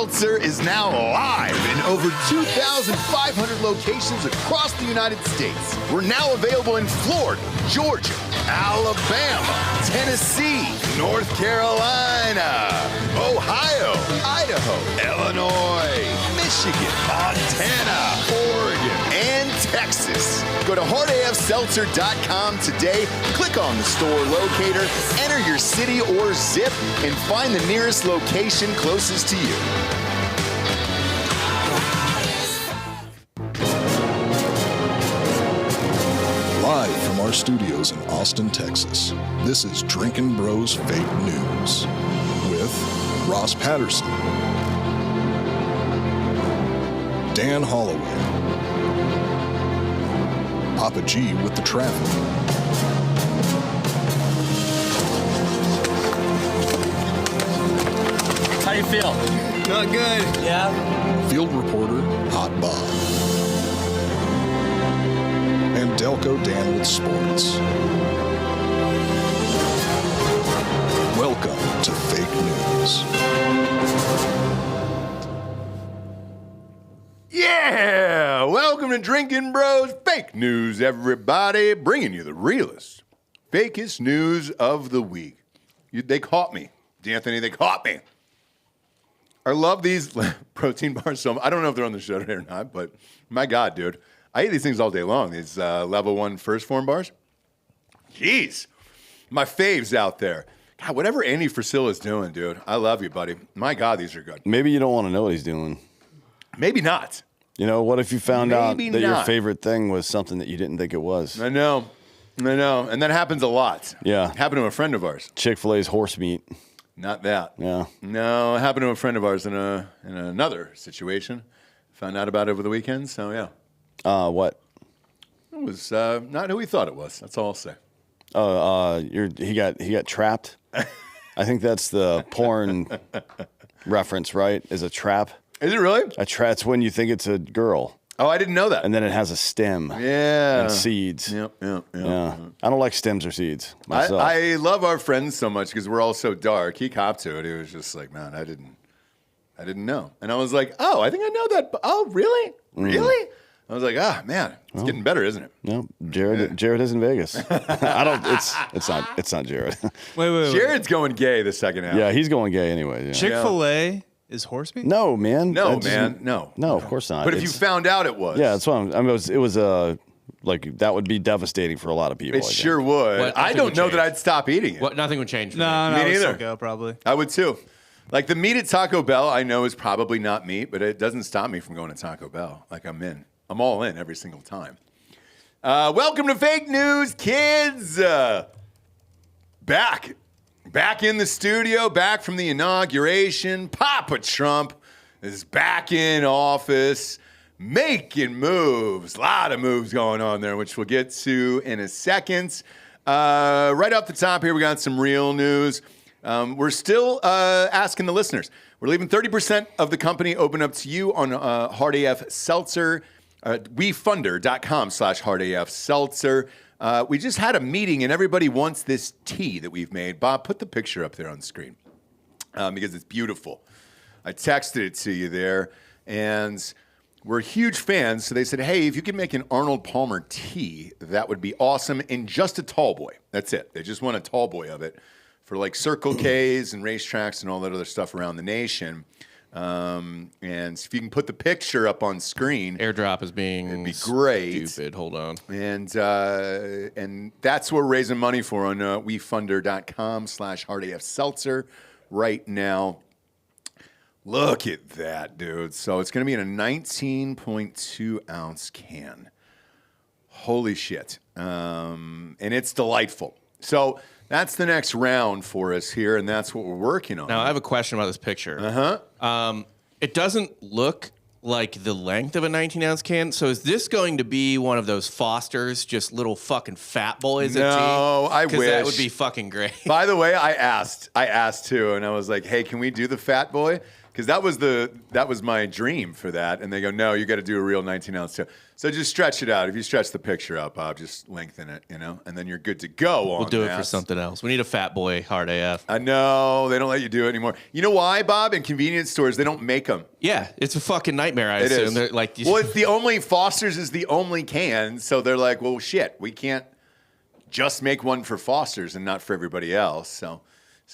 Seltzer is now live in over 2,500 locations across the United States. We're now available in Florida, Georgia, Alabama, Tennessee, North Carolina, Ohio, Idaho, Illinois, Michigan, Montana, Oregon, and Texas. Go to hardafseltzer.com today, click on the store locator, enter your city or zip, and find the nearest location closest to you. Live from our studios in Austin, Texas, this is Drinkin' Bros Fake News with Ross Patterson, Dan Hollaway, Papa G with the traffic, How you feel? Not good. Yeah? field reporter Hot Bob, and Delco Dan with sports. Welcome to Fake News. Yeah! Welcome to Drinkin' Bros Fake News, everybody. Bringing you the realest, fakest news of the week. They caught me. D'Anthony, they caught me. I love these protein bars so much. I don't know if they're on the show today or not, but my God, dude. I eat these things all day long, these level 1 first form bars. Jeez. My faves out there. God, whatever Andy Frisilla is doing, dude. I love you, buddy. My God, these are good. Maybe you don't want to know what he's doing. Maybe not. You know, what if you found out Maybe that your not. favorite thing was something that you didn't think it was? I know. And that happens a lot. Yeah. Happened to a friend of ours. Chick-fil-A's horse meat. Not that. Yeah. No, it happened to a friend of ours in another situation. Found out about it over the weekend, so yeah. What? It was not who we thought it was. That's all I'll say. He got trapped. I think that's the porn reference, right? Is a trap. Is it really? It's when you think it's a girl. Oh, I didn't know that. And then it has a stem. Yeah. And seeds. Yep. Yeah. I don't like stems or seeds myself. I love our friends so much because we're all so dark. He copped to it. He was just like, man, I didn't know. And I was like, oh, I think I know that. Oh, really? Really? I was like, man, it's getting better, isn't it? No, Jared is in Vegas. It's not Jared. Wait. Jared's going gay the second half. Yeah, he's going gay anyway. Yeah. Chick-fil-A is horse meat? No, man. No, That doesn't- man. No. No, of course not. But if you found out it was. Yeah, that's what it was like that would be devastating for a lot of people. It I think. sure would. What, I nothing don't would know change. that I'd stop eating it. What? Nothing would change. For No, me. I Me would neither. still go, probably. I would too. Like the meat at Taco Bell, I know is probably not meat, but it doesn't stop me from going to Taco Bell. Like I'm I'm all in every single time. Welcome to Fake News, kids. Back in the studio, back from the inauguration. Papa Trump is back in office, making moves. A lot of moves going on there, which we'll get to in a second. Right off the top here, we got some real news. We're still asking the listeners. We're leaving 30% of the company open up to you on Hard AF Seltzer, wefunder.com/hardafseltzer. We just had a meeting and everybody wants this tea that we've made. Bob, put the picture up there on the screen because it's beautiful. I texted it to you there, and we're huge fans. So they said, hey, if you could make an Arnold Palmer tea, that would be awesome. And just a tall boy. That's it. They just want a tall boy of it for like Circle Ks and racetracks and all that other stuff around the nation. And if you can put the picture up on screen. Airdrop is being It'd be great. stupid. Hold on. And that's what we're raising money for on wefunder.com/hardafseltzer right now. Look at that, dude. So it's going to be in a 19.2 ounce can. Holy shit. And it's delightful. So that's the next round for us here, and that's what we're working on. Now I have a question about this picture. It doesn't look like the length of a 19-ounce can. So is this going to be one of those Fosters, just little fucking fat boys of tea? No, I wish. Because that would be fucking great. By the way, I asked too, and I was like, hey, can we do the fat boy? because that was my dream for that. And they go, no, you got to do a real 19-ounce toe. So just stretch it out. If you stretch the picture up, Bob, just lengthen it, and then you're good to go. We'll do it for something else. We need a fat boy hard AF. I know they don't let you do it anymore. You know why, Bob? In convenience stores, they don't make them. Yeah, it's a fucking nightmare. I assume they're like, well, it's the only Foster's is the only can, so they're like, well, shit, we can't just make one for Foster's and not for everybody else. So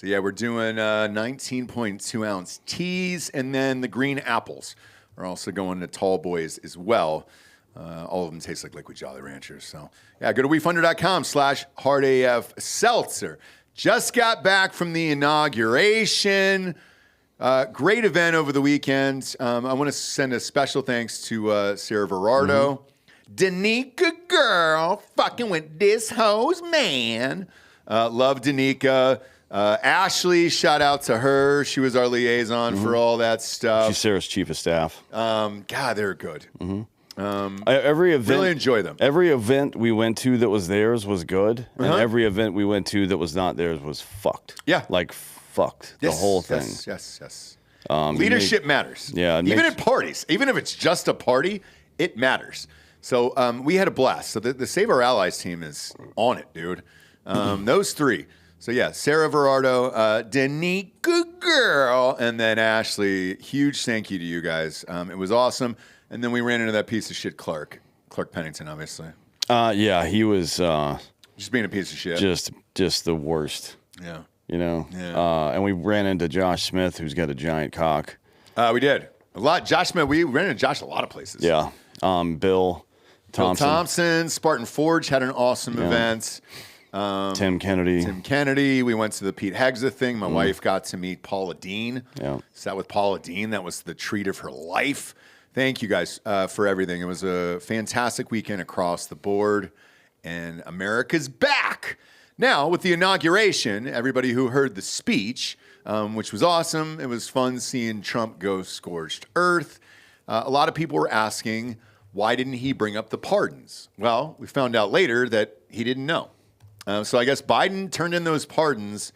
yeah, we're doing 19.2 ounce teas, and then the green apples are also going to Tall Boys as well. All of them taste like liquid Jolly Ranchers. So yeah, go to WeFunder.com/hardaf seltzer. Just got back from the inauguration. Great event over the weekend. I want to send a special thanks to Sarah Verardo. Danica girl, fucking with this hoe's man. Love Danica. Ashley, shout out to her. She was our liaison for all that stuff. She's Sarah's chief of staff. God, they're good. Every event, really enjoy them. Every event we went to that was theirs was good, and every event we went to that was not theirs was fucked. Yeah. Like fucked. The whole thing. Yes. Leadership matters. Yeah. Even at parties, even if it's just a party, it matters. So we had a blast. So the Save Our Allies team is on it, dude. Those three. So yeah, Sarah Verardo, Danica girl, and then Ashley. Huge thank you to you guys. It was awesome. And then we ran into that piece of shit, Clark Pennington, obviously. Yeah, he was Just being a piece of shit. just the worst. Yeah. Yeah. And we ran into Josh Smith, who's got a giant cock. We did. A lot. Josh Smith, we ran into Josh a lot of places. Yeah. Bill Thompson. Spartan Forge had an awesome event. Tim Kennedy. We went to the Pete Hegza thing. My wife got to meet Paula Dean. Yeah. Sat with Paula Dean. That was the treat of her life. Thank you guys for everything. It was a fantastic weekend across the board, and America's back. Now, with the inauguration, everybody who heard the speech, which was awesome, it was fun seeing Trump go scorched earth. A lot of people were asking, why didn't he bring up the pardons? Well, we found out later that he didn't know. So I guess Biden turned in those pardons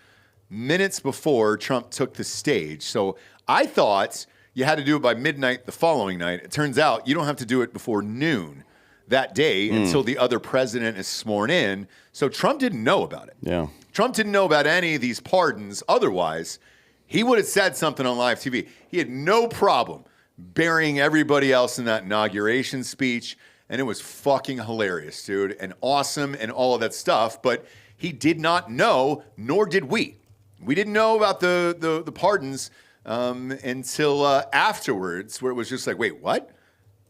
minutes before Trump took the stage. So I thought you had to do it by midnight the following night. It turns out you don't have to do it before noon that day until the other president is sworn in. So Trump didn't know about it. Yeah. Trump didn't know about any of these pardons. Otherwise, he would have said something on live TV. He had no problem burying everybody else in that inauguration speech. And it was fucking hilarious, dude, and awesome and all of that stuff. But he did not know, nor did we. We didn't know about the pardons until afterwards, where it was just like, wait, what?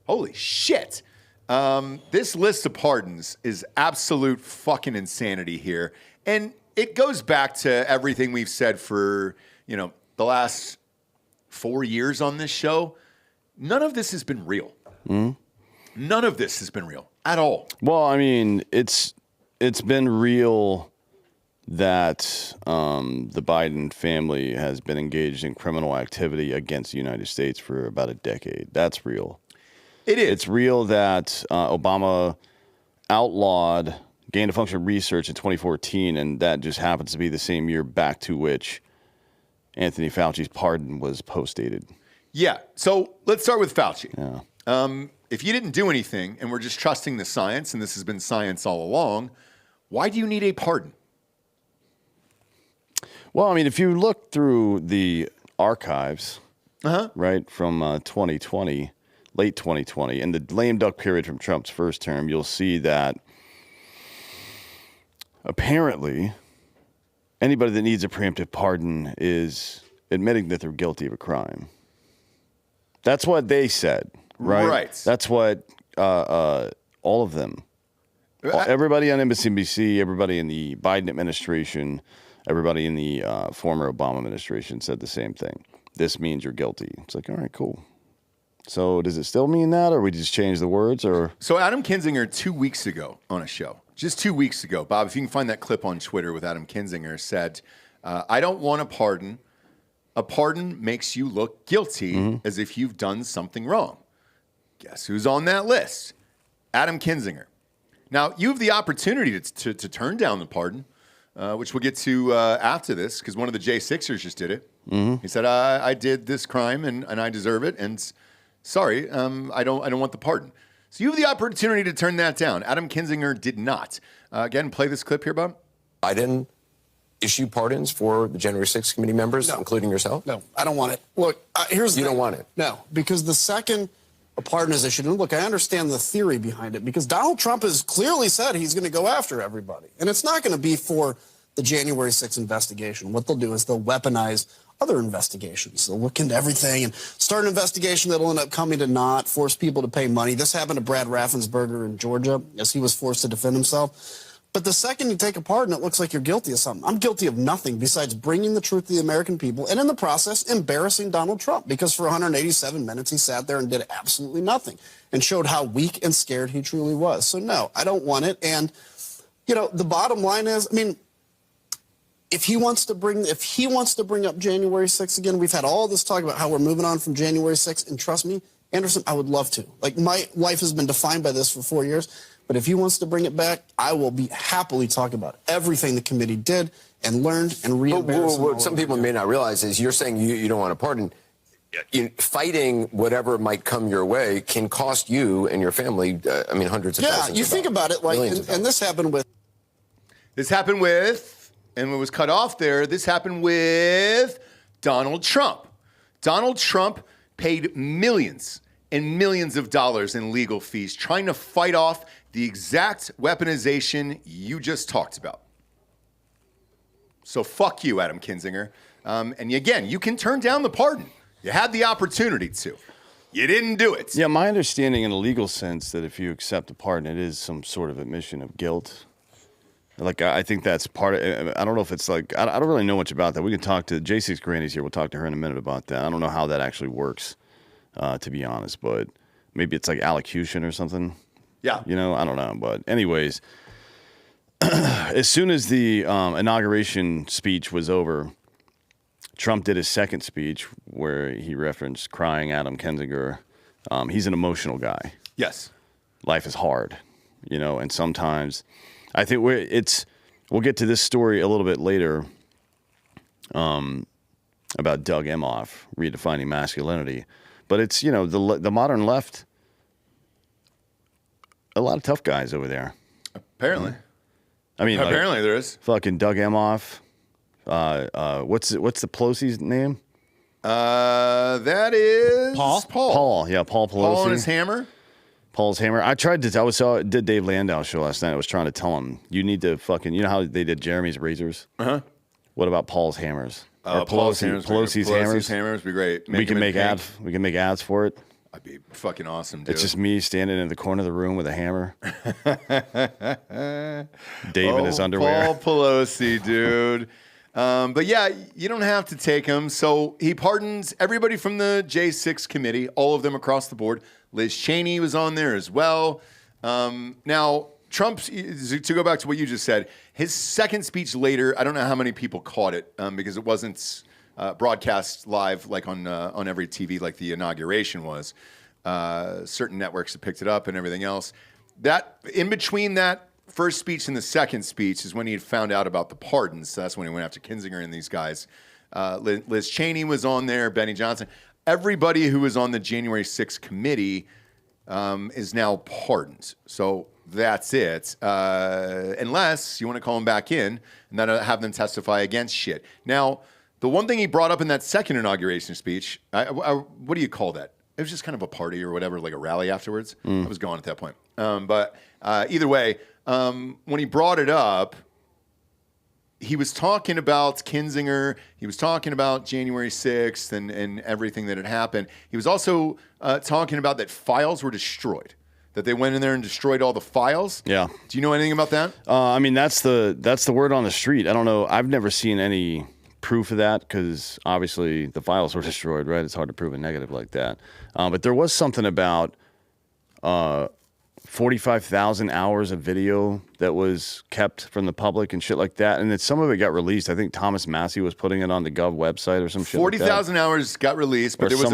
Holy shit. This list of pardons is absolute fucking insanity here. And it goes back to everything we've said for, the last 4 years on this show. None of this has been real. None of this has been real at all. Well, I mean, it's been real that the Biden family has been engaged in criminal activity against the United States for about a decade. That's real. It is. It's real that Obama outlawed gain-of-function research in 2014, and that just happens to be the same year back to which Anthony Fauci's pardon was postdated. Yeah. So let's start with Fauci. Yeah. If you didn't do anything and we're just trusting the science, and this has been science all along, why do you need a pardon? Well, I mean, if you look through the archives, right, from 2020, late 2020, and the lame duck period from Trump's first term, you'll see that apparently anybody that needs a preemptive pardon is admitting that they're guilty of a crime. That's what they said. Right. That's what all of them, everybody on MSNBC, everybody in the Biden administration, everybody in the former Obama administration said the same thing. This means you're guilty. It's like, all right, cool. So does it still mean that, or we just change the words? Or so Adam Kinzinger 2 weeks ago on a show, just 2 weeks ago, Bob, if you can find that clip on Twitter with Adam Kinzinger, said, I don't want a pardon. A pardon makes you look guilty as if you've done something wrong. Guess who's on that list? Adam Kinzinger. Now, you have the opportunity to turn down the pardon, which we'll get to after this, because one of the J6ers just did it. He said, I did this crime and I deserve it. And sorry, I don't want the pardon. So you have the opportunity to turn that down. Adam Kinzinger did not. Again, play this clip here, Bob. Biden issue pardons for the January 6th committee members, including yourself? No, I don't want it. Look, here's the You thing. don't want it? No, because the second a pardon is issued, and look, I understand the theory behind it, because Donald Trump has clearly said he's going to go after everybody. And it's not going to be for the January 6th investigation. What they'll do is they'll weaponize other investigations. They'll look into everything and start an investigation that'll end up coming to naught, force people to pay money. This happened to Brad Raffensperger in Georgia as he was forced to defend himself. But the second you take a pardon, it looks like you're guilty of something. I'm guilty of nothing besides bringing the truth to the American people and in the process embarrassing Donald Trump, because for 187 minutes he sat there and did absolutely nothing and showed how weak and scared he truly was. So no, I don't want it. And, you know, the bottom line is, I mean, if he wants to bring up January 6th again, we've had all this talk about how we're moving on from January 6th, and trust me, Anderson, I would love to. Like, my life has been defined by this for 4 years. But if he wants to bring it back, I will be happily talking about everything the committee did and learned and re-embarrassed. What some people may not realize is you're saying you don't want a pardon. Fighting whatever might come your way can cost you and your family, hundreds of thousands. Yeah, you think about it, like, and this happened with. And it was cut off there, this happened with Donald Trump. Donald Trump paid millions and millions of dollars in legal fees trying to fight off the exact weaponization you just talked about. So fuck you, Adam Kinzinger. And again, you can turn down the pardon. You had the opportunity to. You didn't do it. Yeah, my understanding in a legal sense that if you accept a pardon, it is some sort of admission of guilt. Like, I think that's part of, I don't know if it's like, I don't really know much about that. We can talk to, J6 Granny's here. We'll talk to her in a minute about that. I don't know how that actually works, to be honest, but maybe it's like allocution or something. Yeah. You know, I don't know. But anyways, as soon as the inauguration speech was over, Trump did his second speech where he referenced crying Adam Kinzinger. He's an emotional guy. Yes. Life is hard, you know, and sometimes I think we'll get to this story a little bit later about Doug Emhoff redefining masculinity. But it's, you know, the modern left, a lot of tough guys over there. Apparently. I mean, apparently there is. Fucking Doug Emhoff. What's the Pelosi's name? That is Paul. Paul, yeah, Paul Pelosi. Paul and his hammer. Paul's hammer. I did Dave Landau's show last night. I was trying to tell him, you need to fucking, you know how they did Jeremy's razors? Uh-huh. What about Paul's hammers? Or Pelosi's hammers would be great. We can make ads for it. That'd be fucking awesome, dude. It's just me standing in the corner of the room with a hammer. Dave in his underwear. Paul Pelosi, dude. But yeah, you don't have to take him. So he pardons everybody from the J6 committee, all of them across the board. Liz Cheney was on there as well. Now, Trump, to go back to what you just said, his second speech later, I don't know how many people caught it because it wasn't broadcast live like on every TV like the inauguration was. Certain networks have picked it up and everything else. That in between that first speech and the second speech is when he had found out about the pardons. So that's when he went after Kinzinger and these guys. Liz Cheney was on there, Benny Johnson. Everybody who was on the January 6th committee is now pardoned. So that's it. Unless you want to call them back in and then have them testify against shit. Now, the one thing he brought up in that second inauguration speech, what do you call that? It was just kind of a party or whatever, like a rally afterwards. I was gone at that point. But either way, when he brought it up, he was talking about Kinzinger. He was talking about January 6th and everything that had happened. He was also talking about that files were destroyed, that they went in there and destroyed all the files. Yeah. Do you know anything about that? I mean, that's the word on the street. I don't know. I've never seen any proof of that because obviously the files were destroyed, right? It's hard to prove a negative like that. But there was something about 45,000 hours of video that was kept from the public and shit like that. And then some of it got released. I think Thomas Massey was putting it on the Gov website or some shit 40,000 hours got released, but there was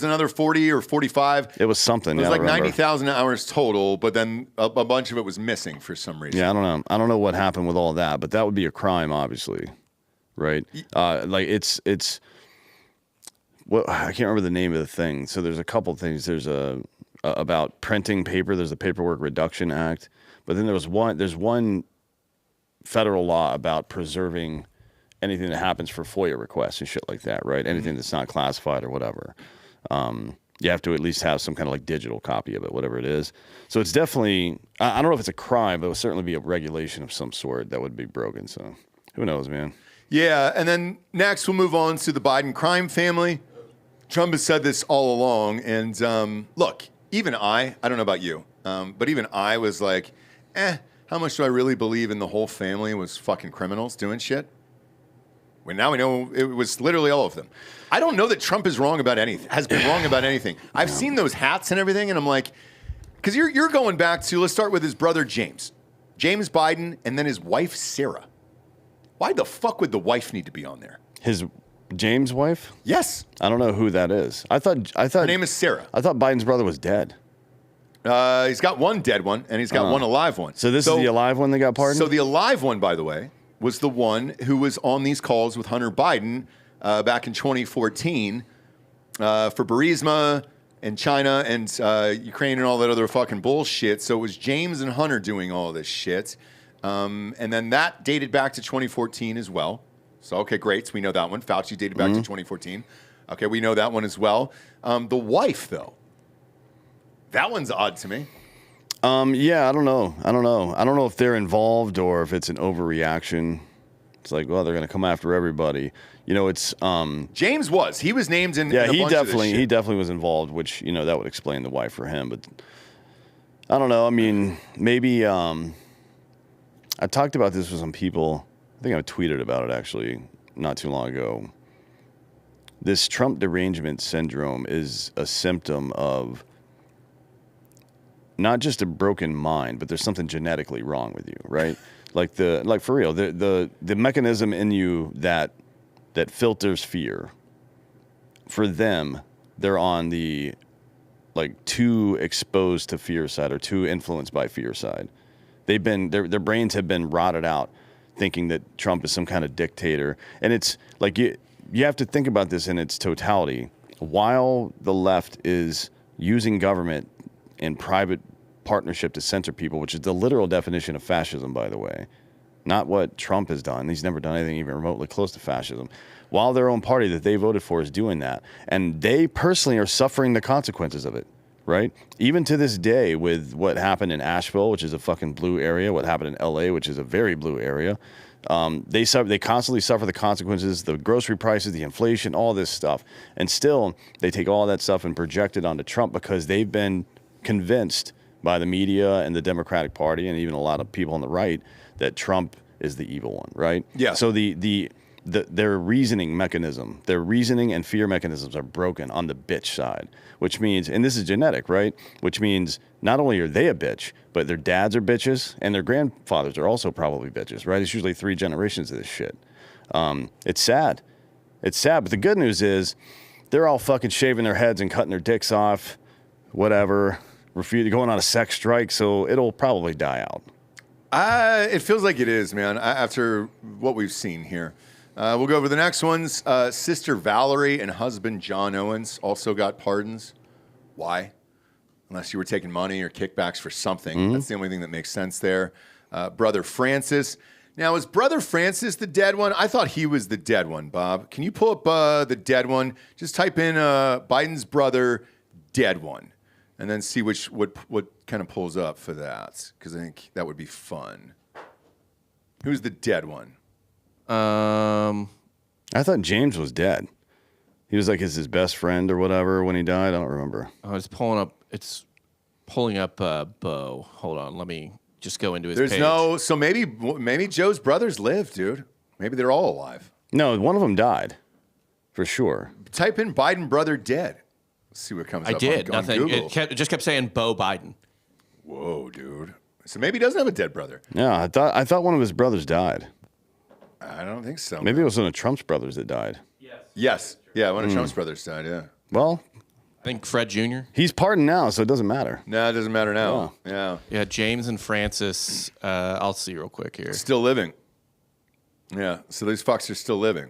another 40 or 45. It was something. It was like 90,000 hours total, but then a bunch of it was missing for some reason. Yeah, I don't know. I don't know what happened with all that, but that would be a crime, obviously. right? Like it's what I can't remember the name of the thing. So there's a couple things. There's about printing paper. There's the Paperwork Reduction Act, but then there's one federal law about preserving anything that happens for FOIA requests and shit like that, right? Anything that's not classified or whatever. You have to at least have some kind of like digital copy of it, whatever it is. So it's definitely, I don't know if it's a crime, but it would certainly be a regulation of some sort that would be broken. So who knows, man? Yeah, and then next we'll move on to the Biden crime family. Trump has said this all along, and look, even I don't know about you, but even I was like, how much do I really believe in the whole family was fucking criminals doing shit? Well, now we know it was literally all of them. I don't know that Trump is wrong about anything, has been wrong about anything. I've seen those hats and everything, and I'm like, because you're going back to, let's start with his brother James Biden, and then his wife Sarah. Why the fuck would the wife need to be on there? His James' wife? Yes. I don't know who that is. I thought her name is Sarah. I thought Biden's brother was dead. He's got one dead one, and he's got one alive one. So this is the alive one that got pardoned? So the alive one, by the way, was the one who was on these calls with Hunter Biden back in 2014 for Burisma and China and Ukraine and all that other fucking bullshit. So it was James and Hunter doing all this shit. And then that dated back to 2014 as well. So, okay, great. So we know that one. Fauci dated back to 2014. Okay, we know that one as well. The wife, though, that one's odd to me. Yeah, I don't know. I don't know if they're involved or if it's an overreaction. It's like, well, they're going to come after everybody. You know, it's James was. He was named in. Yeah, in a bunch of this shit. he definitely was involved, which that would explain the wife for him. But I don't know. I mean, maybe I talked about this with some people. I think I tweeted about it actually not too long ago. This Trump derangement syndrome is a symptom of not just a broken mind, but there's something genetically wrong with you, right? like for real, the mechanism in you that filters fear. For them, they're on the too exposed to fear side or too influenced by fear side. They've been their brains have been rotted out, thinking that Trump is some kind of dictator, and it's like you have to think about this in its totality. While the left is using government in private partnership to censor people, which is the literal definition of fascism, by the way, not what Trump has done. He's never done anything even remotely close to fascism. While their own party that they voted for is doing that, and they personally are suffering the consequences of it, right? Even to this day, with what happened in Asheville, which is a fucking blue area, what happened in LA, which is a very blue area, they constantly suffer the consequences, the grocery prices, the inflation, all this stuff. And still, they take all that stuff and project it onto Trump because they've been convinced by the media and the Democratic Party and even a lot of people on the right that Trump is the evil one, right? Yeah. So their reasoning mechanism, their reasoning and fear mechanisms are broken on the bitch side, which means, and this is genetic, right? Which means not only are they a bitch, but their dads are bitches and their grandfathers are also probably bitches, right? It's usually 3 generations of this shit. It's sad. It's sad, but the good news is they're all fucking shaving their heads and cutting their dicks off, whatever, going on a sex strike, so it'll probably die out. It feels like it is, man, after what we've seen here. We'll go over the next ones. Sister Valerie and husband John Owens also got pardons. Why? Unless you were taking money or kickbacks for something. Mm-hmm. That's the only thing that makes sense there. Brother Francis. Now, is Brother Francis the dead one? I thought he was the dead one, Bob. Can you pull up the dead one? Just type in Biden's brother, dead one, and then see what kind of pulls up for that, because I think that would be fun. Who's the dead one? I thought James was dead. He was like his best friend or whatever when he died. I don't remember. It's pulling up Bo. Hold on, let me just go into his There's page. So maybe Joe's brothers live, dude. Maybe they're all alive. No, one of them died, for sure. Type in Biden brother dead. Let's see what comes up. I did. On Nothing. Google. It just kept saying Bo Biden. Whoa, dude. So maybe he doesn't have a dead brother. Yeah, I thought one of his brothers died. I don't think so. Maybe it was one of Trump's brothers that died. Yes. Yeah, one of Trump's brothers died, yeah. Well, I think Fred Jr. He's pardoned now, so it doesn't matter. No, it doesn't matter now. Yeah. Yeah, James and Francis. I'll see real quick here. Still living. Yeah, so these fucks are still living.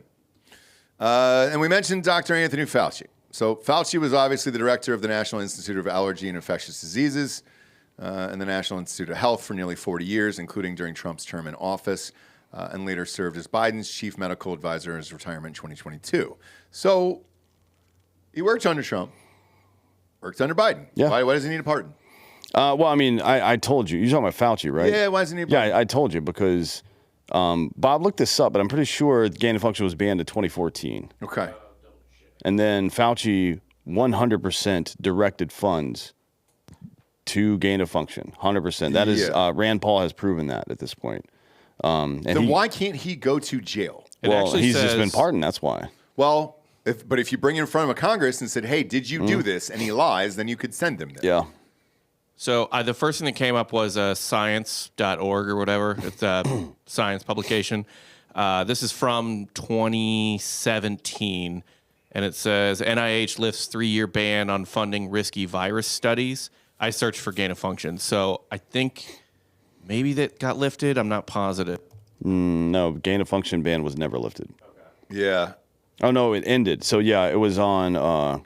And we mentioned Dr. Anthony Fauci. So Fauci was obviously the director of the National Institute of Allergy and Infectious Diseases and the National Institute of Health for nearly 40 years, including during Trump's term in office, and later served as Biden's chief medical advisor in his retirement in 2022. So he worked under Trump, worked under Biden. Yeah. Why does he need a pardon? Well, I mean, I told you. You're talking about Fauci, right? Yeah, why does he need a pardon? Yeah, I told you because Bob looked this up, but I'm pretty sure gain of function was banned in 2014. Okay. And then Fauci 100% directed funds to gain of function. 100%. That is, Rand Paul has proven that at this point. And then why can't he go to jail? Well, he's just been pardoned. That's why. Well, if you bring him in front of a Congress and said, hey, did you do this? And he lies, then you could send him there. Yeah. So the first thing that came up was science.org or whatever. It's a science publication. This is from 2017, and it says NIH lifts 3-year ban on funding risky virus studies. I searched for gain of function, so I think maybe that got lifted. I'm not positive. No, gain of function ban was never lifted. Okay. Yeah. Oh, no, it ended. So, yeah, it was on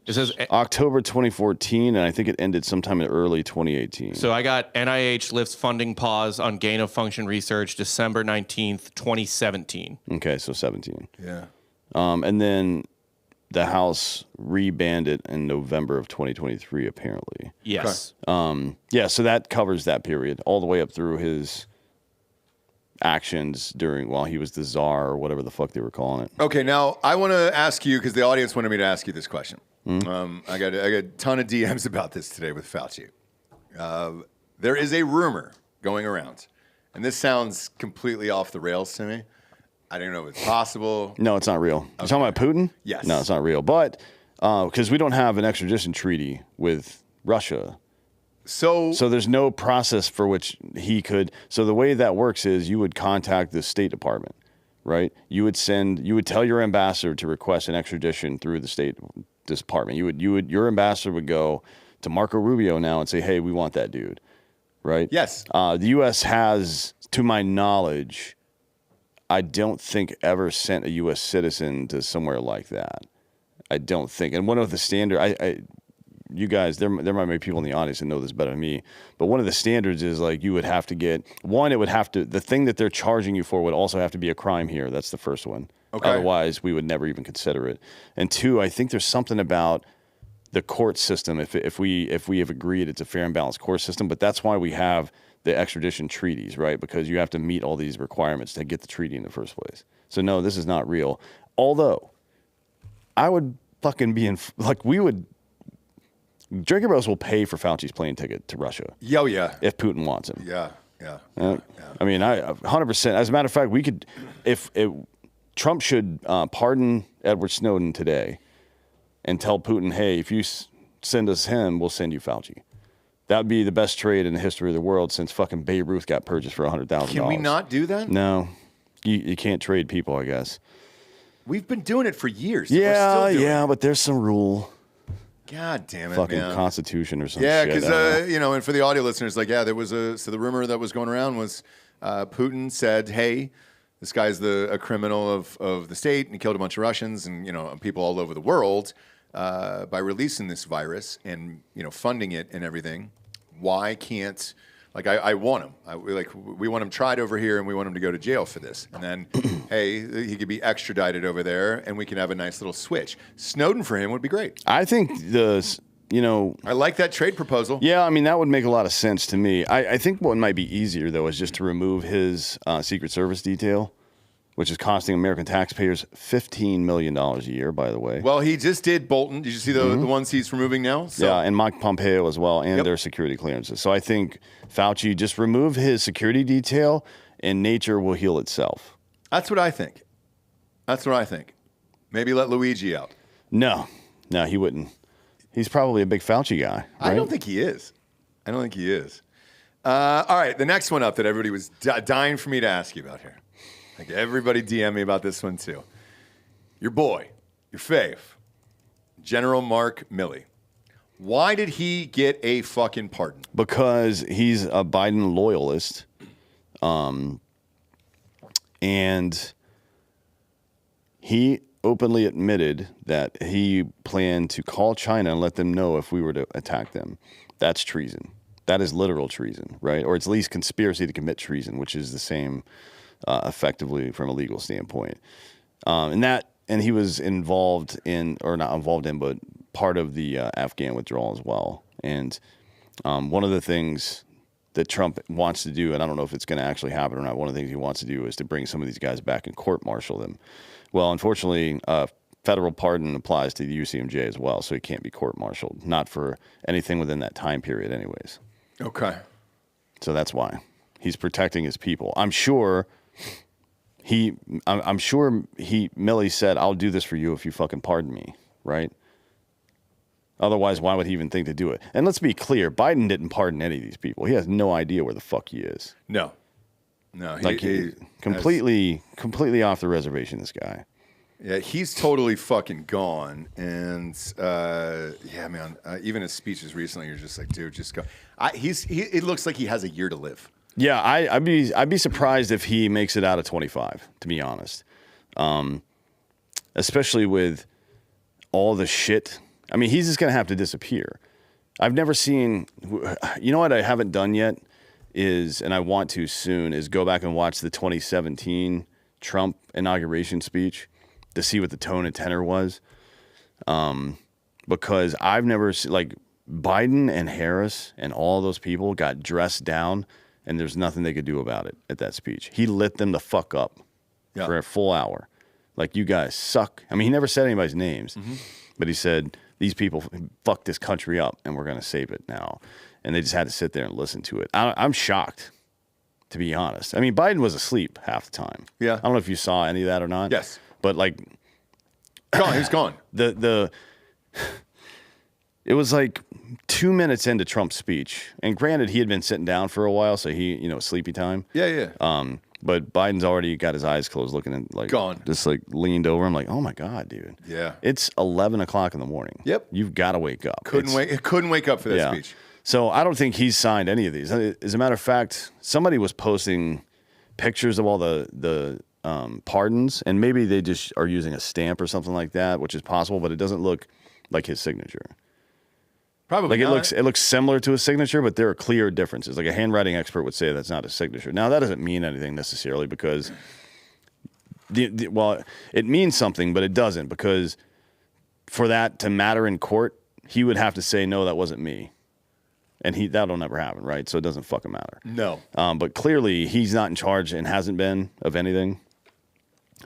it says October 2014, and I think it ended sometime in early 2018. So I got NIH lifts funding pause on gain of function research December 19th, 2017. Okay, so 17. Yeah. And then the House rebanned it in November of 2023, apparently. Yes. Yeah, so that covers that period all the way up through his actions while he was the czar or whatever the fuck they were calling it. Okay, now I want to ask you, because the audience wanted me to ask you this question. I got a ton of DMs about this today with Fauci. There is a rumor going around, and this sounds completely off the rails to me. I don't know if it's possible. No, it's not real. Okay. You're talking about Putin? Yes. No, it's not real. But because we don't have an extradition treaty with Russia. So there's no process for which he could. So the way that works is you would contact the State Department, right? You would tell your ambassador to request an extradition through the State Department. Your ambassador would go to Marco Rubio now and say, hey, we want that dude, right? Yes. The U.S. has, to my knowledge, I don't think ever sent a U.S. citizen to somewhere like that. I don't think. And one of the standard, you guys, there might be people in the audience that know this better than me, but one of the standards is like you would have to get, the thing that they're charging you for would also have to be a crime here. That's the first one. Okay. Otherwise, we would never even consider it. And two, I think there's something about the court system, if we have agreed it's a fair and balanced court system, but that's why we have the extradition treaties, right? Because you have to meet all these requirements to get the treaty in the first place. So no, this is not real. Although, I would fucking be Drinkin Bros will pay for Fauci's plane ticket to Russia. Yo, yeah. If Putin wants him. Yeah. I mean, 100%. As a matter of fact, we could, if Trump should pardon Edward Snowden today and tell Putin, hey, if you send us him, we'll send you Fauci. That would be the best trade in the history of the world since fucking Babe Ruth got purchased for $100,000. Can we not do that? No. You can't trade people, I guess. We've been doing it for years. Yeah, but there's some rule. God damn it, fucking man. Constitution or something. Yeah, because, and for the audio listeners, there was so the rumor that was going around was Putin said, hey, this guy's a criminal of the state, and he killed a bunch of Russians and, people all over the world by releasing this virus and, funding it and everything. Why can't, I want him. We want him tried over here, and we want him to go to jail for this. And then, hey, he could be extradited over there, and we can have a nice little switch. Snowden for him would be great. I think I like that trade proposal. Yeah, I mean, that would make a lot of sense to me. I think what might be easier, though, is just to remove his Secret Service detail, which is costing American taxpayers $15 million a year, by the way. Well, he just did Bolton. Did you see the ones he's removing now? So. Yeah, and Mike Pompeo as well, and their security clearances. So I think Fauci, just remove his security detail, and nature will heal itself. That's what I think. Maybe let Luigi out. No, he wouldn't. He's probably a big Fauci guy, right? I don't think he is. All right, the next one up that everybody was dying for me to ask you about here. Everybody DM me about this one too. Your boy, your fave, General Mark Milley. Why did he get a fucking pardon? Because he's a Biden loyalist. And he openly admitted that he planned to call China and let them know if we were to attack them. That's treason. That is literal treason, right? Or it's at least conspiracy to commit treason, which is the same effectively from a legal standpoint. And he was involved in, or not involved in, but part of the Afghan withdrawal as well. And one of the things that Trump wants to do, and I don't know if it's going to actually happen or not, one of the things he wants to do is to bring some of these guys back and court-martial them. Well, unfortunately, federal pardon applies to the UCMJ as well, so he can't be court-martialed, not for anything within that time period anyways. Okay. So that's why. He's protecting his people. I'm sure Milley said, I'll do this for you if you fucking pardon me, right? Otherwise, why would he even think to do it? And let's be clear, Biden didn't pardon any of these people. He has no idea where the fuck he is. No. He completely off the reservation, this guy. Yeah, he's totally fucking gone. And yeah, man, even his speeches recently, you're just like, dude, just go. It looks like he has a year to live. Yeah, I'd be surprised if he makes it out of 25, to be honest. Especially with all the shit. I mean, he's just going to have to disappear. I've never seen, you know what I haven't done yet is, and I want to soon, is go back and watch the 2017 Trump inauguration speech to see what the tone and tenor was. Because I've never seen, like, Biden and Harris and all those people got dressed down and there's nothing they could do about it at that speech. He lit them the fuck up for a full hour. Like, you guys suck. I mean, he never said anybody's names, but he said, these people fucked this country up and we're going to save it now. And they just had to sit there and listen to it. I'm shocked, to be honest. I mean, Biden was asleep half the time. Yeah. I don't know if you saw any of that or not. Yes. But, like, gone. He's gone. It was like 2 minutes into Trump's speech. And granted, he had been sitting down for a while, so he, sleepy time. Yeah. But Biden's already got his eyes closed, looking at, like, gone. Just like leaned over. I'm like, oh my God, dude. Yeah. It's 11 o'clock in the morning. Yep. You've got to wake up. Couldn't wake up for that speech. So I don't think he's signed any of these. As a matter of fact, somebody was posting pictures of all the pardons, and maybe they just are using a stamp or something like that, which is possible, but it doesn't look like his signature. Probably like it looks similar to his signature, but there are clear differences. Like a handwriting expert would say that's not his signature. Now that doesn't mean anything necessarily because well, it means something, but it doesn't, because for that to matter in court, he would have to say, no, that wasn't me. And that'll never happen, right? So it doesn't fucking matter. No. But clearly he's not in charge and hasn't been of anything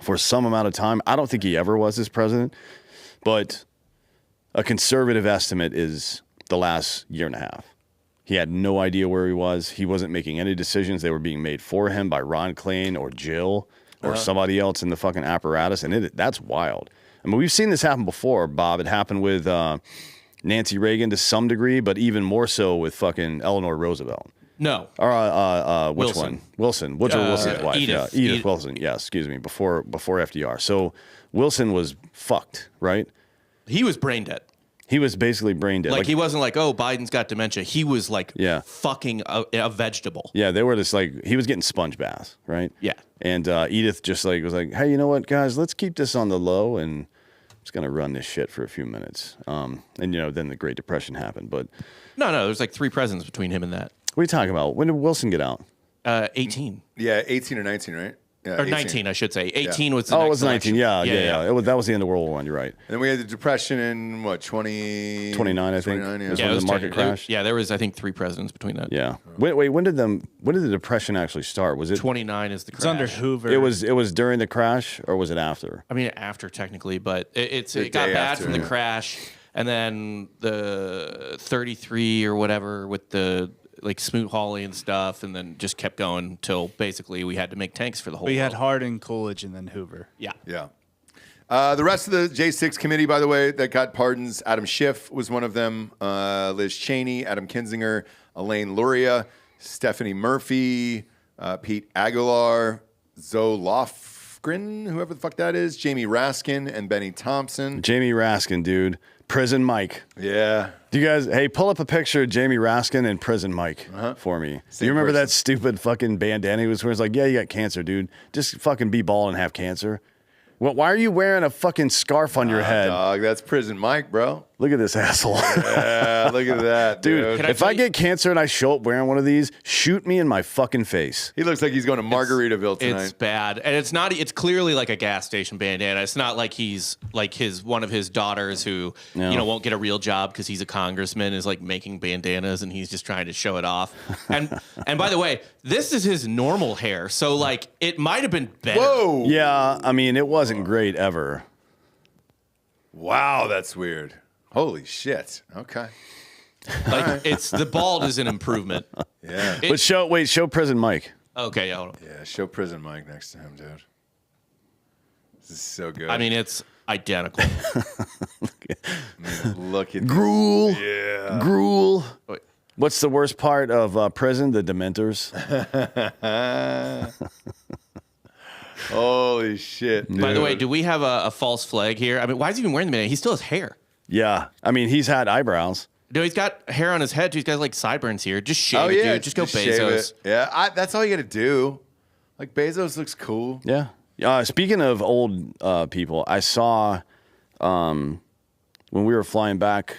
for some amount of time. I don't think he ever was as president, but a conservative estimate is the last year and a half. He had no idea where he was. He wasn't making any decisions. They were being made for him by Ron Klain or Jill or somebody else in the fucking apparatus. And that's wild. I mean, we've seen this happen before, Bob. It happened with Nancy Reagan to some degree, but even more so with fucking Eleanor Roosevelt. No. Or which Wilson. one? Wilson. Woodrow Wilson's wife. Edith. Yeah, Edith Wilson. Yeah, excuse me. Before FDR. So Wilson was fucked, right? He was brain dead. He was basically brain dead. Like he wasn't like, oh, Biden's got dementia. He was like fucking a vegetable. Yeah, they were just like, he was getting sponge baths, right? Yeah. And Edith just like was like, hey, you know what, guys, let's keep this on the low and I'm just going to run this shit for a few minutes. And, then the Great Depression happened. But No, there's like 3 presidents between him and that. What are you talking about? When did Wilson get out? 18. Yeah, 18 or 19, right? Yeah, Or 18. 19, I should say. 18 was the it next was 19. election. Yeah. That was the end of World War I. You're right. And then we had the Depression in, 29, 29, I think. 29, yeah. Was Yeah, when it was the market crashed. there was, I think, 3 presidents between that. Yeah. Wait, when did the Depression actually start? Was it 29 is the crash. It's under Hoover. It was during the crash, or was it after? I mean, after technically, but it got day bad after, from the crash, and then the 33 or whatever with the like Smoot-Hawley and stuff, and then just kept going till basically we had to make tanks for the whole We had world. Harding, Coolidge, and then Hoover. Yeah. Yeah. The rest of the J6 committee, by the way, that got pardons, Adam Schiff was one of them, Liz Cheney, Adam Kinzinger, Elaine Luria, Stephanie Murphy, Pete Aguilar, Zoe Cochran, whoever the fuck that is, Jamie Raskin, and Benny Thompson. Jamie Raskin, dude. Prison Mike. Yeah. Do you guys, hey, pull up a picture of Jamie Raskin and Prison Mike for me. Do you remember that stupid fucking bandana he was wearing? It's like, yeah, you got cancer, dude. Just fucking be bald and have cancer. Well, why are you wearing a fucking scarf on your head? Dog, that's Prison Mike, bro. Look at this asshole. Yeah, look at that, dude. If I get cancer and I show up wearing one of these, shoot me in my fucking face. He looks like he's going to Margaritaville tonight. It's bad, and it's not. It's clearly like a gas station bandana. It's not like he's like one of his daughters who won't get a real job because he's a congressman is like making bandanas and he's just trying to show it off. And by the way, this is his normal hair, so like it might have been better. Whoa! Yeah, I mean it wasn't great ever. Wow, that's weird. Holy shit. Okay. Like it's the bald is an improvement. Yeah. But show Prison Mike. Okay, hold on. Yeah, show Prison Mike next to him, dude. This is so good. I mean, it's identical. Look at Gruel. Yeah. Gruel. Wait. What's the worst part of prison? The Dementors. Holy shit. By the way, do we have a false flag here? I mean, why is he even wearing the bandana? He still has hair. Yeah. I mean, he's had eyebrows. No, he's got hair on his head. He's got like sideburns here. Just shave it, dude. Just go shave Bezos. it. Yeah, that's all you got to do. Like Bezos looks cool. Yeah. Speaking of old people, I saw when we were flying back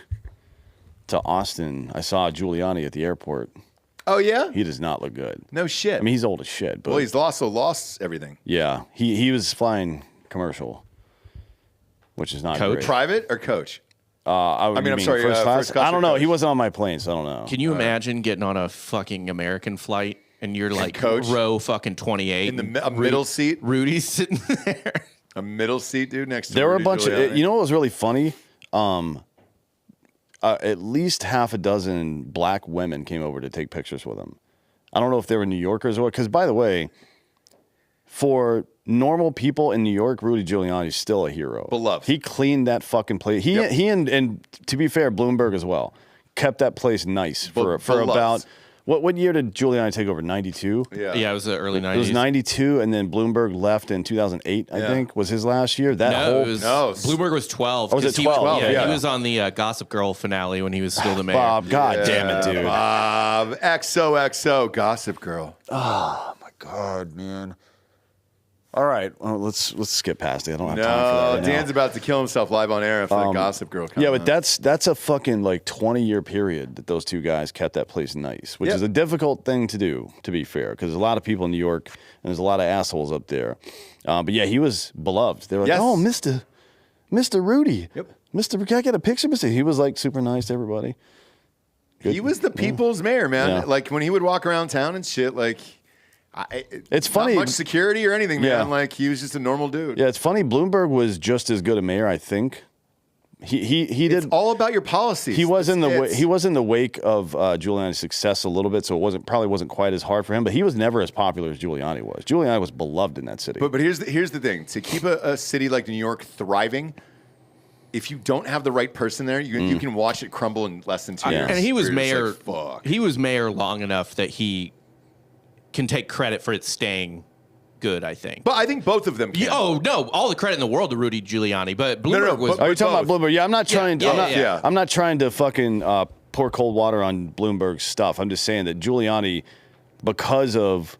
to Austin, I saw Giuliani at the airport. Oh yeah, He does not look good. no shit. I mean, he's old as shit. But well, he's also lost everything. yeah, he was flying commercial, which is not great. Private or coach? I mean, I'm sorry, first class? first class I don't or know. coach? He wasn't on my plane, so I don't know. Can you imagine getting on a fucking American flight and you're like Coach? row fucking 28 In the middle seat? Rudy's sitting there. A middle seat, dude, next to There were a Rudy bunch Giuliani. of, you know what was really funny? At least half a dozen black women came over to take pictures with him. I don't know if they were New Yorkers or what, because by the way, for normal people in New York, Rudy Giuliani is still a hero. Beloved. He cleaned that fucking place. He and to be fair, Bloomberg as well, kept that place nice for Beloved. about, what year did Giuliani take over? 92? Yeah, it was the early 90s. It was 92, and then Bloomberg left in 2008, I think, was his last year. That whole Bloomberg was 12. Oh, was it 'cause 12? He Yeah. was on the Gossip Girl finale when he was still the mayor. Bob, God damn it, dude. Bob, XOXO, Gossip Girl. Oh my God, man. All right, well, let's skip past it. I don't have time for that right Dan's now. about to kill himself live on air after the Gossip Girl comes Yeah, but on. that's a fucking like 20-year period that those two guys kept that place nice, which is a difficult thing to do, to be fair, because there's a lot of people in New York and there's a lot of assholes up there. But yeah, he was beloved. They were like, oh, Mr. Rudy. Yep. Mr. Can I get a picture, Mr. He was like super nice to everybody. He was the people's mayor, man. Yeah. Like when he would walk around town and shit, like It's funny. Not much security or anything, man. Yeah. Like he was just a normal dude. Yeah, it's funny. Bloomberg was just as good a mayor, I think. He did. It's all about your policies. He was in the wake of Giuliani's success a little bit, so it probably wasn't quite as hard for him. But he was never as popular as Giuliani was. Giuliani was beloved in that city. But here's the thing: to keep a city like New York thriving, if you don't have the right person there, you can watch it crumble in less than 2 years. And he was You're just mayor. like, fuck. He was mayor long enough that he can take credit for it staying good, I think. But I think both of them can. Oh no, all the credit in the world to Rudy Giuliani, but Bloomberg was. Are you talking about Bloomberg? Yeah, I'm not trying. Yeah. I'm not trying to fucking pour cold water on Bloomberg's stuff. I'm just saying that Giuliani, because of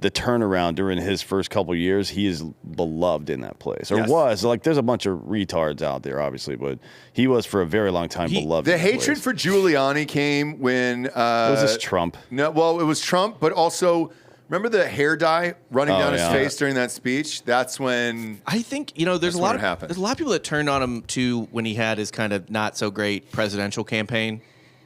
the turnaround during his first couple of years, he is beloved in that place, or was. Like, there's a bunch of retards out there, obviously, but he was for a very long time beloved. The in that hatred place. for Giuliani came when It was this Trump. No, well, it was Trump, but also remember the hair dye running down his face during that speech? That's when I think there's a lot of people that turned on him too when he had his kind of not so great presidential campaign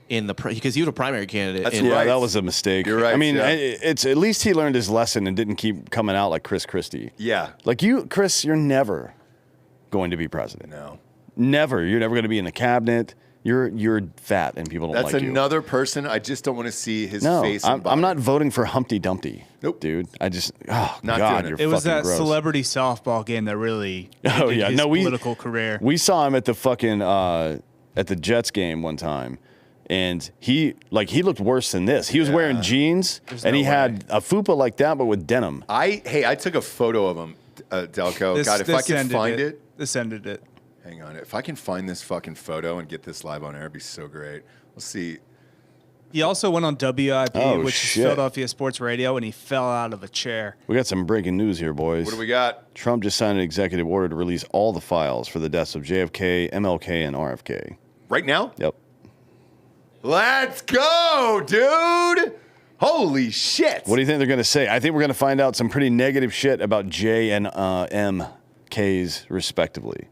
because he was a primary candidate. That's Yeah, right. that was a mistake. You're right, I mean, yeah. it's at least he learned his lesson and didn't keep coming out like Chris Christie. Yeah. Like Chris, you're never going to be president. No. Never. You're never going to be in the cabinet. You're fat and people don't That's like you. another person. I just don't want to see his No, face. and I'm not body. voting for Humpty Dumpty. Nope. Dude. I just, Not God, doing it. you're It was fucking that gross. celebrity softball game that really Oh, ended yeah. his No, political career. We saw him at the fucking, at the Jets game one time. And he looked worse than this. He was wearing jeans and he had a fupa like that, but with denim. I took a photo of him Delco. God, if I can find it. This ended it. Hang on. If I can find this fucking photo and get this live on air, it'd be so great. We'll see. He also went on WIP, which shit. is Philadelphia Sports Radio, and he fell out of a chair. We got some breaking news here, boys. What do we got? Trump just signed an executive order to release all the files for the deaths of JFK, MLK, and RFK. Right now? Yep. Let's go, dude. Holy shit. What do you think they're going to say? I think we're going to find out some pretty negative shit about J and MKs, respectively.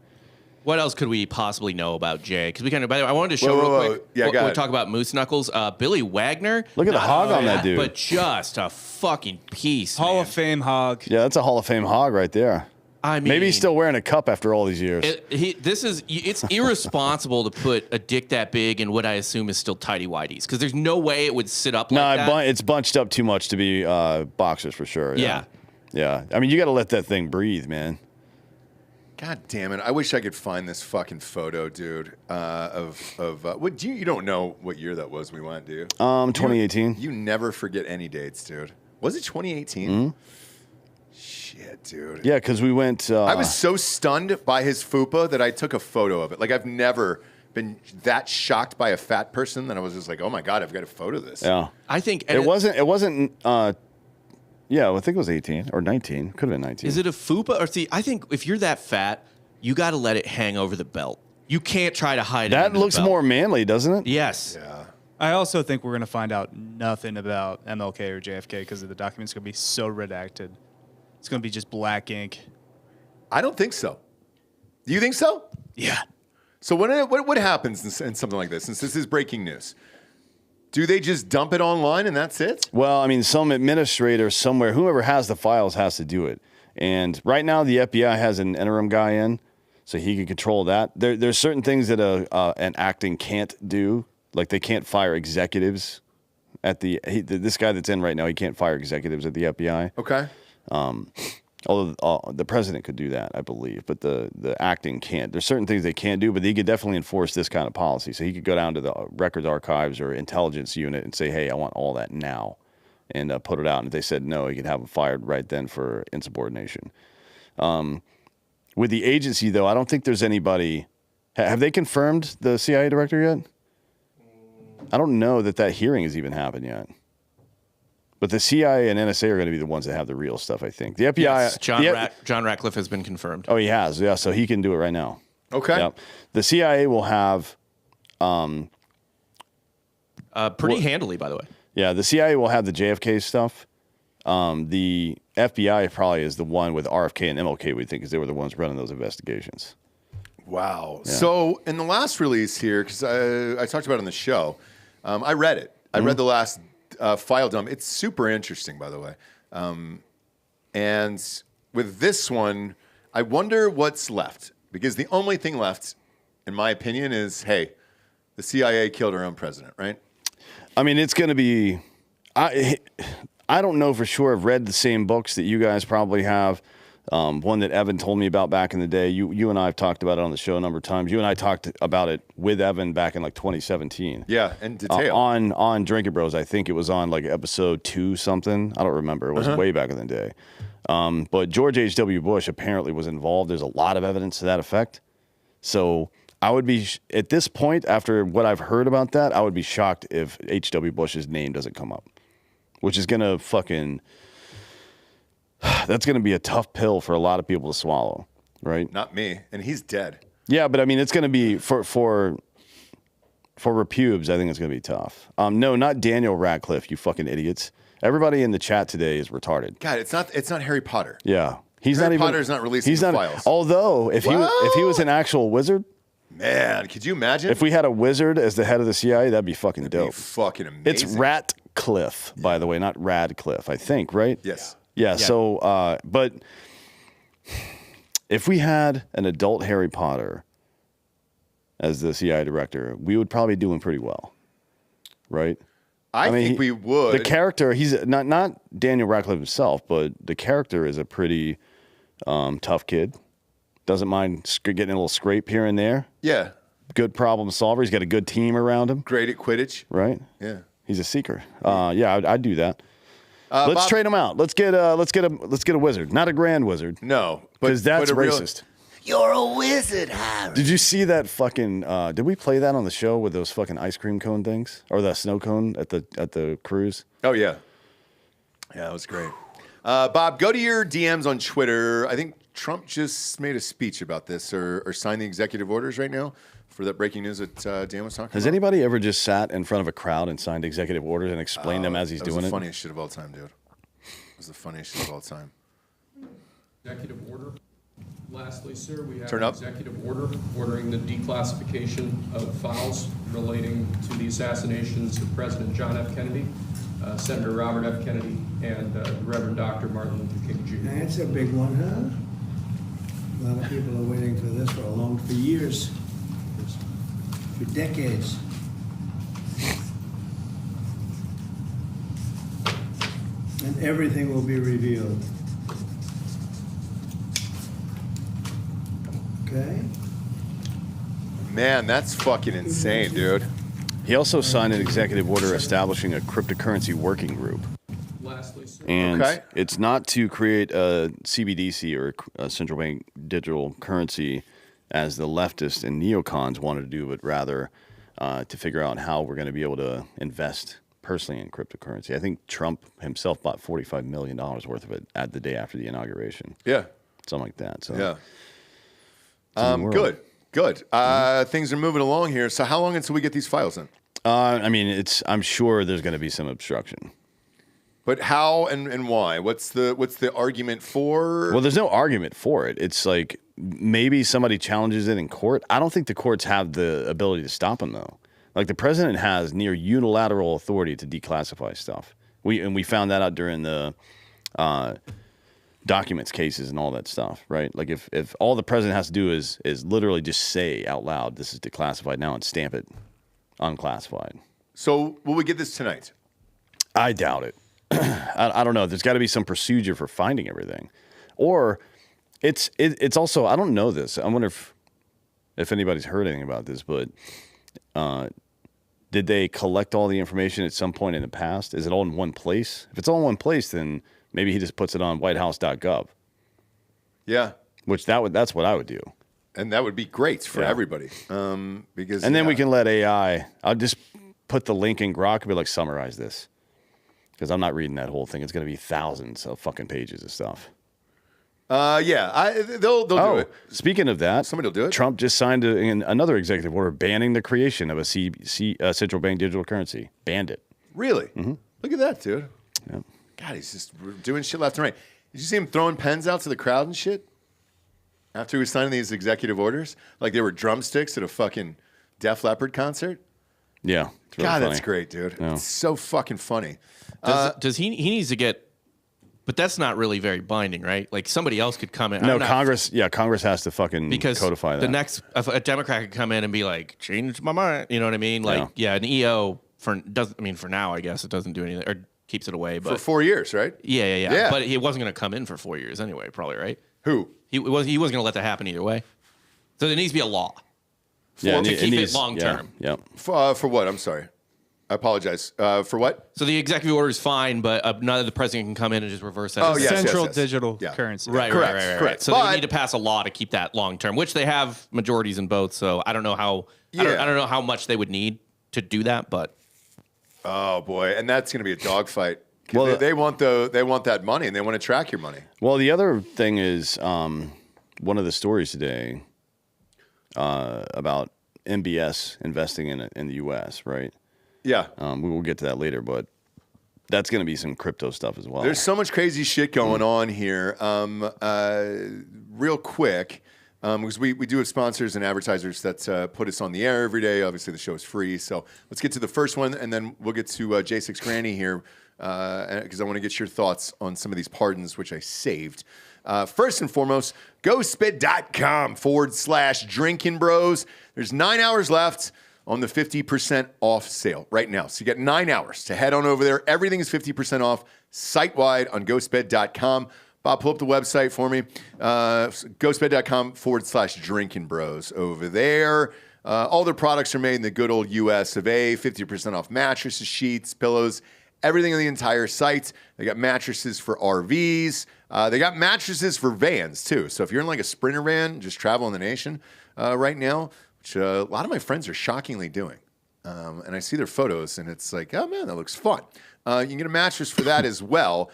What else could we possibly know about Jay? Because we kind of, by the way, I wanted to show real quick. Yeah, we'll talk about Moose Knuckles. Billy Wagner. Look at the hog on that dude. But just a fucking piece. Hall man. of Fame hog. Yeah, that's a Hall of Fame hog right there. I mean, maybe he's still wearing a cup after all these years. It's irresponsible to put a dick that big in what I assume is still tighty whities because there's no way it would sit up like that. It's bunched up too much to be boxers for sure. Yeah. Yeah. I mean, you got to let that thing breathe, man. God damn it! I wish I could find this fucking photo, dude. What you don't know what year that was? We went, do you? 2018. You never forget any dates, dude. Was it 2018? Mm-hmm. Shit, dude. Yeah, because we went. I was so stunned by his fupa that I took a photo of it. Like I've never been that shocked by a fat person that I was just like, oh my god, I've got a photo of this. Yeah, I think it wasn't. Yeah, I think it was 18 or 19. Could have been 19. Is it a fupa? Or see, I think if you're that fat, you got to let it hang over the belt. You can't try to hide it. That looks the belt. more manly, doesn't it? Yes. Yeah. I also think we're going to find out nothing about MLK or JFK because the document's going to be so redacted. It's going to be just black ink. I don't think so. Do you think so? Yeah. So what happens in something like this? Since this is breaking news, do they just dump it online and that's it? Well, I mean, some administrator somewhere, whoever has the files has to do it. And right now, the FBI has an interim guy in, so he can control that. There's certain things that an acting can't do, like they can't fire executives at this guy that's in right now. He can't fire executives at the FBI. Okay. Although the president could do that, I believe, but the acting can't. There's certain things they can't do, but he could definitely enforce this kind of policy. So he could go down to the records archives or intelligence unit and say, hey, I want all that now, and put it out. And if they said no, he could have them fired right then for insubordination. With the agency, though, I don't think there's anybody. Have they confirmed the CIA director yet? I don't know that hearing has even happened yet. But the CIA and NSA are going to be the ones that have the real stuff, I think. The FBI... Yes, John Ratcliffe has been confirmed. Oh, he has. Yeah, so he can do it right now. Okay. Yep. The CIA will have... pretty handily, by the way. Yeah, the CIA will have the JFK stuff. The FBI probably is the one with RFK and MLK, we think, because they were the ones running those investigations. Wow. Yeah. So in the last release here, because I talked about it on the show, I read it. I read the last... file dump. It's super interesting, by the way. And with this one, I wonder what's left. Because the only thing left, in my opinion, is, hey, the CIA killed our own president, right? I mean, it's going to be... I don't know for sure. I've read the same books that you guys probably have. One that Evan told me about back in the day. You and I have talked about it on the show a number of times. You and I talked about it with Evan back in like 2017. Yeah, in detail. On Drinkin' Bros. I think it was on like episode 2 something. I don't remember. It was way back in the day. But George H.W. Bush apparently was involved. There's a lot of evidence to that effect. So I would be, at this point, after what I've heard about that, I would be shocked if H.W. Bush's name doesn't come up. Which is going to fucking... That's going to be a tough pill for a lot of people to swallow, right? Not me. And he's dead. Yeah, but I mean, it's going to be for repubes. I think it's going to be tough. No, not Daniel Radcliffe. You fucking idiots! Everybody in the chat today is retarded. God, it's not Harry Potter. Yeah, he's Harry not even. Potter's not releasing he's the not, files. Although, if he was an actual wizard, man, could you imagine? If we had a wizard as the head of the CIA, that'd be fucking dope. Be fucking amazing. It's Ratcliffe, by the way, not Radcliffe. I think, right? Yes. Yeah, so, but if we had an adult Harry Potter as the CIA director, we would probably be doing pretty well, right? I mean, think we would. The character, he's not Daniel Radcliffe himself, but the character is a pretty tough kid. Doesn't mind getting a little scrape here and there. Yeah. Good problem solver. He's got a good team around him. Great at Quidditch. Right? Yeah. He's a seeker. Yeah, I'd do that. Let's Bob, trade them out. Let's get a wizard, not a grand wizard. No, because that's racist. You're a wizard, Harry. Did you see that fucking? Did we play that on the show with those fucking ice cream cone things or the snow cone at the cruise? Oh yeah, that was great. Bob, go to your DMs on Twitter. I think Trump just made a speech about this or signed the executive orders right now for that breaking news that Dan was talking about. Has anybody ever just sat in front of a crowd and signed executive orders and explained them as he's doing it? That was the funniest shit of all time, dude. It was the funniest shit of all time. Executive order. Lastly, sir, we have Turn an up. executive order ordering the declassification of files relating to the assassinations of President John F. Kennedy, Senator Robert F. Kennedy, and Reverend Dr. Martin Luther King Jr. That's a big one, huh? A lot of people are waiting for this for years, for decades. And everything will be revealed. Okay? Man, that's fucking insane, dude. He also signed an executive order establishing a cryptocurrency working group. Lastly, sir. And Okay. it's not to create a CBDC or a central bank digital currency as the leftists and neocons wanted to do, but rather to figure out how we're going to be able to invest personally in cryptocurrency. I think Trump himself bought $45 million worth of it at the day after the inauguration. Yeah. Something like that. So Yeah. world. Good. Things are moving along here. So how long until we get these files in? I mean, I'm sure there's going to be some obstruction. But how and why? What's the argument for? Well, there's no argument for it. It's like maybe somebody challenges it in court. I don't think the courts have the ability to stop him, though. Like the president has near unilateral authority to declassify stuff. We found that out during the documents cases and all that stuff, right? Like if all the president has to do is literally just say out loud, this is declassified now, and stamp it unclassified. So will we get this tonight? I doubt it. I don't know. There's got to be some procedure for finding everything, or it's also, I don't know this. I wonder if anybody's heard anything about this, but did they collect all the information at some point in the past? Is it all in one place? If it's all in one place, then maybe he just puts it on whitehouse.gov. Yeah. Which that's what I would do. And that would be great for everybody. Because then we can let AI, I'll just put the link in Grok and be like, summarize this. Because I'm not reading that whole thing. It's going to be thousands of fucking pages of stuff. They'll do it. Speaking of that, Somebody will do it. Trump just signed another executive order banning the creation of a central bank digital currency. Banned it. Really? Mm-hmm. Look at that, dude. Yep. God, he's just doing shit left and right. Did you see him throwing pens out to the crowd and shit? After he was signing these executive orders? Like they were drumsticks at a fucking Def Leppard concert? Yeah. It's really God, funny. that's great, dude. Yeah. It's so fucking funny. Does he needs to get, but that's not really very binding, right? Like somebody else could come in. No, Congress has to fucking because codify that. the next, if a Democrat could come in and be like, change my mind. You know what I mean? Like, yeah, an EO for now, I guess it doesn't do anything or keeps it away. But for 4 years, right? Yeah. But he wasn't going to come in for 4 years anyway, probably, right? Who? He wasn't going to let that happen either way. So there needs to be a law to keep it long term. Yeah. For what? I'm sorry. I apologize. For what? So the executive order is fine, but none of the president can come in and just reverse that. Oh, yes, Central yes. digital Yeah. currency. Right. Correct. So they need to pass a law to keep that long term, which they have majorities in both. So I don't know how. I don't know how much they would need to do that, but Oh boy, and that's going to be a dogfight. Well, They want that money, and they want to track your money. Well, the other thing is one of the stories today about MBS investing in the U.S., right? Yeah. We will get to that later, but that's going to be some crypto stuff as well. There's so much crazy shit going on here. Real quick, because we do have sponsors and advertisers that put us on the air every day. Obviously, the show is free. So let's get to the first one, and then we'll get to J6 Granny here, because I want to get your thoughts on some of these pardons, which I saved. First and foremost, GoSpit.com/Drinkin Bros. There's 9 hours left on the 50% off sale right now. So you got 9 hours to head on over there. Everything is 50% off site-wide on GoSpit.com. Bob, pull up the website for me. GoSpit.com/Drinkin Bros over there. All their products are made in the good old US of A. 50% off mattresses, sheets, pillows, everything on the entire site. They got mattresses for RVs. They got mattresses for vans, too. So if you're in like a Sprinter van, just traveling the nation right now, which a lot of my friends are shockingly doing. And I see their photos, and it's like, oh, man, that looks fun. You can get a mattress for that as well.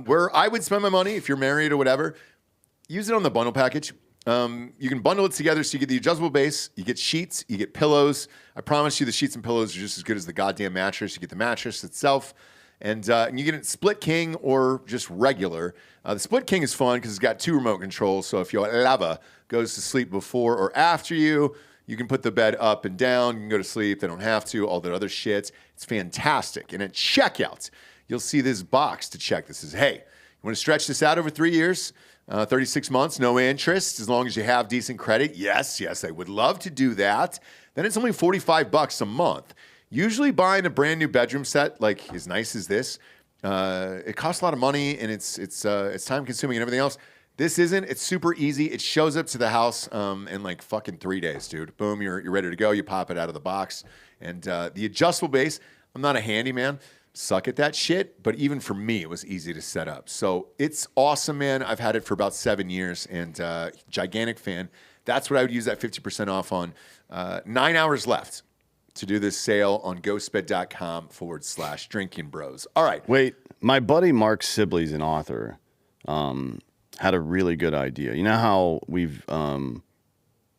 Where I would spend my money, if you're married or whatever, use it on the bundle package. You can bundle it together so you get the adjustable base, you get sheets, you get pillows. I promise you the sheets and pillows are just as good as the goddamn mattress. You get the mattress itself, and you get it split king or just regular. The split king is fun because it's got 2 remote controls, so if your lava goes to sleep before or after you, you can put the bed up and down. You can go to sleep. They don't have to. All that other shit. It's fantastic. And at checkout, you'll see this box to check. This is, hey, you want to stretch this out over 3 years? 36 months, no interest, as long as you have decent credit. Yes, I would love to do that. Then it's only $45 a month. Usually buying a brand new bedroom set, like as nice as this, it costs a lot of money and it's time consuming and everything else. This isn't. It's super easy. It shows up to the house in like fucking 3 days, dude. Boom, you're ready to go. You pop it out of the box. And the adjustable base, I'm not a handyman. Suck at that shit, but even for me, it was easy to set up. So it's awesome, man. I've had it for about 7 years and gigantic fan. That's what I would use that 50% off on. 9 hours left to do this sale on ghostbed.com/Drinkin Bros. All right. Wait, my buddy Mark Sibley's an author. Had a really good idea. You know how we've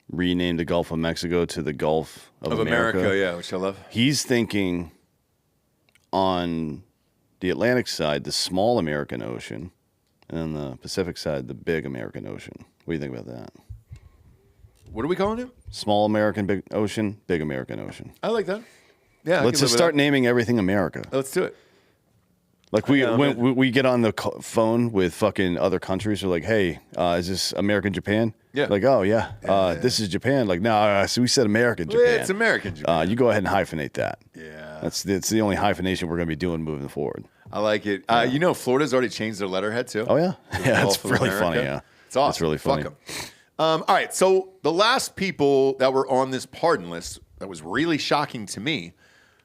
renamed the Gulf of Mexico to the Gulf of America? Yeah, which I love. He's thinking on the Atlantic side, the small American Ocean, and then the Pacific side, the big American Ocean. What do you think about that? What are we calling it? Small American big ocean, big American Ocean. I like that. Yeah. Let's just start naming everything America. Let's do it. Like when we get on the phone with fucking other countries, we're like, "Hey, is this American Japan?" Yeah. Like, "Oh yeah, this is Japan." Like, no, so we said American Japan. It's American Japan. You go ahead and hyphenate that. Yeah. It's the only hyphenation we're going to be doing moving forward. I like it. You know, Florida's already changed their letterhead too. Oh yeah, yeah, it's really America. funny. Yeah, it's awesome. It's really funny. Fuck 'em. All right, so the last people that were on this pardon list that was really shocking to me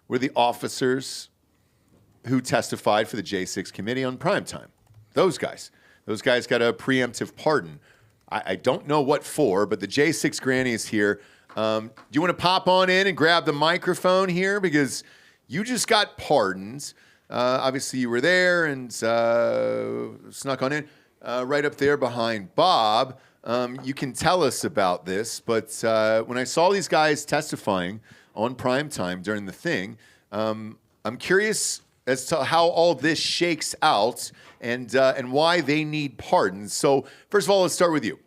were the officers who testified for the J6 committee on primetime. Those guys got a preemptive pardon. I don't know what for, but the J6 granny is here. Do you want to pop on in and grab the microphone here? Because you just got pardoned. Obviously, you were there and snuck on in. Right up there behind Bob. You can tell us about this, but when I saw these guys testifying on primetime during the thing, I'm curious as to how all this shakes out and why they need pardons. So first of all, let's start with you.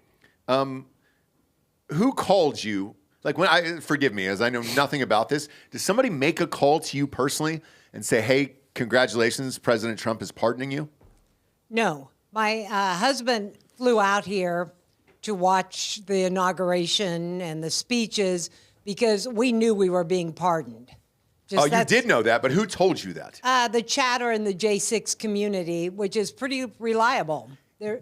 Who called you? Like forgive me, as I know nothing about this. Did somebody make a call to you personally and say, "Hey, congratulations, President Trump is pardoning you"? No, my husband flew out here to watch the inauguration and the speeches because we knew we were being pardoned. You did know that, but who told you that? The chatter in the J6 community, which is pretty reliable.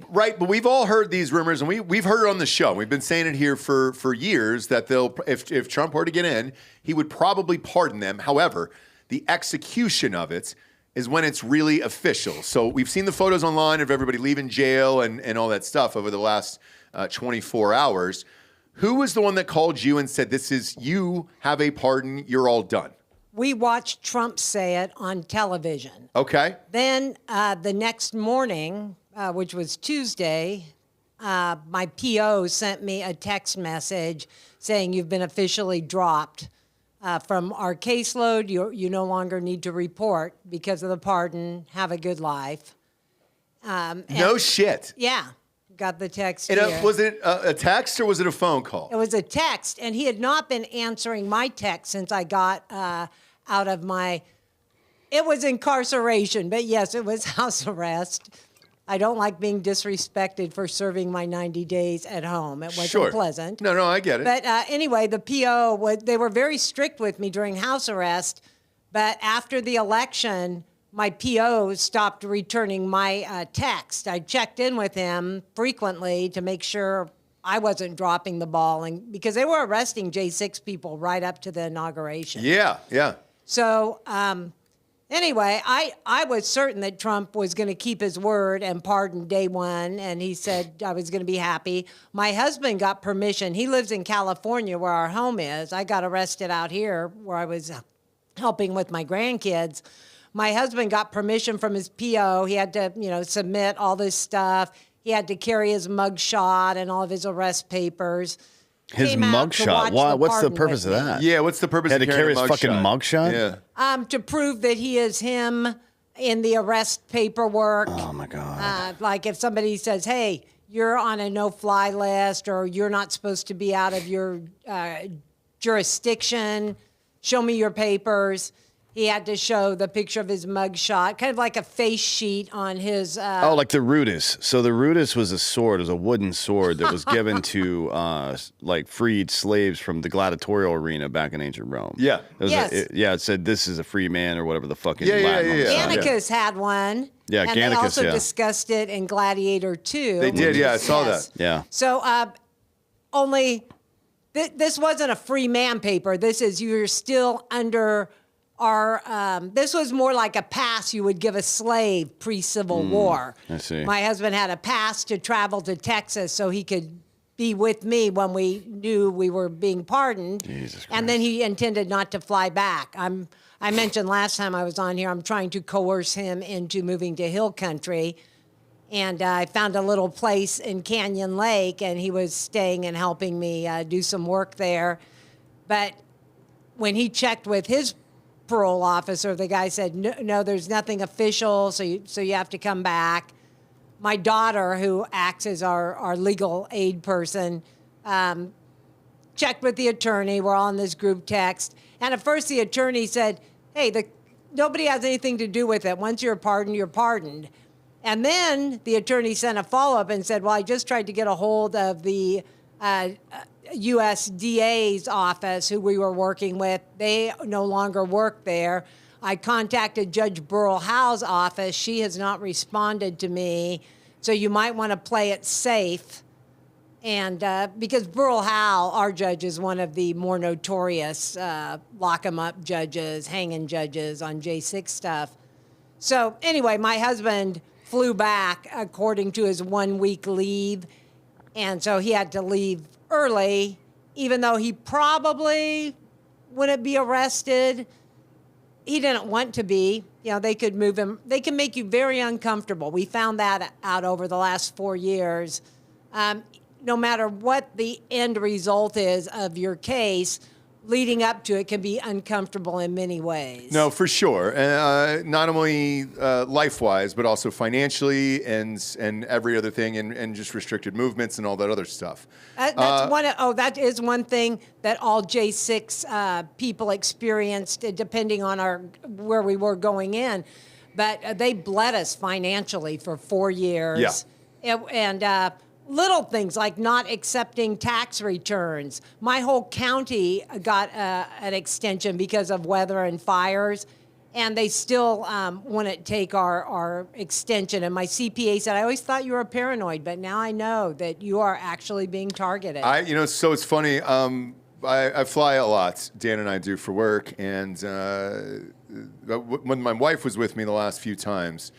Right, but we've all heard these rumors, and we've heard it on the show. We've been saying it here for years that if Trump were to get in, he would probably pardon them. However, the execution of it is when it's really official. So we've seen the photos online of everybody leaving jail and all that stuff over the last 24 hours. Who was the one that called you and said, you have a pardon, you're all done? We watched Trump say it on television. Okay. Then the next morning, which was Tuesday, my PO sent me a text message saying you've been officially dropped from our caseload. You no longer need to report because of the pardon. Have a good life. No shit. Yeah. Got the text And here. was it a text or was it a phone call? It was a text, and he had not been answering my text since I got out of my... It was incarceration, but yes, it was house arrest. I don't like being disrespected for serving my 90 days at home. It wasn't pleasant. No, I get it. But anyway, the PO, they were very strict with me during house arrest, but after the election, my PO stopped returning my text. I checked in with him frequently to make sure I wasn't dropping the ball, and because they were arresting J6 people right up to the inauguration. Yeah. So Anyway, I was certain that Trump was going to keep his word and pardon day one, and he said I was going to be happy. My husband got permission. He lives in California where our home is. I got arrested out here where I was helping with my grandkids. My husband got permission from his PO. He had to, submit all this stuff. He had to carry his mugshot and all of his arrest papers. His mugshot? Why? What's the purpose of that? Yeah, what's the purpose of carrying his fucking mugshot? Yeah. To prove that he is him in the arrest paperwork. Oh, my God. Like if somebody says, hey, you're on a no-fly list or you're not supposed to be out of your jurisdiction, show me your papers. He had to show the picture of his mugshot, kind of like a face sheet on his... like the Rudis. So the Rudis was a sword. It was a wooden sword that was given to, freed slaves from the gladiatorial arena back in ancient Rome. Yeah. It said, this is a free man or whatever the fuck is Latin. Gannicus had one. Yeah, and Gannicus, they also discussed it in Gladiator 2. They did, I saw that. Yeah. So only... This wasn't a free man paper. This is, you're still under... this was more like a pass you would give a slave pre-Civil War. I see. My husband had a pass to travel to Texas so he could be with me when we knew we were being pardoned. Jesus Christ. And then he intended not to fly back. I mentioned last time I was on here, I'm trying to coerce him into moving to Hill Country. And I found a little place in Canyon Lake, and he was staying and helping me do some work there. But when he checked with his parole officer, the guy said, no, there's nothing official, so you have to come back. My daughter, who acts as our legal aid person, checked with the attorney. We're all in this group text. And at first the attorney said, hey, nobody has anything to do with it. Once you're pardoned, you're pardoned. And then the attorney sent a follow-up and said, well, I just tried to get a hold of the USDA's office, who we were working with. They no longer work there. I contacted Judge Burl Howe's office. She has not responded to me. So you might want to play it safe. And because Burl Howe, our judge, is one of the more notorious lock-em-up judges, hanging judges on J6 stuff. So anyway, my husband flew back according to his 1-week leave. And so he had to leave early, even though he probably wouldn't be arrested. He didn't want to be. They could move him. They can make you very uncomfortable. We found that out over the last 4 years. No matter what the end result is of your case, leading up to it can be uncomfortable in many ways. No, for sure. Not only life-wise, but also financially and every other thing, and just restricted movements and all that other stuff. That is one thing that all J6 people experienced, depending on where we were going in. But they bled us financially for 4 years. Yeah. And little things like not accepting tax returns. My whole county got an extension because of weather and fires, and they still wouldn't take our extension. And my CPA said, I always thought you were paranoid, but now I know that you are actually being targeted. So it's funny. I fly a lot. Dan and I do for work. And when my wife was with me the last few times,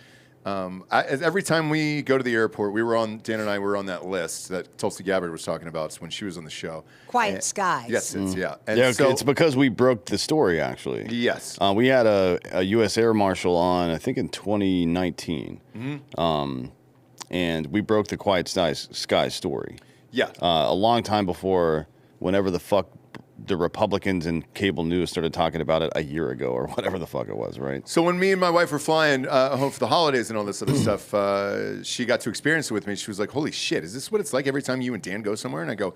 every time we go to the airport, Dan and I were on that list that Tulsi Gabbard was talking about when she was on the show. Quiet Skies. Yes, yeah. And it's because we broke the story, actually. Yes. We had a U.S. Air Marshal on, I think, in 2019. Mm-hmm. And we broke the Quiet Skies story. Yeah. A long time before whenever the fuck the Republicans and cable news started talking about it a year ago or whatever the fuck it was, right? So when me and my wife were flying home for the holidays and all this other stuff, she got to experience it with me. She was like, holy shit, is this what it's like every time you and Dan go somewhere? And I go,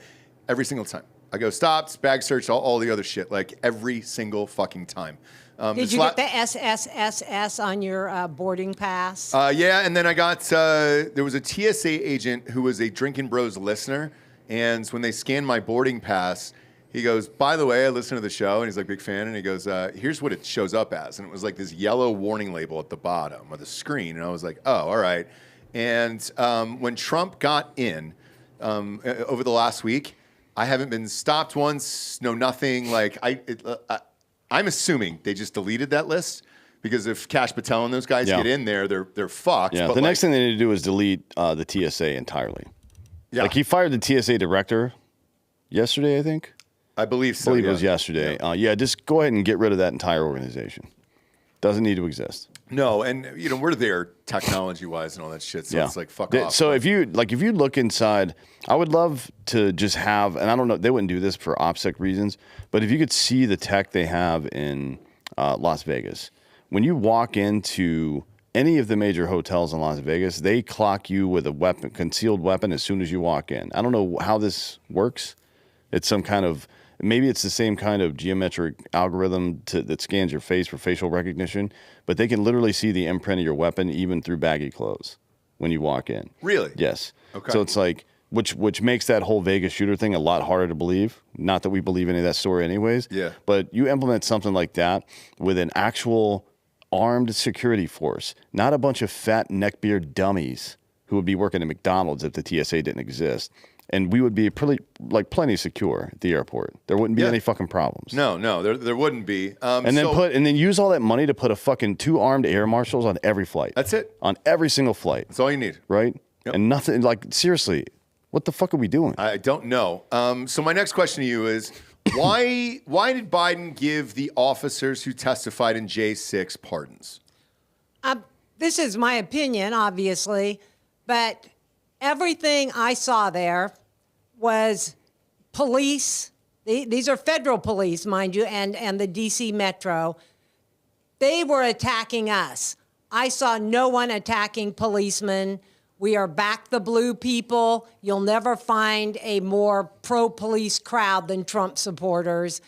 every single time. I go, stopped, bag search, all the other shit, like every single fucking time. Did you get the SSSS on your boarding pass? Yeah, and then I got, there was a TSA agent who was a Drinkin' Bros listener, and when they scanned my boarding pass, he goes, by the way, I listened to the show, and he's like, big fan, and he goes, here's what it shows up as. And it was like this yellow warning label at the bottom of the screen, and I was like, oh, all right. And when Trump got in over the last week, I haven't been stopped once, no nothing. Like, I'm assuming they just deleted that list because if Kash Patel and those guys get in there, they're fucked. Yeah, but the next thing they need to do is delete the TSA entirely. Yeah. Like he fired the TSA director yesterday, I think. I believe so. I believe it was yesterday. Yeah, just go ahead and get rid of that entire organization. Doesn't need to exist. No, and we're there technology-wise and all that shit, so it's like fuck off. So if you look inside, I would love to just have, and I don't know, they wouldn't do this for OPSEC reasons, but if you could see the tech they have in Las Vegas, when you walk into any of the major hotels in Las Vegas, they clock you with a weapon, concealed weapon, as soon as you walk in. I don't know how this works. It's some kind of, maybe it's the same kind of geometric algorithm that scans your face for facial recognition, but they can literally see the imprint of your weapon even through baggy clothes when you walk in. Really? Yes. Okay. So it's like, which makes that whole Vegas shooter thing a lot harder to believe. Not that we believe any of that story anyways. Yeah. But you implement something like that with an actual armed security force, not a bunch of fat neckbeard dummies who would be working at McDonald's if the TSA didn't exist. And we would be plenty secure at the airport. There wouldn't be any fucking problems. No, there wouldn't be. And then use all that money to put a fucking 2 armed air marshals on every flight. That's it. On every single flight. That's all you need. Right? Yep. And nothing, like, seriously, what the fuck are we doing? I don't know. So my next question to you is, why did Biden give the officers who testified in J6 pardons? This is my opinion, obviously, but everything I saw there was police. These are federal police, mind you, and the D.C. Metro. They were attacking us. I saw no one attacking policemen. We are back the blue people. You'll never find a more pro-police crowd than Trump supporters.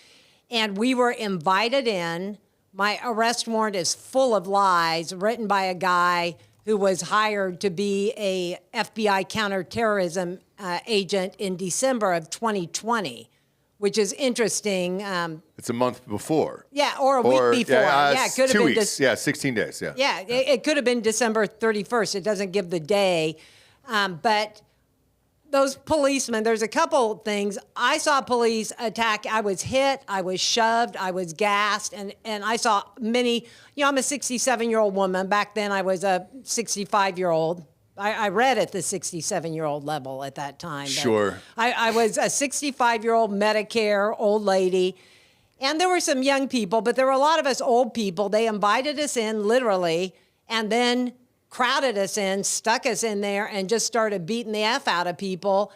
And we were invited in. My arrest warrant is full of lies written by a guy who was hired to be a FBI counterterrorism agent in December of 2020, which is interesting. It's a month before. Yeah, or a week before. Yeah, it could have 2 been weeks. 16 days. Yeah. Yeah, it could have been December 31st. It doesn't give the day. But those policemen, there's a couple things. I saw police attack. I was hit. I was shoved. I was gassed. And I saw many, I'm a 67-year-old woman. Back then I was a 65-year-old. I read at the 67-year-old level at that time. Sure. I was a 65-year-old Medicare old lady. And there were some young people, but there were a lot of us old people. They invited us in literally and then crowded us in, stuck us in there, and just started beating the F out of people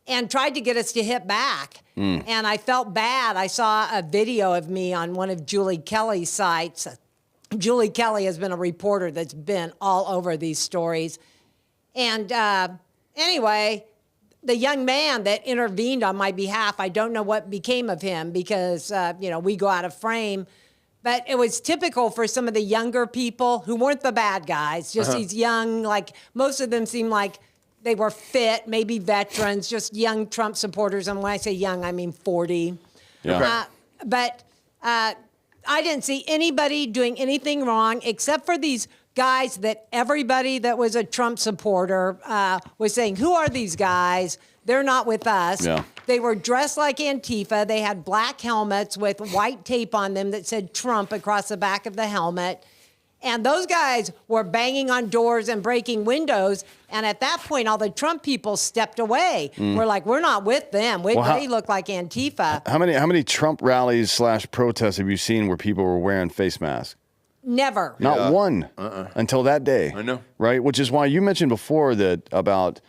and tried to get us to hit back. And I felt bad. I saw a video of me on one of Julie Kelly's sites. Julie Kelly has been a reporter that's been all over these stories. And anyway, the young man that intervened on my behalf, I don't know what became of him because, we go out of frame. But it was typical for some of the younger people who weren't the bad guys, just these young, like most of them seemed like they were fit, maybe veterans, just young Trump supporters. And when I say young, I mean 40. Yeah. But I didn't see anybody doing anything wrong except for these guys that everybody that was a Trump supporter was saying, who are these guys? They're not with us. Yeah. They were dressed like Antifa. They had black helmets with white tape on them that said Trump across the back of the helmet. And those guys were banging on doors and breaking windows. And at that point, all the Trump people stepped away. We're like, we're not with them. They look like Antifa. How many Trump rallies / protests have you seen where people were wearing face masks? Never. Not one until that day. I know. Right? Which is why you mentioned before that about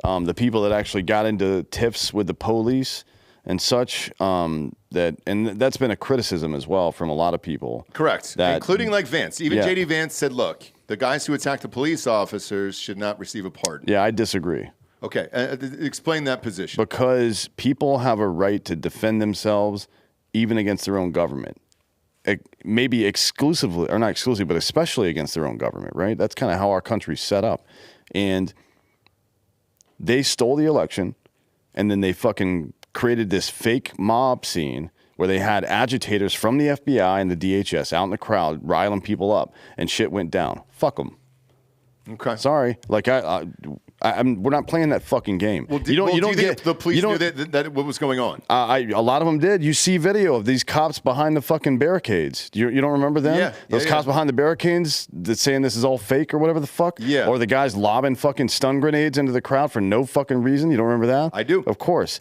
the people that actually got into tiffs with the police and such, and that's been a criticism as well from a lot of people. Correct. Including like Vance. Even J.D. Vance said, look, the guys who attacked the police officers should not receive a pardon. Yeah, I disagree. Okay. Explain that position. Because people have a right to defend themselves even against their own government. Maybe exclusively, or not exclusively, but especially against their own government, right? That's kind of how our country's set up. And they stole the election, and then they fucking created this fake mob scene where they had agitators from the FBI and the DHS out in the crowd riling people up, and shit went down. Fuck them. Okay. Sorry. Like, we're not playing that fucking game. Well, do you think the police knew that what was going on? A lot of them did. You see video of these cops behind the fucking barricades. You don't remember them? Yeah. Those cops behind the barricades that saying this is all fake or whatever the fuck? Yeah. Or the guys lobbing fucking stun grenades into the crowd for no fucking reason? You don't remember that? I do. Of course.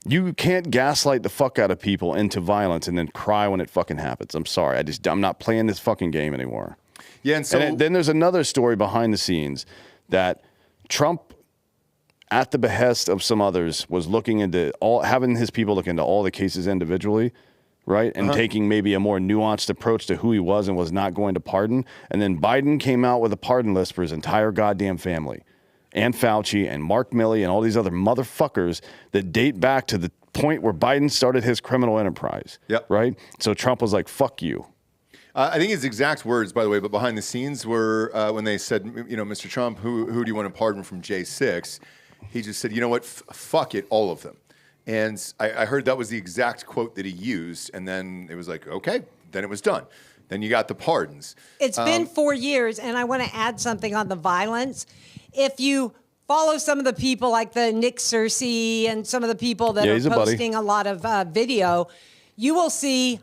You can't gaslight the fuck out of people into violence and then cry when it fucking happens. I'm sorry. I'm not playing this fucking game anymore. Yeah, and so then there's another story behind the scenes that Trump, at the behest of some others, was looking into having his people look into all the cases individually, right? And taking maybe a more nuanced approach to who he was and was not going to pardon. And then Biden came out with a pardon list for his entire goddamn family, and Fauci and Mark Milley and all these other motherfuckers that date back to the point where Biden started his criminal enterprise. Yep. Right? So Trump was like, fuck you. I think his exact words, by the way, but behind the scenes were when they said, Mr. Trump, who do you want to pardon from J6? He just said, you know what, fuck it, all of them. And I heard that was the exact quote that he used. And then it was like, okay, then it was done. Then you got the pardons. It's been 4 years, and I want to add something on the violence. If you follow some of the people like the Nick Searcy and some of the people that are posting a lot of video, you will see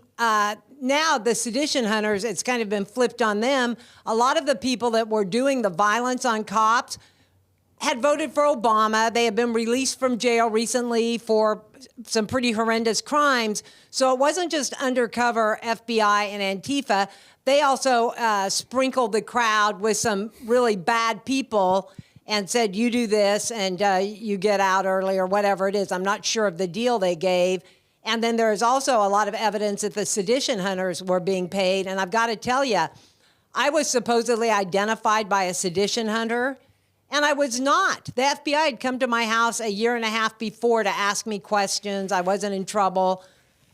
now the sedition hunters, it's kind of been flipped on them. A lot of the people that were doing the violence on cops had voted for Obama. They have been released from jail recently for some pretty horrendous crimes. So it wasn't just undercover FBI and Antifa. They also sprinkled the crowd with some really bad people and said, you do this and you get out early or whatever it is. I'm not sure of the deal they gave. And then there's also a lot of evidence that the sedition hunters were being paid. And I've got to tell you, I was supposedly identified by a sedition hunter, and I was not. The FBI had come to my house a year and a half before to ask me questions. I wasn't in trouble.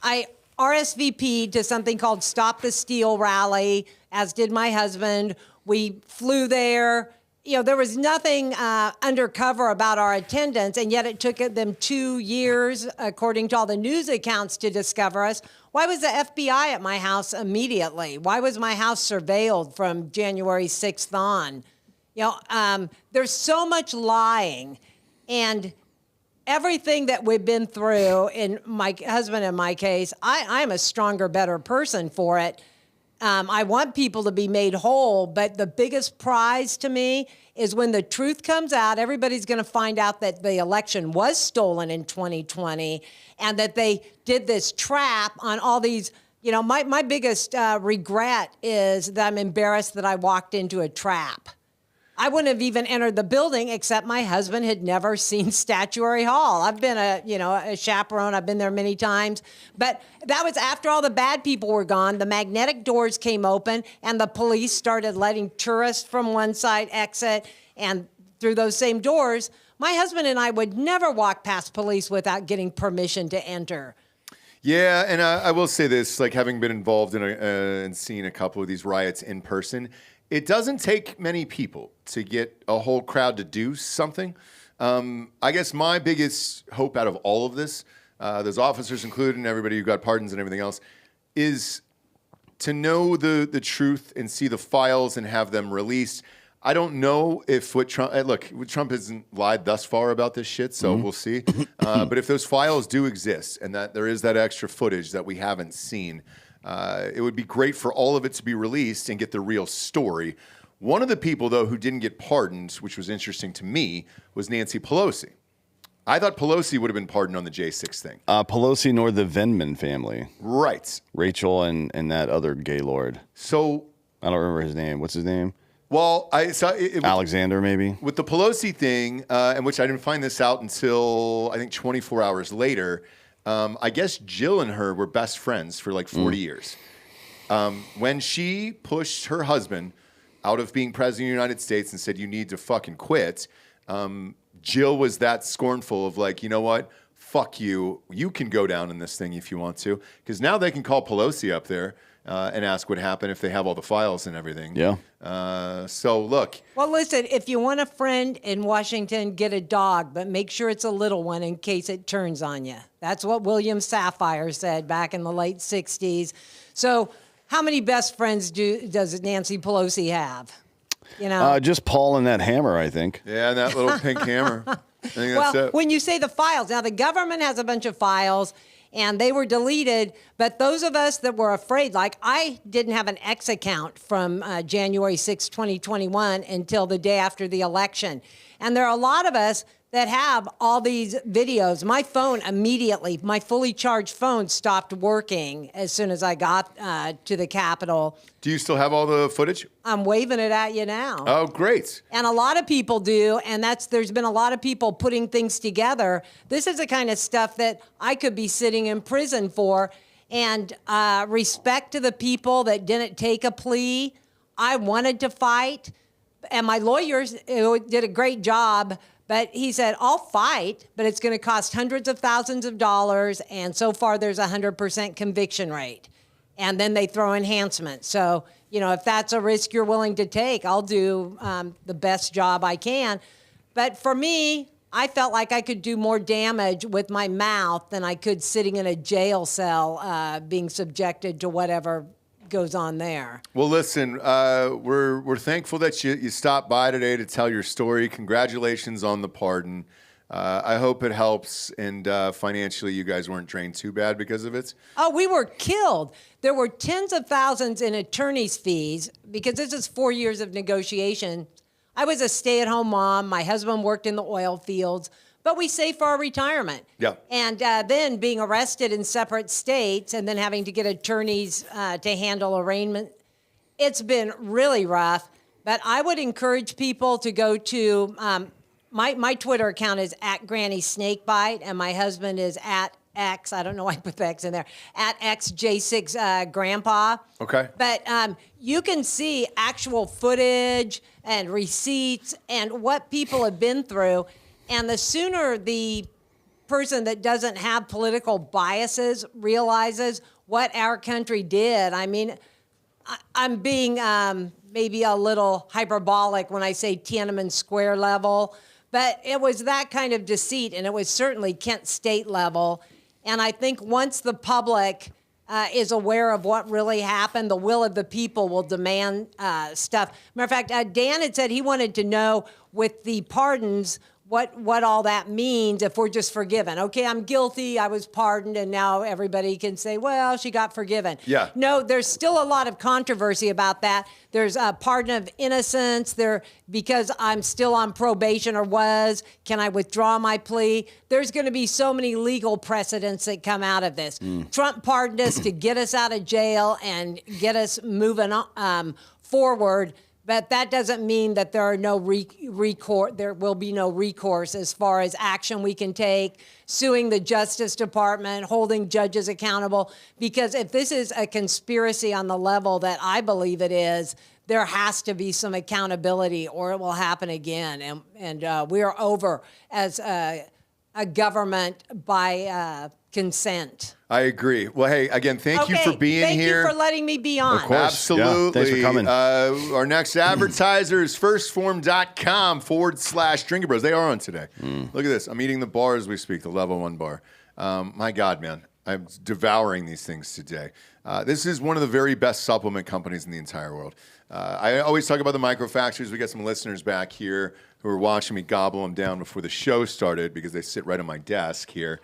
I RSVP'd to something called Stop the Steal rally, as did my husband. We flew there. There was nothing undercover about our attendance, and yet it took them 2 years, according to all the news accounts, to discover us. Why was the FBI at my house immediately? Why was my house surveilled from January 6th on? There's so much lying, and everything that we've been through, in my husband and my case, I'm a stronger, better person for it. I want people to be made whole, but the biggest prize to me is when the truth comes out, everybody's going to find out that the election was stolen in 2020 and that they did this trap on all these. My biggest regret is that I'm embarrassed that I walked into a trap. I wouldn't have even entered the building except my husband had never seen Statuary Hall. I've been a chaperone. I've been there many times. But that was after all the bad people were gone. The magnetic doors came open and the police started letting tourists from one side exit and through those same doors. My husband and I would never walk past police without getting permission to enter. Yeah, and I will say this, like having been involved in and seeing a couple of these riots in person, it doesn't take many people to get a whole crowd to do something. I guess my biggest hope out of all of this, those officers included and everybody who got pardons and everything else, is to know the truth and see the files and have them released. I don't know if Trump hasn't lied thus far about this shit, so we'll see. But if those files do exist and that there is that extra footage that we haven't seen, it would be great for all of it to be released and get the real story. One of the people, though, who didn't get pardoned, which was interesting to me, was Nancy Pelosi. I thought Pelosi would have been pardoned on the J6 thing. Pelosi nor the Vindman family. Right. Rachel and that other gay lord. So I don't remember his name. What's his name? Well, I saw Alexander, maybe? With the Pelosi thing, and which I didn't find this out until, I think, 24 hours later, I guess Jill and her were best friends for like 40 years. When she pushed her husband out of being president of the United States and said, you need to fucking quit, Jill was that scornful of like, you know what? Fuck you. You can go down in this thing if you want to. Because now they can call Pelosi up there and ask what happened if they have all the files and everything. Yeah. So look. Well, listen, if you want a friend in Washington, get a dog, but make sure it's a little one in case it turns on you. That's what William Safire said back in the late 60s. So how many best friends does Nancy Pelosi have? You know, Just Paul and that hammer, I think. Yeah, and that little pink hammer. I think that's well, it. when you say the files, now the government has a bunch of files and they were deleted, but those of us that were afraid, like I didn't have an X account from January 6, 2021 until the day after the election. And there are a lot of us that have all these videos. My phone immediately, my fully charged phone stopped working as soon as I got to the Capitol. Do you still have all the footage? I'm waving it at you now. Oh, great. And a lot of people do, and there's been a lot of people putting things together. This is the kind of stuff that I could be sitting in prison for. And respect to the people that didn't take a plea. I wanted to fight, and my lawyers did a great job. But he said, I'll fight, but it's going to cost hundreds of thousands of dollars. And so far, there's a 100% conviction rate. And then they throw enhancements. So, you know, if that's a risk you're willing to take, I'll do the best job I can. But for me, I felt like I could do more damage with my mouth than I could sitting in a jail cell being subjected to whatever goes on there. Well, listen, we're thankful that you stopped by today to tell your story. Congratulations on the pardon. I hope it helps, and financially you guys weren't drained too bad because of it. Oh, we were killed. There were tens of thousands in attorney's fees because this is 4 years of negotiation. I was a stay-at-home mom. My husband worked in the oil fields. But we saved for our retirement. Yeah. And then being arrested in separate states and then having to get attorneys to handle arraignment, it's been really rough. But I would encourage people to go to, my Twitter account is @GrannySnakebite, and my husband is @X, I don't know why I put the X in there, @XJ6Grandpa. Okay. But you can see actual footage and receipts and what people have been through. And the sooner the person that doesn't have political biases realizes what our country did, I mean, I'm being maybe a little hyperbolic when I say Tiananmen Square level, but it was that kind of deceit, and it was certainly Kent State level. And I think once the public is aware of what really happened, the will of the people will demand stuff. Matter of fact, Dan had said he wanted to know with the pardons what all that means if we're just forgiven. Okay, I'm guilty, I was pardoned, and now everybody can say, well, she got forgiven. Yeah. No, there's still a lot of controversy about that. There's a pardon of innocence. Because I'm still on probation or can I withdraw my plea? There's going to be so many legal precedents that come out of this. Trump pardoned us to get us out of jail and get us moving forward. But that doesn't mean that there are no there will be no recourse as far as action we can take, suing the Justice Department, holding judges accountable. Because if this is a conspiracy on the level that I believe it is, there has to be some accountability or it will happen again. And we are over as a government by consent. I agree. Well, hey, again, thank you for being here. Thank you for letting me be on. Of course. Absolutely. Yeah, thanks for coming. Our next advertiser is firstform.com/Drinkin Bros. They are on today. Look at this. I'm eating the bar as we speak, the level 1 bar. My God, man. I'm devouring these things today. This is one of the very best supplement companies in the entire world. I always talk about the microfactories. We got some listeners back here who are watching me gobble them down before the show started because they sit right on my desk here.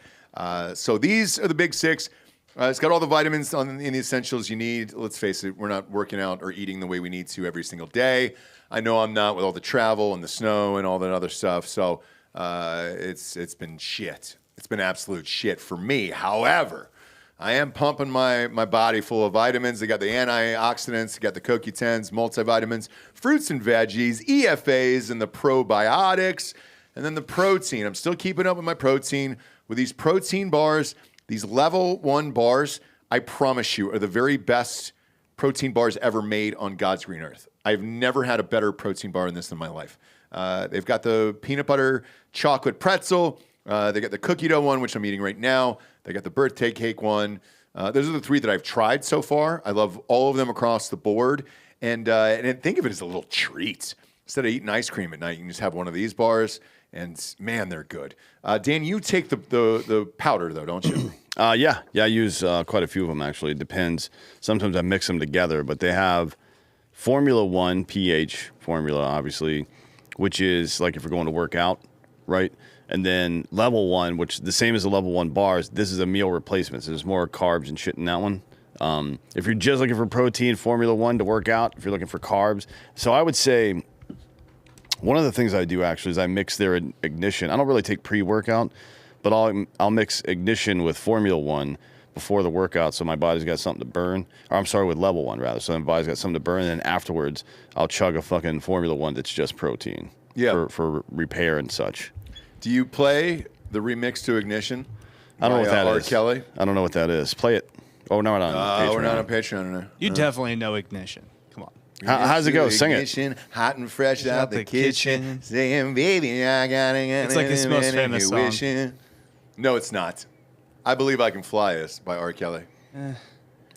So these are the big 6. It's got all the vitamins in the essentials you need. Let's face it, we're not working out or eating the way we need to every single day. I know I'm not with all the travel and the snow and all that other stuff. So it's been shit. It's been absolute shit for me. However, I am pumping my body full of vitamins. They got the antioxidants, they got the CoQ10s, multivitamins, fruits and veggies, EFAs, and the probiotics, and then the protein. I'm still keeping up with my protein. With these protein bars, these level 1 bars, I promise you, are the very best protein bars ever made on God's green earth. I've never had a better protein bar than this in my life. They've got the peanut butter chocolate pretzel. They got the cookie dough one, which I'm eating right now. They got the birthday cake one. Those are the 3 that I've tried so far. I love all of them across the board. And think of it as a little treat. Instead of eating ice cream at night, you can just have one of these bars. And man, they're good. Dan, you take the powder though, don't you? Yeah, I use quite a few of them actually. It depends. Sometimes I mix them together, but they have Formula One, PH formula, obviously, which is like if you're going to work out, right? And then level 1, which the same as the level 1 bars. This is a meal replacement, so there's more carbs and shit in that one. If you're just looking for protein, Formula One to work out. If you're looking for carbs, so I would say one of the things I do actually is I mix their Ignition. I don't really take pre-workout, but I'll mix Ignition with Formula One before the workout, so my body's got something to burn. Or I'm sorry, with level 1 rather, so my body's got something to burn. And then afterwards, I'll chug a fucking Formula One that's just protein. Yeah, for repair and such. Do you play the remix to Ignition? I don't know what that is. R. Kelly? I don't know what that is. Play it. Oh, no, we're not on Patreon. We're not on Patreon. No. You definitely know Ignition. Come on. How's it go? Sing Ignition, it. Hot and fresh out the kitchen. Saying, baby, I gotta get It's like his most famous song. Wishing. No, it's not. I Believe I Can Fly is by R. Kelly. Come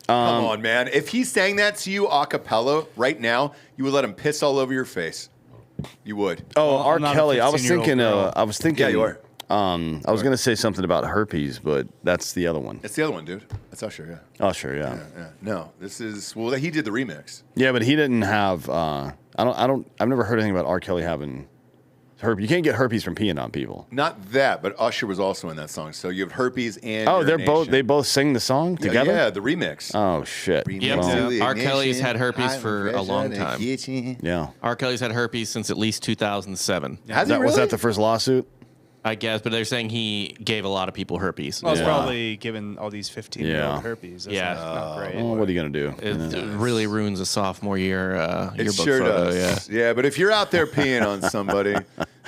on, man. If he sang that to you a cappella right now, you would let him piss all over your face. You would. Oh, R. Kelly. I was thinking. Yeah, you are. I was gonna say something about herpes, but that's the other one. It's the other one, dude. That's Usher. Yeah. Usher. Yeah. No, this is he did the remix. Yeah, but he didn't have. I've never heard anything about R. Kelly having herpes. You can't get herpes from peeing on people. Not that, but Usher was also in that song. So you have herpes and. Oh, they both sing the song together. Yeah, the remix. Oh shit. Yep. R. Kelly's had herpes for a long time. Yeah. R. Kelly's had herpes since at least 2007. Was that the first lawsuit? I guess, but they're saying he gave a lot of people herpes. Well, it's probably given all these 15-year-old herpes. That's not great. Well, what are you going to do? It really ruins a sophomore year It yearbook sure photo. does. Yeah, but if you're out there peeing on somebody and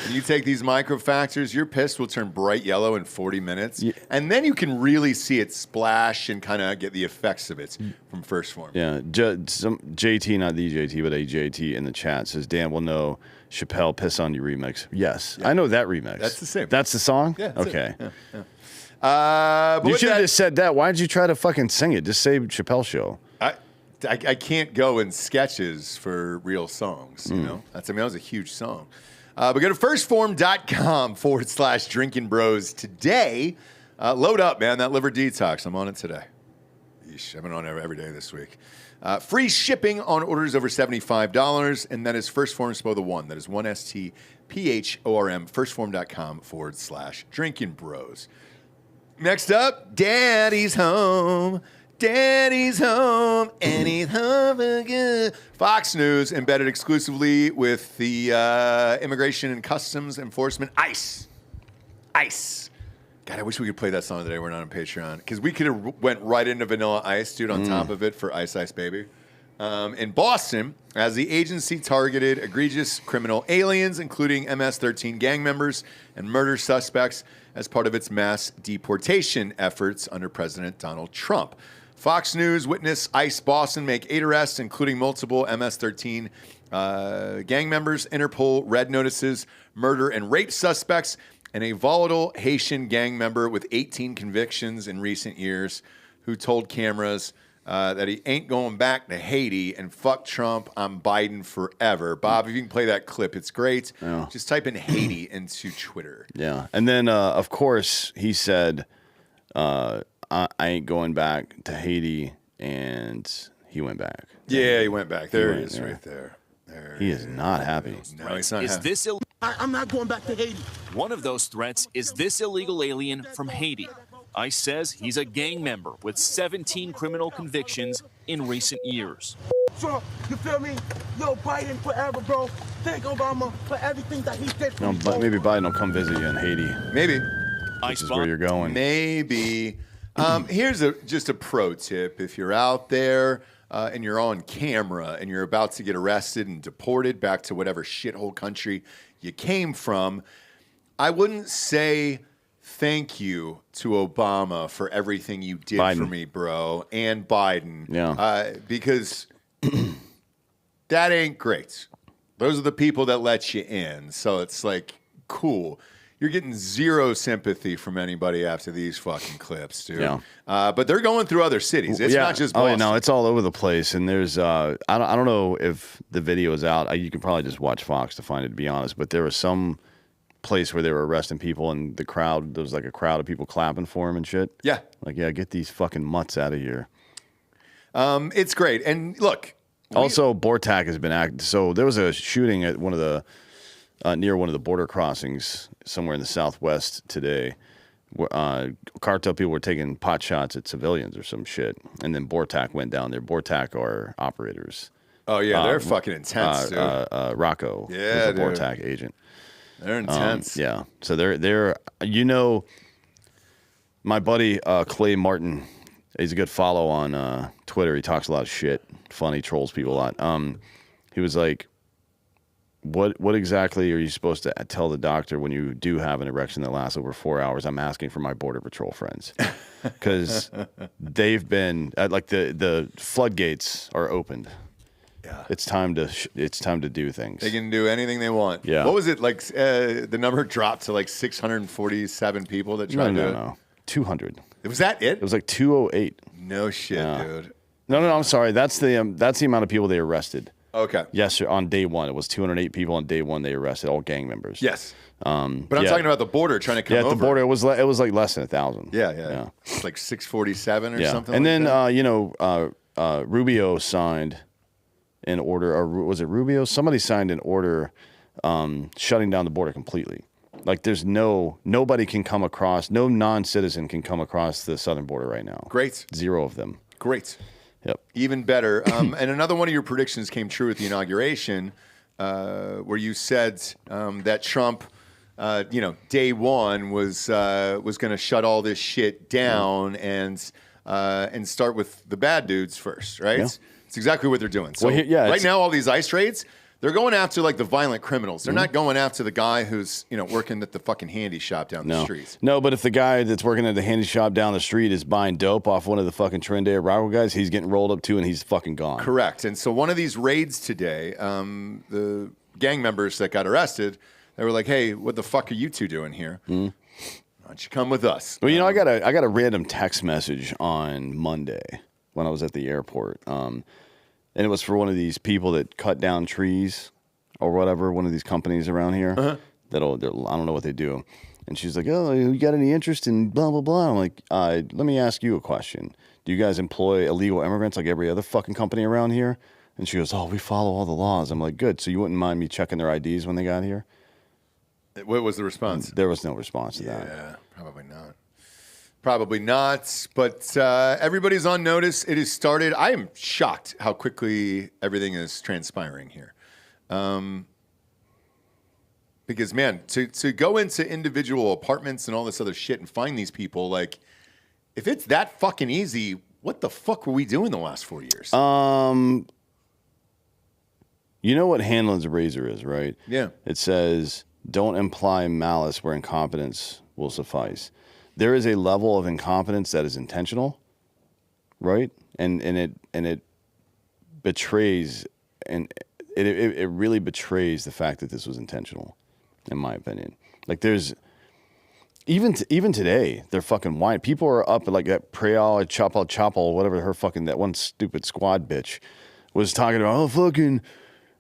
you take these microfactors, your piss will turn bright yellow in 40 minutes. Yeah. And then you can really see it splash and kind of get the effects of it from First Form. Yeah. JT, not the JT, but a JT in the chat says, Dan will know Chappelle Piss on You remix. Yes. Yeah. I know that remix. That's the same. That's the song? Yeah. Okay. But you should have just said that. Why did you try to fucking sing it? Just say Chappelle Show. I can't go in sketches for real songs, you know? That was a huge song. But go to firstform.com/drinking bros today. Load up, man. That liver detox. I'm on it today. Yeesh, I've been on it every day this week. Free shipping on orders over $75, and that is First Form spell the one. That is 1STPHORM, firstform.com/drinking bros. Next up, Daddy's home. Daddy's home, and he's home again. Fox News embedded exclusively with the Immigration and Customs Enforcement, ICE. ICE. God, I wish we could play that song today. We're not on Patreon. Because we could have went right into Vanilla Ice, dude, on top of it for Ice Ice Baby. In Boston, as the agency targeted egregious criminal aliens, including MS-13 gang members and murder suspects, as part of its mass deportation efforts under President Donald Trump. Fox News witnessed ICE Boston make 8 arrests, including multiple MS-13 gang members, Interpol red notices, murder and rape suspects, and a volatile Haitian gang member with 18 convictions in recent years who told cameras that he ain't going back to Haiti and fuck Trump, I'm Biden forever. Bob, if you can play that clip, it's great. Yeah. Just type in Haiti into Twitter. Yeah. And then, of course, he said, I ain't going back to Haiti, and he went back. Yeah, he went back. There he is right there. He is not happy. No, he's not happy. I'm not going back to Haiti. One of those threats is this illegal alien from Haiti. ICE says he's a gang member with 17 criminal convictions in recent years. Trump, you feel me? Yo, Biden forever, bro. Thank Obama for everything that he did for me. But maybe Biden will come visit you in Haiti. Maybe. Which is where you're going. Maybe. Here's just a pro tip. If you're out there and you're on camera and you're about to get arrested and deported back to whatever shithole country you came from, I wouldn't say thank you to Obama for everything you did for me, bro, and Biden. Yeah. Because that ain't great. Those are the people that let you in. So it's like, cool. You're getting zero sympathy from anybody after these fucking clips, dude. Yeah. But they're going through other cities. It's not just Boston. Oh, no, it's all over the place. And there's, I don't know if the video is out. You can probably just watch Fox to find it, to be honest. But there was some place where they were arresting people, and the crowd, there was like a crowd of people clapping for him and shit. Yeah. Like, yeah, get these fucking mutts out of here. It's great. And look, Also, Bortak has been active. So there was a shooting at one of the near one of the border crossings somewhere in the Southwest today. Cartel people were taking pot shots at civilians or some shit, and then Bortak went down there. Bortak are operators. Oh yeah, they're fucking intense, dude. Rocco, yeah, was a Bortak agent. They're intense. Yeah, so they're my buddy Clay Martin. He's a good follow on Twitter. He talks a lot of shit, funny, trolls people a lot. He was like, What exactly are you supposed to tell the doctor when you do have an erection that lasts over 4 hours? I'm asking for my Border Patrol friends. Because they've been, like the floodgates are opened. Yeah. It's time to do things. They can do anything they want. Yeah. What was it, like the number dropped to like 647 people that tried to do it? No. 200. Was that it? It was like 208. No shit, dude. No, I'm sorry. That's the amount of people they arrested. Okay. Yes, sir. On day one, it was 208 people. On day one, they arrested all gang members. Yes. But I'm talking about the border trying to come over. Yeah, at the border, it was like less than 1,000. Yeah. It's like 647 or something. And like then Rubio signed an order, or was it Rubio? Somebody signed an order shutting down the border completely. Like there's nobody can come across, no non-citizen can come across the southern border right now. Great. 0 of them. Great. Yep. Even better. And another one of your predictions came true at the inauguration, where you said that Trump, day one was going to shut all this shit down and start with the bad dudes first, right? Yeah. It's exactly what they're doing. So right now, all these ICE raids, they're going after like the violent criminals. They're not going after the guy who's working at the fucking handy shop down the street. No, but if the guy that's working at the handy shop down the street is buying dope off one of the fucking Trinidad rival guys, he's getting rolled up too, and he's fucking gone. Correct. And so one of these raids today, the gang members that got arrested, they were like, "Hey, what the fuck are you two doing here? Why don't you come with us?" Well, I got a random text message on Monday when I was at the airport. And it was for one of these people that cut down trees or whatever, one of these companies around here. I don't know what they do. And she's like, "Oh, you got any interest in blah, blah, blah?" I'm like, let me ask you a question. Do you guys employ illegal immigrants like every other fucking company around here? And she goes, "Oh, we follow all the laws." I'm like, "Good. So you wouldn't mind me checking their IDs when they got here?" What was the response? There was no response to that. Yeah, probably not. Probably not, but everybody's on notice. It has started. I am shocked how quickly everything is transpiring here. Because, man, to go into individual apartments and all this other shit and find these people, like, if it's that fucking easy, what the fuck were we doing the last 4 years? You know what Hanlon's razor is, right? Yeah. It says, "Don't imply malice where incompetence will suffice." There is a level of incompetence that is intentional, right? And it betrays, and it really betrays the fact that this was intentional, in my opinion. Like there's even today, they're fucking whining. People are up at like that Prayal Chapel, whatever her fucking, that one stupid squad bitch was talking about. Oh, fucking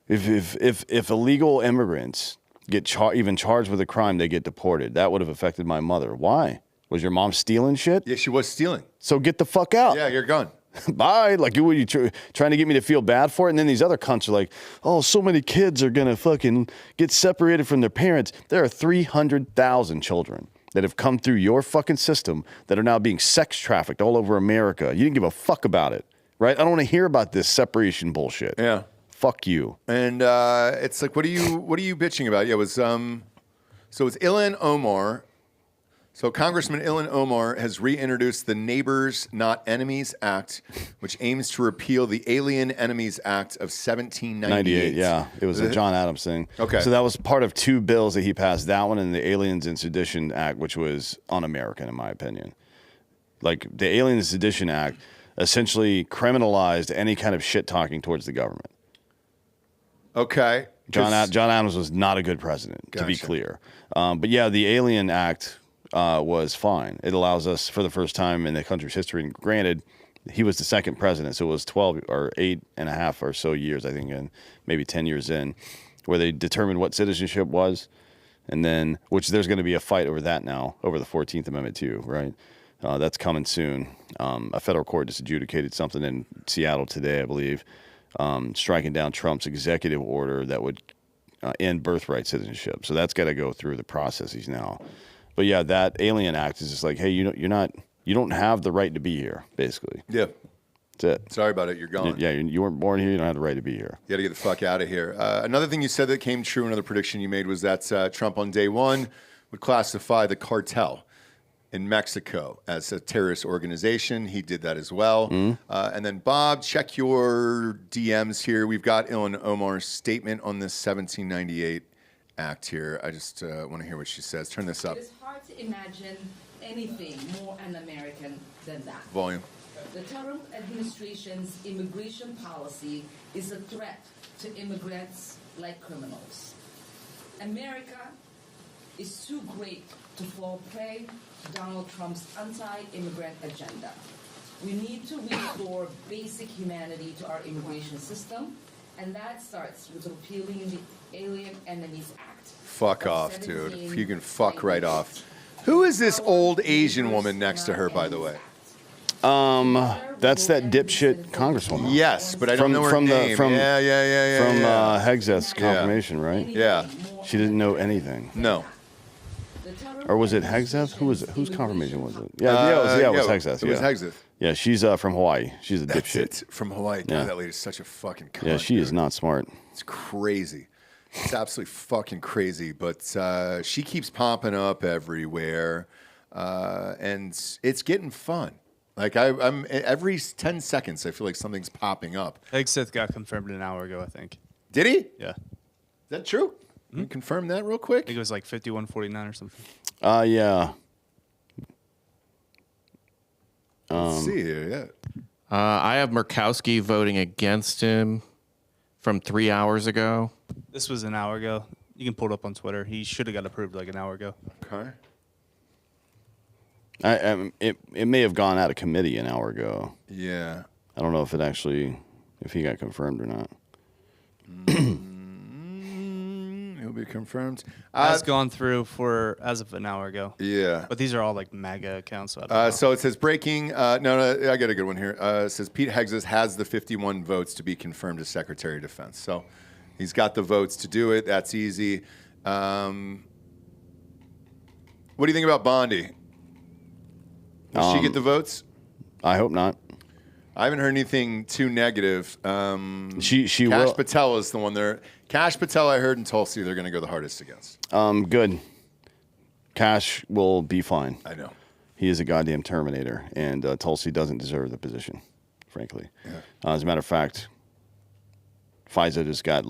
if illegal immigrants get even charged with a crime, they get deported. That would have affected my mother. Why? Was your mom stealing shit? Yeah, she was stealing. So get the fuck out. Yeah, you're gone. Bye. Like, were you trying to get me to feel bad for it? And then these other cunts are like, "Oh, so many kids are going to fucking get separated from their parents." There are 300,000 children that have come through your fucking system that are now being sex trafficked all over America. You didn't give a fuck about it, right? I don't want to hear about this separation bullshit. Yeah. Fuck you. And it's like, what are you bitching about? Yeah, it was so it's Ilhan Omar. So Congressman Ilhan Omar has reintroduced the Neighbors Not Enemies Act, which aims to repeal the Alien Enemies Act of 1798. Yeah. It was a John Adams thing. Okay. So that was part of 2 bills that he passed. That one and the Aliens and Sedition Act, which was un-American, in my opinion. Like, the Alien and Sedition Act essentially criminalized any kind of shit-talking towards the government. Okay. John Adams was not a good president, to be clear. But yeah, the Alien Act was fine. It allows us, for the first time in the country's history, and granted, he was the second president, so it was 12 or 8.5 or so years, I think, and maybe 10 years in, where they determined what citizenship was, and then, which there's going to be a fight over that now, over the 14th Amendment too, right? That's coming soon. A federal court just adjudicated something in Seattle today, I believe. striking down Trump's executive order that would end birthright citizenship. So that's got to go through the processes now. But yeah, that Alien Act is just like, hey, you don't have the right to be here, basically. Yeah. That's it. Sorry about it. You're gone. Yeah, you weren't born here. You don't have the right to be here. You got to get the fuck out of here. Another thing you said that came true, another prediction you made was that Trump on day one would classify the cartel in Mexico as a terrorist organization. He did that as well. And then, Bob, check your DMs here. We've got Ilhan Omar's statement on this 1798 act here. I just want to hear what she says. Turn this up. It is hard to imagine anything more un-American than that. Volume. The Trump administration's immigration policy is a threat to immigrants like criminals. America is too great to fall prey to Donald Trump's anti-immigrant agenda. We need to restore basic humanity to our immigration system, and that starts with repealing the Alien Enemies Act. Fuck off, dude. You can fuck right off. Who is this old Asian woman next to her, by the way? That's that dipshit congresswoman. Yes, but I don't know her name. From yeah. Hegseth's confirmation, right? Yeah. She didn't know anything. No. Or was it Hegseth? Who was it? Whose confirmation was it? It was Hegseth. It was Hegseth. Yeah, she's from Hawaii. She's a dipshit. From Hawaii. God, that lady's such a fucking cunt. Yeah, she is not smart. It's crazy. It's absolutely fucking crazy. But she keeps popping up everywhere, and it's getting fun. Like I'm every 10 seconds, I feel like something's popping up. Hegseth got confirmed an hour ago, I think. Did he? Yeah. Is that true? Can you confirm that real quick? I think it was like 51-49 or something. Yeah. Let's see here. Yeah. I have Murkowski voting against him from 3 hours ago. This was an hour ago. You can pull it up on Twitter. He should have got approved like an hour ago. Okay. It may have gone out of committee an hour ago. Yeah. I don't know if he got confirmed or not. It'll be confirmed. Has gone through as of an hour ago. Yeah. But these are all like MAGA accounts. So, I don't know. So it says breaking. No, I got a good one here. It says Pete Hegseth has the 51 votes to be confirmed as Secretary of Defense. So he's got the votes to do it. That's easy. What do you think about Bondi? Will she get the votes? I hope not. I haven't heard anything too negative. She Kash will. Patel is the one there. Kash Patel, I heard in Tulsi, they're going to go the hardest against. Good. Cash will be fine. I know. He is a goddamn Terminator, and Tulsi doesn't deserve the position, frankly. Yeah. As a matter of fact, FISA just got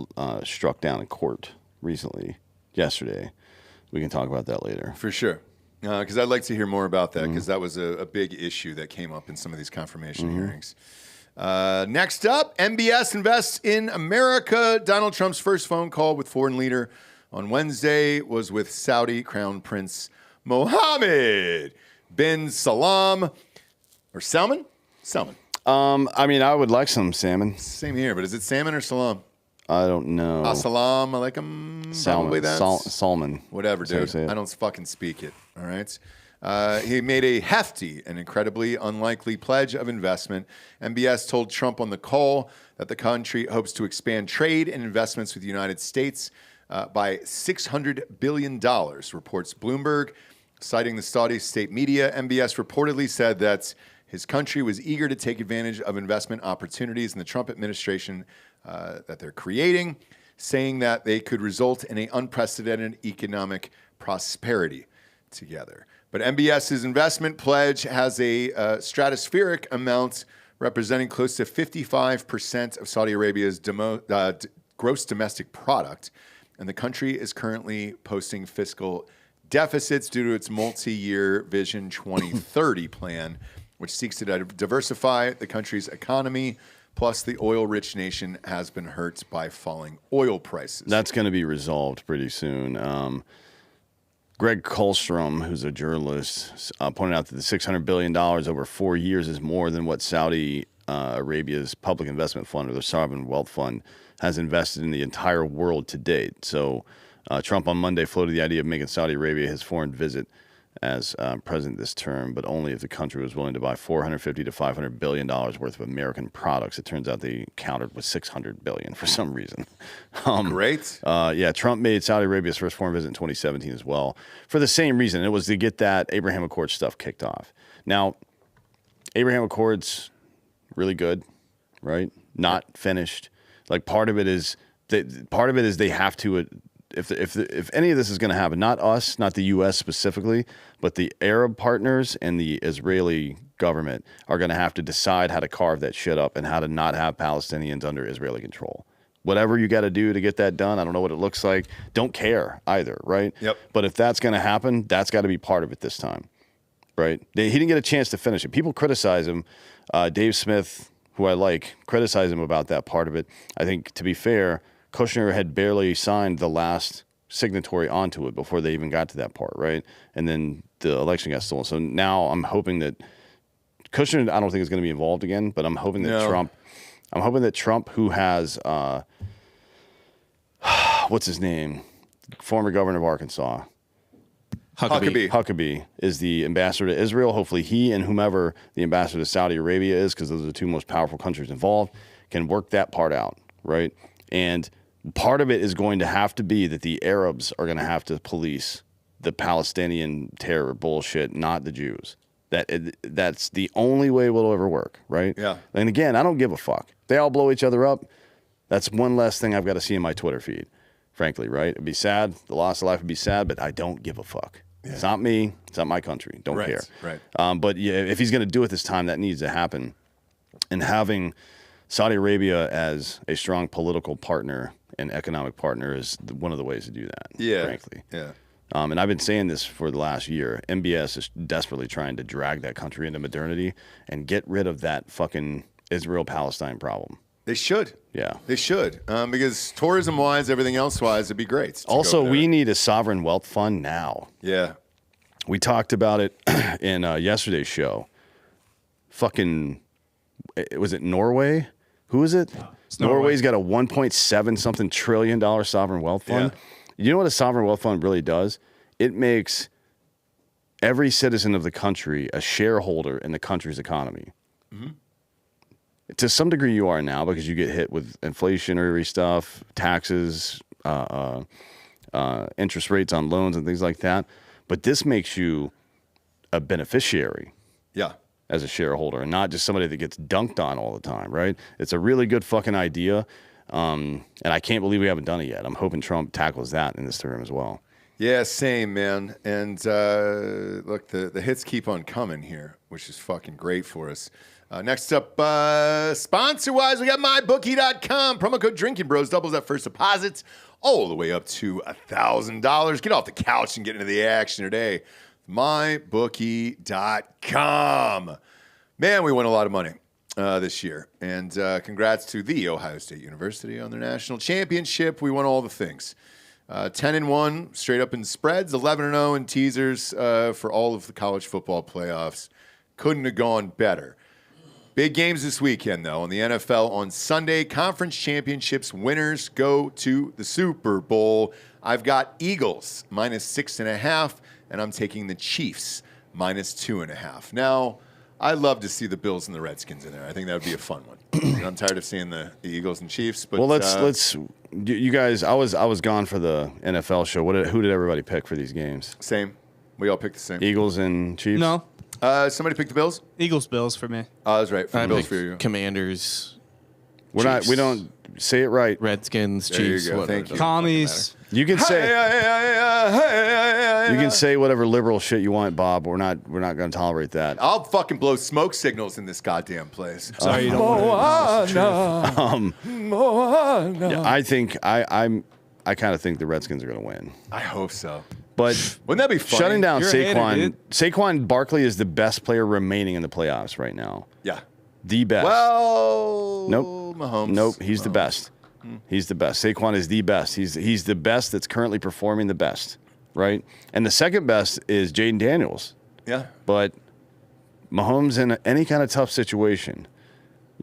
struck down in court recently, yesterday. We can talk about that later. For sure. Because I'd like to hear more about that, because that was a big issue that came up in some of these confirmation hearings. Next up, MBS Invests in America. Donald Trump's first phone call with foreign leader on Wednesday was with Saudi Crown Prince Mohammed bin Salman. Or Salman? Salman. I mean, I would like some salmon. Same here, but is it salmon or salam? I don't know. Salam alaikum. Probably that's Salmon. Whatever, dude. I don't fucking speak it. All right. He made a hefty and incredibly unlikely pledge of investment. MBS told Trump on the call that the country hopes to expand trade and investments with the United States by $600 billion, reports Bloomberg. Citing the Saudi state media, MBS reportedly said that his country was eager to take advantage of investment opportunities in the Trump administration that they're creating, saying that they could result in an unprecedented economic prosperity together. But MBS's investment pledge has a stratospheric amount representing close to 55% of Saudi Arabia's gross domestic product, and the country is currently posting fiscal deficits due to its multi-year Vision 2030 plan, which seeks to diversify the country's economy. Plus, the oil-rich nation has been hurt by falling oil prices. That's going to be resolved pretty soon. Greg Kohlstrom, who's a journalist, pointed out that the $600 billion over 4 years is more than what Saudi Arabia's public investment fund, or the sovereign wealth fund, has invested in the entire world to date. So Trump on Monday floated the idea of making Saudi Arabia his foreign visit as president this term, but only if the country was willing to buy $450 to $500 billion worth of American products. It turns out they countered with $600 billion for some reason. Great. Trump made Saudi Arabia's first foreign visit in 2017 as well for the same reason. It was to get that Abraham Accords stuff kicked off. Now, Abraham Accords, really good, right? Not finished. Like part of it is they have to. If any of this is going to happen, not us, not the U.S. specifically, but the Arab partners and the Israeli government are going to have to decide how to carve that shit up and how to not have Palestinians under Israeli control. Whatever you got to do to get that done, I don't know what it looks like. Don't care either, right? Yep. But if that's going to happen, that's got to be part of it this time, right? He didn't get a chance to finish it. People criticize him. Dave Smith, who I like, criticize him about that part of it. I think, to be fair, Kushner had barely signed the last signatory onto it before they even got to that part, right? And then the election got stolen. So now I'm hoping that Kushner, I don't think is going to be involved again, but I'm hoping that Trump, who has, what's his name? Former governor of Arkansas. Huckabee is the ambassador to Israel. Hopefully he and whomever the ambassador to Saudi Arabia is, because those are the two most powerful countries involved, can work that part out, right? And part of it is going to have to be that the Arabs are going to have to police the Palestinian terror bullshit, not the Jews. That's the only way it will ever work, right? Yeah. And again, I don't give a fuck. They all blow each other up. That's one less thing I've got to see in my Twitter feed, frankly, right? It'd be sad. The loss of life would be sad, but I don't give a fuck. Yeah. It's not me. It's not my country. Don't care. Right. But yeah, if he's going to do it this time, that needs to happen. And having Saudi Arabia as a strong political partner and economic partner is one of the ways to do that, frankly. Yeah. And I've been saying this for the last year. MBS is desperately trying to drag that country into modernity and get rid of that fucking Israel-Palestine problem. They should. Yeah. They should. Because tourism-wise, everything else-wise, it'd be great. Also, we need a sovereign wealth fund now. Yeah. We talked about it in yesterday's show. Fucking, was it Norway? Who is it? Norway's got a 1.7 something trillion dollar sovereign wealth fund. Yeah. You know what a sovereign wealth fund really does? It makes every citizen of the country a shareholder in the country's economy. Mm-hmm. To some degree you are now, because you get hit with inflationary stuff, taxes, interest rates on loans and things like that. But this makes you a beneficiary. Yeah. As a shareholder, and not just somebody that gets dunked on all the time, right? It's a really good fucking idea, and I can't believe we haven't done it yet. I'm hoping Trump tackles that in this term as well. Yeah, same, man. And look, the hits keep on coming here, which is fucking great for us. Next up, sponsor-wise, we got MyBookie.com. Promo code Drinkin Bros doubles that first deposits all the way up to $1,000. Get off the couch and get into the action today. MyBookie.com. Man, we won a lot of money this year. And congrats to the Ohio State University on their national championship. We won all the things. 10-1 straight up in spreads, 11-0 in teasers for all of the college football playoffs. Couldn't have gone better. Big games this weekend, though. In the NFL on Sunday, conference championships winners go to the Super Bowl. I've got Eagles -6.5. And I'm taking the Chiefs -2.5. Now, I love to see the Bills and the Redskins in there. I think that would be a fun one. I'm tired of seeing the Eagles and Chiefs. But well, let's you guys. I was gone for the NFL show. Who did everybody pick for these games? Same. We all picked the same. Eagles and Chiefs. No. Somebody picked the Bills. Eagles, Bills for me. Oh, that's right. For Bills for you. Commanders. We don't say it right. Redskins, There you Chiefs. go. Thank you. Commies. You can say you can say whatever liberal shit you want, Bob. We're not going to tolerate that. I'll fucking blow smoke signals in this goddamn place. Sorry, you don't want to. Yeah, I think I kind of think the Redskins are going to win. I hope so. But wouldn't that be funny? Shutting down You're a Saquon. hater, dude. Saquon Barkley is the best player remaining in the playoffs right now. Yeah. The best. Well, Nope. Mahomes. Nope. He's the best. He's the best. Saquon is the best. He's the best that's currently performing the best, right? And the second best is Jaden Daniels. Yeah. But Mahomes in any kind of tough situation,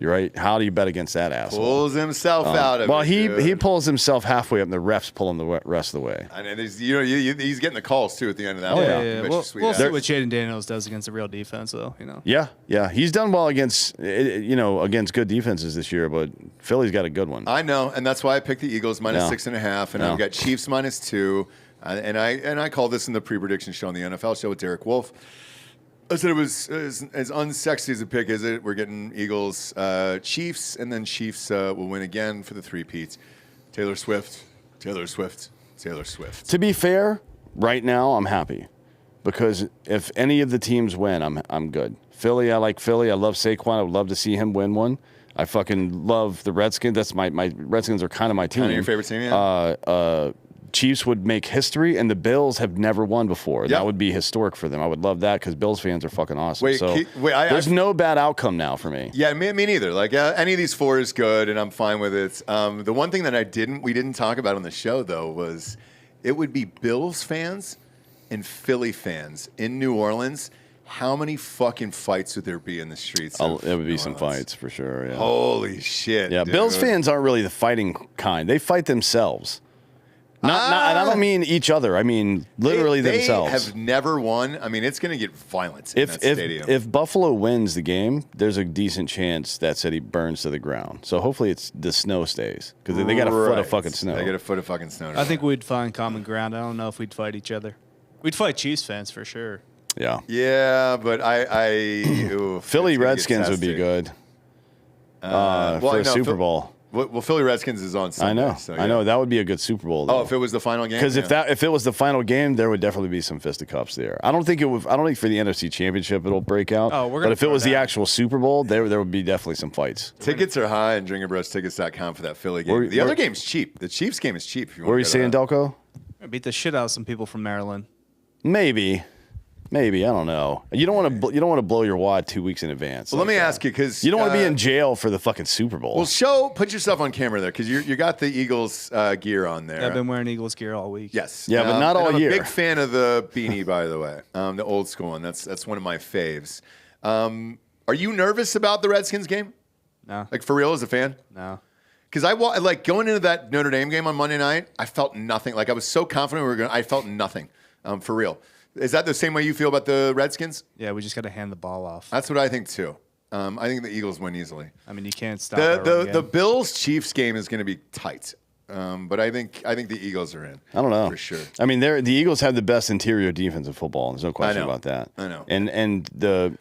You're right. How do you bet against that asshole? Pulls himself out of well, it. Well, he pulls himself halfway up, and the refs pull him the rest of the way. And he's getting the calls too at the end of that. Yeah. We'll see what Jaden Daniels does against a real defense, though. Yeah. He's done well against good defenses this year, but Philly's got a good one. I know, and that's why I picked the Eagles minus 6.5, and I've got Chiefs minus 2. And I called this in the pre-prediction show on the NFL show with Derek Wolf. I said it was as unsexy as a pick as it. We're getting Eagles, Chiefs, and then Chiefs will win again for the three-peats. Taylor Swift. To be fair, right now I'm happy because if any of the teams win, I'm good. Philly, I like Philly. I love Saquon. I would love to see him win one. I fucking love the Redskins. That's my Redskins are kind of my team. Kind of your favorite team, yeah. Chiefs would make history, and the Bills have never won before. Yep. That would be historic for them. I would love that because Bills fans are fucking awesome. There's no bad outcome now for me. Yeah, me neither. Like any of these four is good, and I'm fine with it. The one thing that we didn't talk about on the show though was it would be Bills fans and Philly fans in New Orleans. How many fucking fights would there be in the streets? There would be some fights for sure. Yeah. Holy shit. Yeah, dude. Bills fans aren't really the fighting kind. They fight themselves. And I don't mean each other. I mean literally themselves. They have never won. I mean, it's going to get violent in that stadium. If Buffalo wins the game, there's a decent chance that city burns to the ground. So hopefully the snow stays because they got a foot of fucking snow. They get a foot of fucking snow. I think we'd find common ground. I don't know if we'd fight each other. We'd fight Chiefs fans for sure. Yeah. Yeah, but Philly Redskins would be good for a Super Bowl. Well, Philly Redskins is on Sunday. I know. So, yeah. I know. That would be a good Super Bowl, though. Oh, if it was the final game? Because if it was the final game, there would definitely be some fisticuffs there. I don't think for the NFC Championship it'll break out. But if it was the actual Super Bowl, there would be definitely some fights. Tickets are high on DrinkinBrosTickets.com for that Philly game. The other game's cheap. The Chiefs game is cheap. If you want what were you saying, Delco? I beat the shit out of some people from Maryland. Maybe. I don't know. You don't want to blow your wad 2 weeks in advance. Well, let me ask you because you don't want to be in jail for the fucking Super Bowl. Well, put yourself on camera there because you got the Eagles gear on there. I've been wearing Eagles gear all week. Yes. Yeah, but not all year. I'm a big fan of the beanie, by the way, the old school one. That's one of my faves. Are you nervous about the Redskins game? No. Like for real, as a fan? No. Because like going into that Notre Dame game on Monday night, I felt nothing. Like I was so confident I felt nothing. For real. Is that the same way you feel about the Redskins? Yeah, we just got to hand the ball off. That's what I think too. I think the Eagles win easily. I mean, you can't stop the Bills-Chiefs game is going to be tight, but I think the Eagles are in. I don't know for sure. I mean, the Eagles have the best interior defense in football. There's no question about that. I know. And the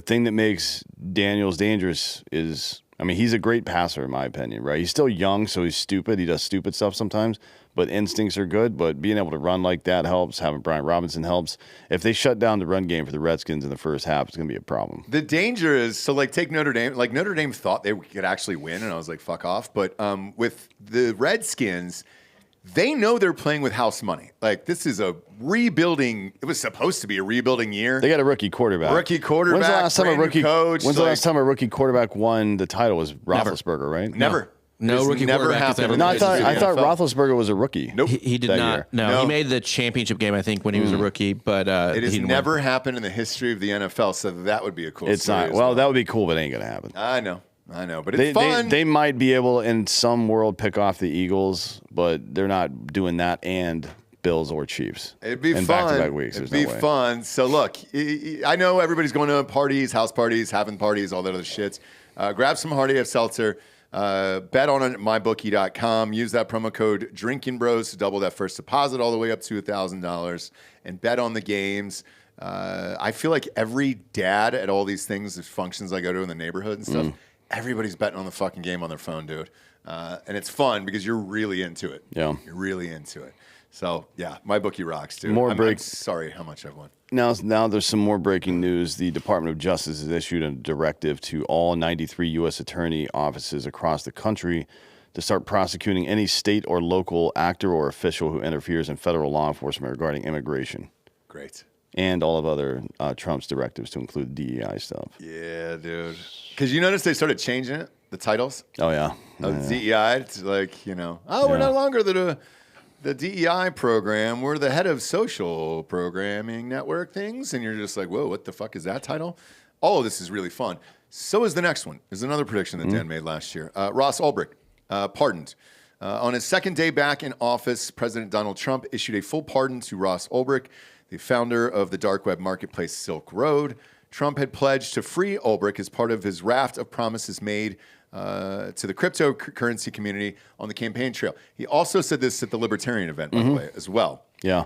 thing that makes Daniels dangerous is, I mean, he's a great passer in my opinion. Right? He's still young, so he's stupid. He does stupid stuff sometimes. But instincts are good. But being able to run like that helps. Having Brian Robinson helps. If they shut down the run game for the Redskins in the first half, it's going to be a problem. The danger is, take Notre Dame. Like, Notre Dame thought they could actually win, and I was like, fuck off. But with the Redskins, they know they're playing with house money. Like, this is a rebuilding. It was supposed to be a rebuilding year. They got a rookie quarterback. When's the last time the last time a rookie quarterback won the title? Was Roethlisberger, right? Never. No rookie never quarterback has ever. No, I thought Roethlisberger was a rookie. Nope, he did not. No, he made the championship game, I think, when he was a rookie. But it has never happened in the history of the NFL. So that would be a cool. It's story not. Well, that would be cool, but it ain't gonna happen. I know, but it's fun. They might be able in some world pick off the Eagles, but they're not doing that and Bills or Chiefs. It'd be fun. Back-to-back weeks. It'd be fun. So look, I know everybody's going to parties, house parties, having parties, all that other shit. Grab some Hard AF Seltzer. Bet on it at mybookie.com. Use that promo code DrinkinBros to double that first deposit all the way up to $1,000 and bet on the games. I feel like every dad at all these things, these functions I go to in the neighborhood and stuff, everybody's betting on the fucking game on their phone, dude. And it's fun because you're really into it. Yeah. You're really into it. So, yeah, my bookie rocks, dude. I'm sorry how much I've won. Now there's some more breaking news. The Department of Justice has issued a directive to all 93 U.S. attorney offices across the country to start prosecuting any state or local actor or official who interferes in federal law enforcement regarding immigration. Great. And all of other Trump's directives to include DEI stuff. Yeah, dude. Because you notice they started changing it, the titles? Oh, yeah. DEI, it's like, we're no longer the DEI program, we're the head of social programming network things, and you're just like, whoa, what the fuck is that title? All of this is really fun. So is the next one. Is another prediction that Dan made last year. Ross Ulbricht, pardoned. On his second day back in office, President Donald Trump issued a full pardon to Ross Ulbricht, the founder of the dark web marketplace Silk Road. Trump had pledged to free Ulbricht as part of his raft of promises made to the cryptocurrency community on the campaign trail. He also said this at the Libertarian event, by the way, as well. Yeah.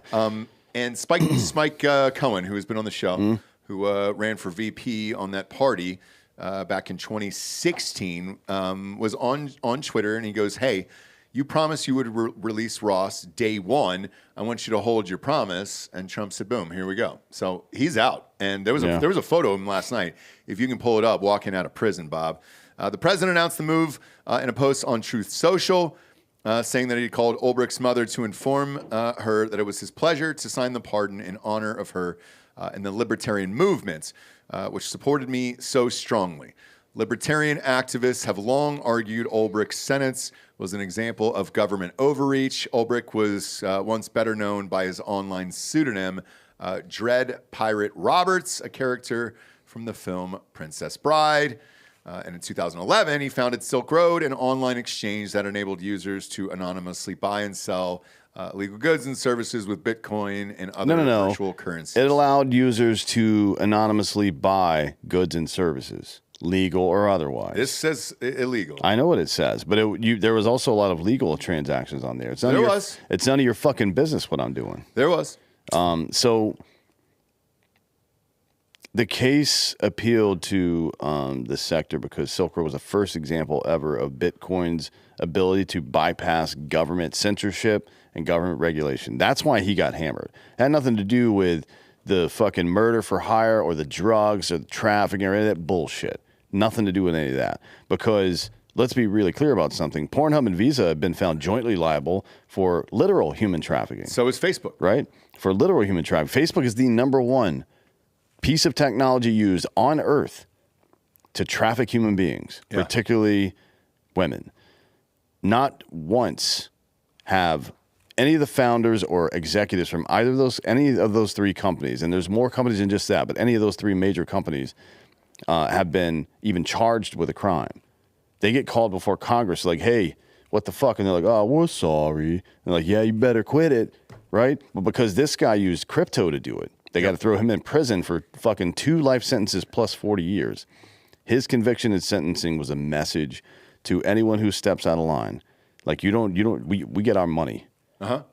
And Spike Cohen, who has been on the show, who ran for VP on that party back in 2016, was on Twitter, and he goes, hey, you promised you would release Ross day one. I want you to hold your promise. And Trump said, boom, here we go. So he's out. And there was a photo of him last night. If you can pull it up, walking out of prison, Bob. The president announced the move in a post on Truth Social, saying that he called Ulbricht's mother to inform her that it was his pleasure to sign the pardon in honor of her and the libertarian movement, which supported me so strongly. Libertarian activists have long argued Ulbricht's sentence was an example of government overreach. Ulbricht was once better known by his online pseudonym, Dread Pirate Roberts, a character from the film Princess Bride. And in 2011, he founded Silk Road, an online exchange that enabled users to anonymously buy and sell legal goods and services with Bitcoin and other virtual currencies. It allowed users to anonymously buy goods and services, legal or otherwise. This says illegal. I know what it says, but there was also a lot of legal transactions on there. It's none of your fucking business what I'm doing. There was. So the case appealed to the sector because Silk Road was the first example ever of Bitcoin's ability to bypass government censorship and government regulation. That's why he got hammered. It had nothing to do with the fucking murder for hire or the drugs or the trafficking or any of that bullshit. Nothing to do with any of that. Because let's be really clear about something. Pornhub and Visa have been found jointly liable for literal human trafficking. So is Facebook. Right? For literal human trafficking. Facebook is the #1 piece of technology used on Earth to traffic human beings, particularly women. Not once have any of the founders or executives from any of those three companies, and there's more companies than just that, but any of those three major companies have been even charged with a crime. They get called before Congress like, hey, what the fuck? And they're like, oh, we're sorry. And they're like, yeah, you better quit it, right? But because this guy used crypto to do it, they got to throw him in prison for fucking 2 life sentences plus 40 years. His conviction and sentencing was a message to anyone who steps out of line. Like, we get our money.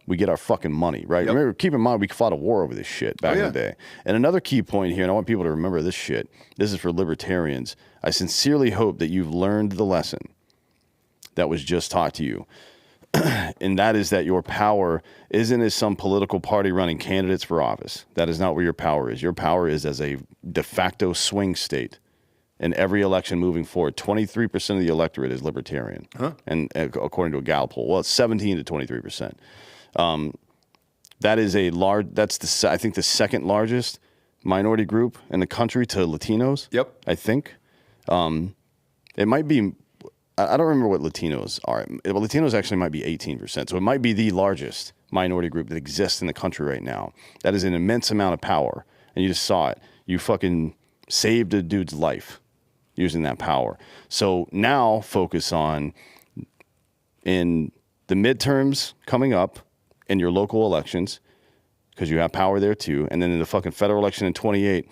We get our fucking money, right? Remember, keep in mind, we fought a war over this shit back in the day. And another key point here, and I want people to remember this shit. This is for libertarians. I sincerely hope that you've learned the lesson that was just taught to you. And that is that your power isn't as some political party running candidates for office. That is not where your power is. Your power is as a de facto swing state. In every election moving forward, 23% of the electorate is libertarian. And according to a Gallup poll, well, it's 17 to 23%. That is I think the second largest minority group in the country to Latinos. Yep. I think. It might be, I don't remember what Latinos are. Well, Latinos actually might be 18%. So it might be the largest minority group that exists in the country right now. That is an immense amount of power. And you just saw it. You fucking saved a dude's life using that power. So now focus on, in the midterms coming up in your local elections, because you have power there too, and then in the fucking federal election in 28,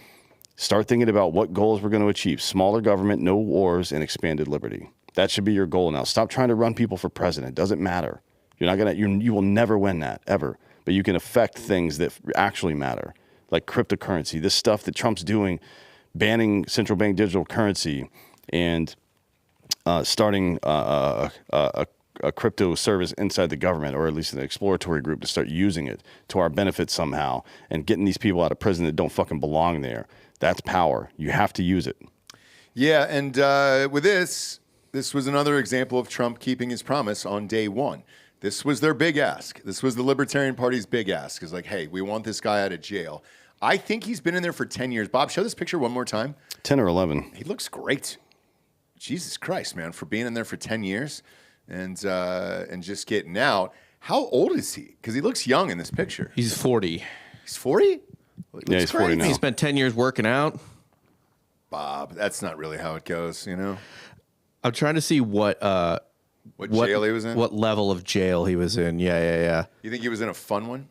start thinking about what goals we're going to achieve. Smaller government, no wars, and expanded liberty. That should be your goal now. Stop trying to run people for president. Doesn't matter. You're not gonna. You will never win that, ever. But you can affect things that actually matter, like cryptocurrency. This stuff that Trump's doing, banning central bank digital currency and starting a crypto service inside the government, or at least an exploratory group to start using it to our benefit somehow, and getting these people out of prison that don't fucking belong there. That's power. You have to use it. Yeah, and with this was another example of Trump keeping his promise on day one. This was their big ask. This was the Libertarian Party's big ask. It's like, hey, we want this guy out of jail. I think he's been in there for 10 years. Bob, show this picture one more time. 10 or 11. He looks great. Jesus Christ, man, for being in there for 10 years and just getting out. How old is he? Because he looks young in this picture. He's 40. He's 40? Yeah, he's 40 now. He spent 10 years working out. Bob. That's not really how it goes, you know? I'm trying to see what jail he was in? What level of jail he was in. Yeah. You think he was in a fun one?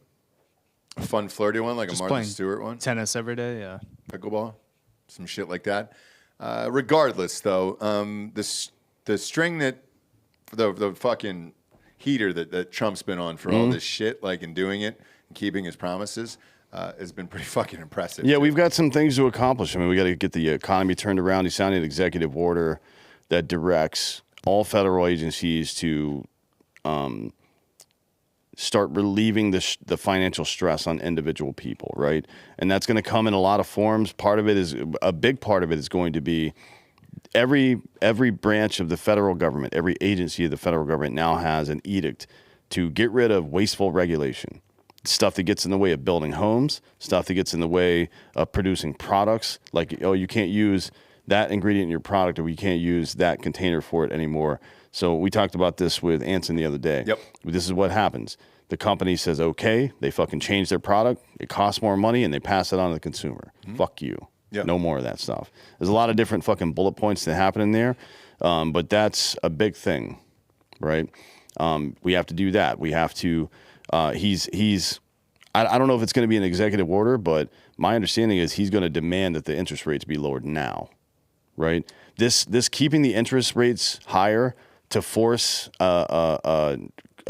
A fun, flirty one, like Just a Martha playing Stewart one? Tennis every day, yeah. Pickleball? Some shit like that. Regardless, though, the string that, the fucking heater that Trump's been on for all this shit, like in doing it and keeping his promises, has been pretty fucking impressive. Yeah, we've got some things to accomplish. I mean, we got to get the economy turned around. He signed an executive order that directs all federal agencies to start relieving the financial stress on individual people, right? And that's going to come in a lot of forms. A big part of it is going to be every branch of the federal government, every agency of the federal government now has an edict to get rid of wasteful regulation. Stuff that gets in the way of building homes, stuff that gets in the way of producing products, like, oh, you can't use that ingredient in your product, or you can't use that container for it anymore. So we talked about this with Anson the other day. Yep. This is what happens. The company says, okay, they fucking change their product, it costs more money, and they pass it on to the consumer. Fuck you. Yep. No more of that stuff. There's a lot of different fucking bullet points that happen in there, but that's a big thing, right? We have to do that. We have to... I don't know if it's going to be an executive order, but my understanding is he's going to demand that the interest rates be lowered now, right? This keeping the interest rates higher to force a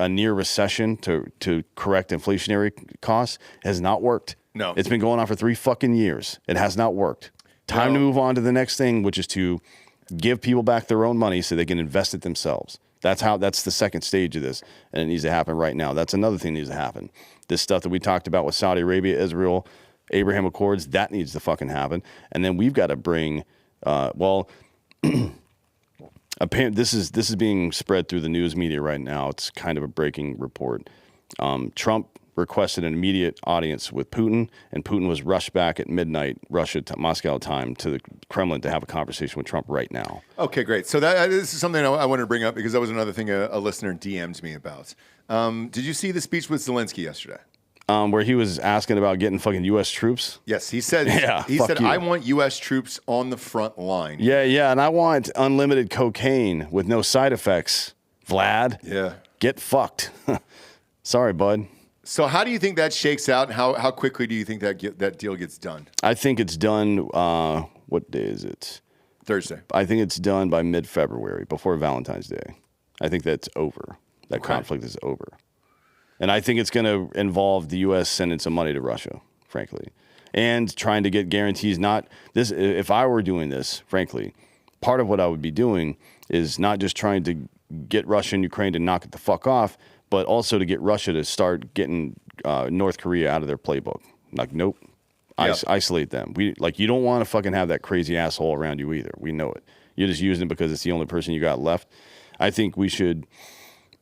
near recession to correct inflationary costs has not worked. No. It's been going on for 3 fucking years. It has not worked. Time to move on to the next thing, which is to give people back their own money so they can invest it themselves. That's the second stage of this, and it needs to happen right now. That's another thing that needs to happen. This stuff that we talked about with Saudi Arabia, Israel, Abraham Accords, that needs to fucking happen. And then we've got to bring, this is being spread through the news media right now. It's kind of a breaking report. Trump requested an immediate audience with Putin, and Putin was rushed back at midnight, Moscow time, to the Kremlin to have a conversation with Trump right now. Okay, great. So this is something I wanted to bring up because that was another thing a listener DM'd me about. Did you see the speech with Zelensky yesterday? Where he was asking about getting fucking U.S. troops? Yes, he said. I want U.S. troops on the front line. Yeah, and I want unlimited cocaine with no side effects. Vlad, yeah, get fucked. Sorry, bud. So how do you think that shakes out, and how quickly do you think that deal gets done? I think it's done, what day is it? Thursday. I think it's done by mid-February, before Valentine's Day. I think that's over. That conflict is over. And I think it's going to involve the U.S. sending some money to Russia, frankly, and trying to get guarantees. If I were doing this, frankly, part of what I would be doing is not just trying to get Russia and Ukraine to knock it the fuck off, but also to get Russia to start getting North Korea out of their playbook. Like, nope, isolate them. You don't want to fucking have that crazy asshole around you either. We know it. You're just using it because it's the only person you got left. I think we should,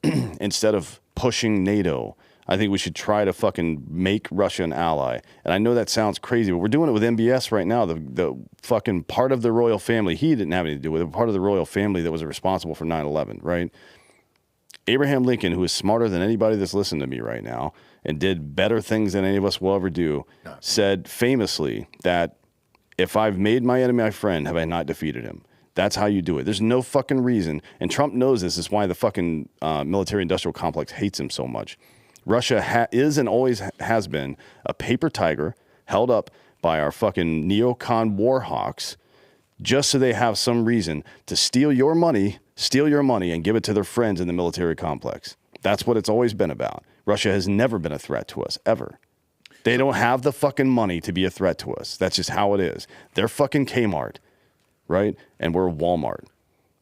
instead of pushing NATO, I think we should try to fucking make Russia an ally. And I know that sounds crazy, but we're doing it with MBS right now. The fucking part of the royal family, he didn't have anything to do with it, part of the royal family that was responsible for 9/11, right? Abraham Lincoln, who is smarter than anybody that's listening to me right now and did better things than any of us will ever do, said famously that if I've made my enemy my friend, have I not defeated him? That's how you do it. There's no fucking reason. And Trump knows this. This is why the fucking military-industrial complex hates him so much. Russia is and always has been a paper tiger held up by our fucking neocon war hawks just so they have some reason to steal your money and give it to their friends in the military complex. That's what it's always been about. Russia has never been a threat to us, ever. They don't have the fucking money to be a threat to us. That's just how it is. They're fucking Kmart, right? And we're Walmart.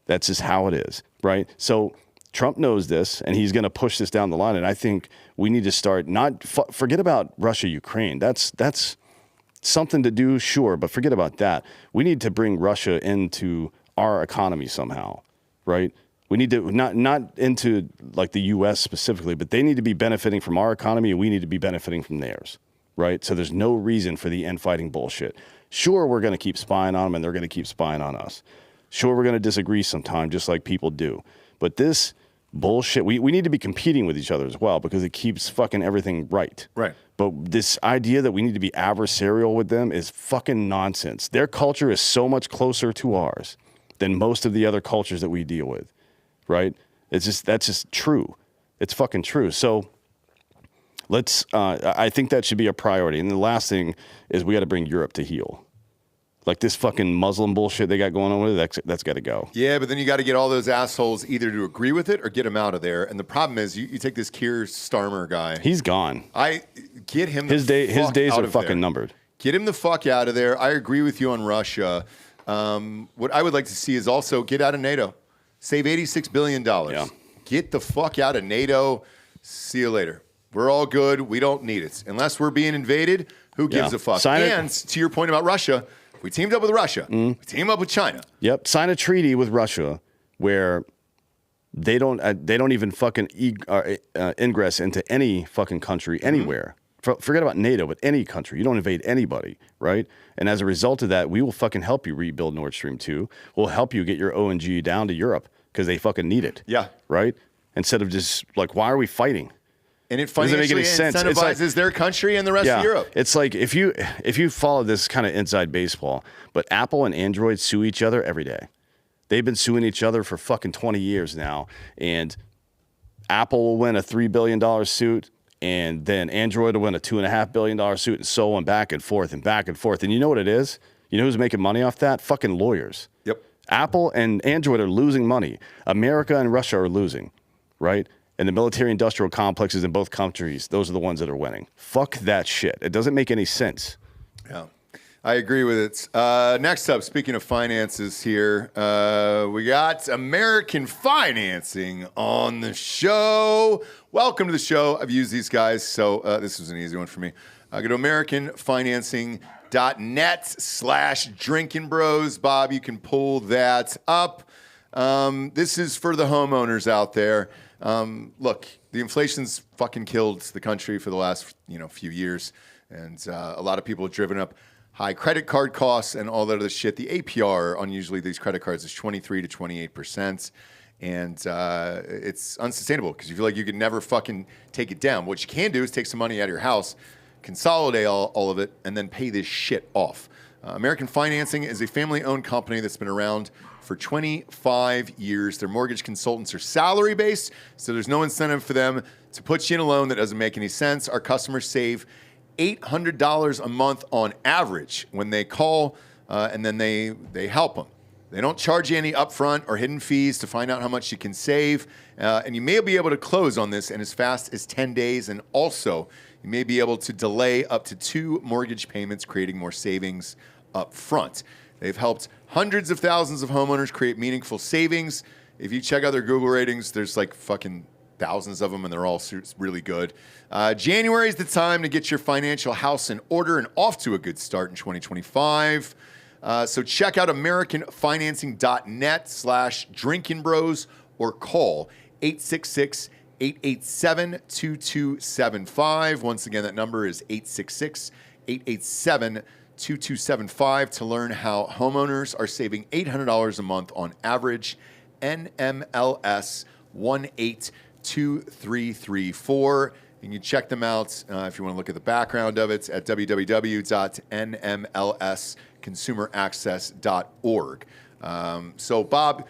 That's just how it is, right? So Trump knows this, and he's going to push this down the line. And I think we need to start forget about Russia, Ukraine. That's something to do, sure, but forget about that. We need to bring Russia into our economy somehow, right? We need to not into like the U.S. specifically, but they need to be benefiting from our economy, and we need to be benefiting from theirs, right? So there's no reason for the infighting bullshit. Sure, we're going to keep spying on them, and they're going to keep spying on us. Sure, we're going to disagree sometime, just like people do. But this bullshit, we need to be competing with each other as well because it keeps fucking everything right. Right. But this idea that we need to be adversarial with them is fucking nonsense. Their culture is so much closer to ours than most of the other cultures that we deal with, right? That's just true. It's fucking true. So I think that should be a priority. And the last thing is we got to bring Europe to heel. Like this fucking Muslim bullshit they got going on with it, that's got to go. Yeah, but then you got to get all those assholes either to agree with it or get them out of there. And the problem is, you take this Keir Starmer guy. He's gone. Get him. His days are fucking numbered. Get him the fuck out of there. I agree with you on Russia. What I would like to see is also get out of NATO. Save $86 billion. Yeah. Get the fuck out of NATO. See you later. We're all good. We don't need it. Unless we're being invaded, who gives a fuck? And to your point about Russia, if we teamed up with Russia, we team up with China. Yep. Sign a treaty with Russia where they don't even fucking ingress into any fucking country anywhere. Forget about NATO, but any country. You don't invade anybody, right? And as a result of that, we will fucking help you rebuild Nord Stream 2. We'll help you get your ONG down to Europe because they fucking need it. Yeah. Right? Instead of just like, why are we fighting? And it financially incentivizes their country and the rest of Europe. It's like if you follow this kind of inside baseball, but Apple and Android sue each other every day. They've been suing each other for fucking 20 years now. And Apple will win a $3 billion suit, and then Android will win a $2.5 billion suit, and so on, back and forth and back and forth. And you know what it is? You know who's making money off that? Fucking lawyers. Yep. Apple and Android are losing money. America and Russia are losing, right? And the military-industrial complexes in both countries, those are the ones that are winning. Fuck that shit. It doesn't make any sense. Yeah, I agree with it. Next up, speaking of finances here, we got American Financing on the show. Welcome to the show. I've used these guys, so this was an easy one for me. Go to AmericanFinancing.net/Drinkin Bros. Bob, you can pull that up. This is for the homeowners out there. Look, the inflation's fucking killed the country for the last few years, and a lot of people have driven up high credit card costs and all that other shit. The APR on usually these credit cards is 23 to 28%, and it's unsustainable because you feel like you can never fucking take it down. What you can do is take some money out of your house, consolidate all of it, and then pay this shit off. American Financing is a family-owned company that's been around for 25 years. Their mortgage consultants are salary-based, so there's no incentive for them to put you in a loan that doesn't make any sense. Our customers save $800 a month on average when they call, and then they help them. They don't charge you any upfront or hidden fees to find out how much you can save, and you may be able to close on this in as fast as 10 days, and also you may be able to delay up to 2 mortgage payments, creating more savings up front. They've helped hundreds of thousands of homeowners create meaningful savings. If you check out their Google ratings, there's like fucking thousands of them, and they're all really good. January is the time to get your financial house in order and off to a good start in 2025. So check out AmericanFinancing.net/Drinkin Bros or call 866-887-2275. Once again, that number is 866-887-2275 to learn how homeowners are saving $800 a month on average. NMLS 182334. You can check them out if you want to look at the background of it at www.nmlsconsumeraccess.org. So, Bob,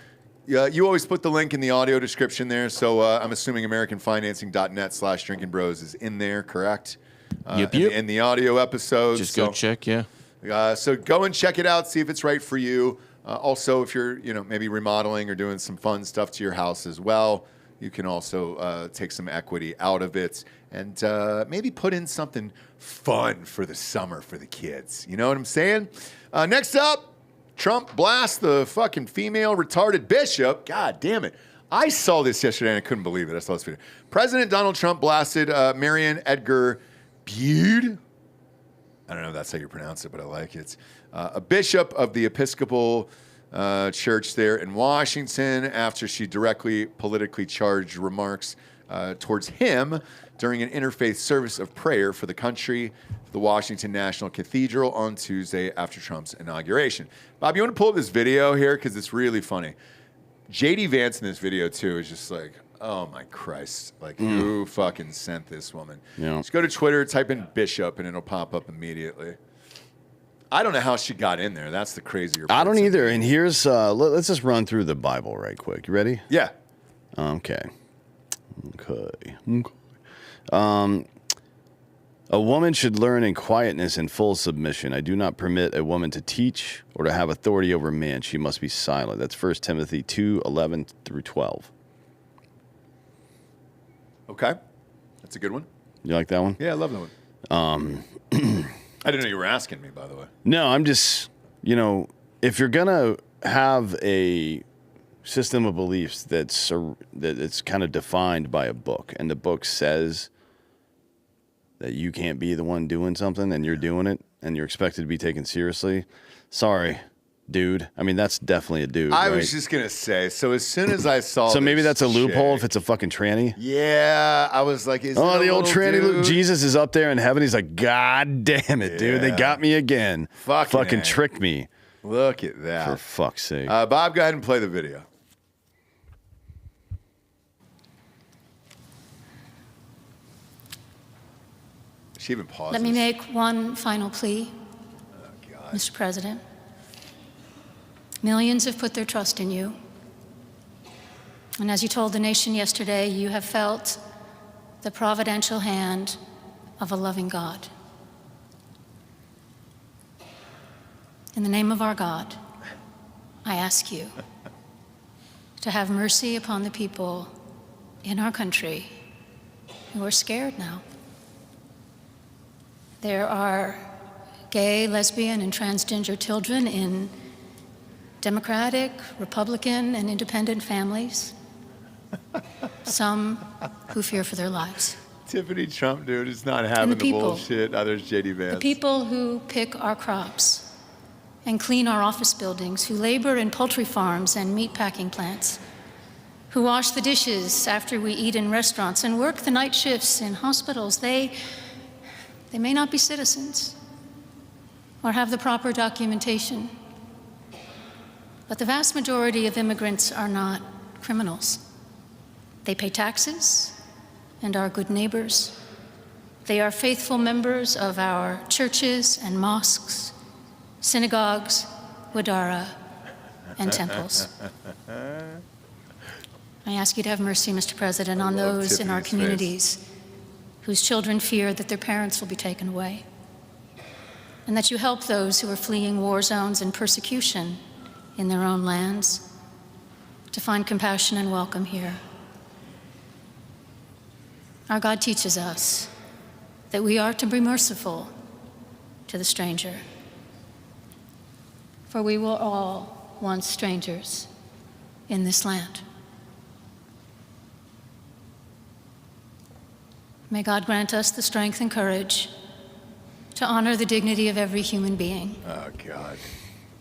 you always put the link in the audio description there, so I'm assuming AmericanFinancing.net/Drinkin Bros is in there, correct? Yep. In the audio episodes. Just go check, yeah. So go and check it out, see if it's right for you. Also, if you're maybe remodeling or doing some fun stuff to your house as well, you can also take some equity out of it and maybe put in something fun for the summer for the kids. You know what I'm saying? Next up, Trump blasts the fucking female retarded bishop. God damn it. I saw this yesterday and I couldn't believe it. I saw this video. President Donald Trump blasted Mariann Edgar Budde. I don't know if that's how you pronounce it, but I like it. A bishop of the Episcopal Church there in Washington after she directly politically charged remarks towards him during an interfaith service of prayer for the country, the Washington National Cathedral on Tuesday after Trump's inauguration. Bob, you want to pull up this video here? Because it's really funny. J.D. Vance in this video, too, is just like, Oh my Christ! Like who fucking sent this woman? Yeah. Just go to Twitter, type in Bishop, and it'll pop up immediately. I don't know how she got in there. That's the crazier part. I don't either. And here's let's just run through the Bible right quick. You ready? Yeah. Okay. A woman should learn in quietness and full submission. I do not permit a woman to teach or to have authority over man. She must be silent. That's 1 Timothy 2:11 through 12. Okay. That's a good one. You like that one? Yeah, I love that one. I didn't know you were asking me, by the way. No, I'm just, if you're going to have a system of beliefs that's kind of defined by a book, and the book says that you can't be the one doing something and you're doing it and you're expected to be taken seriously, sorry, dude. I mean, that's definitely a dude. I right? was just going to say, so as soon as I saw So maybe this that's a loophole chick- if it's a fucking tranny? Yeah, I was like, is it Oh, a the old little tranny. dude? Jesus is up there in heaven. He's like, God damn it, dude. They Yeah. got me again. Fucking A. tricked me. Look at that. For fuck's sake. Bob, go ahead and play the video. She even paused. Let me make one final plea, Mr. President. Millions have put their trust in you. And as you told the nation yesterday, you have felt the providential hand of a loving God. In the name of our God, I ask you to have mercy upon the people in our country who are scared now. There are gay, lesbian, and transgender children in Democratic, Republican, and independent families. Some who fear for their lives. Tiffany Trump, dude, is not having the people. bullshit. There's JD Vance. The people who pick our crops and clean our office buildings, who labor in poultry farms and meatpacking plants, who wash the dishes after we eat in restaurants and work the night shifts in hospitals, they may not be citizens or have the proper documentation, but the vast majority of immigrants are not criminals. They pay taxes and are good neighbors. They are faithful members of our churches and mosques, synagogues, wadara, and temples. I ask you to have mercy, Mr. President, on those in our communities whose children fear that their parents will be taken away, and that you help those who are fleeing war zones and persecution in their own lands to find compassion and welcome here. Our God teaches us that we are to be merciful to the stranger, for we were all once strangers in this land. May God grant us the strength and courage to honor the dignity of every human being. Oh, God.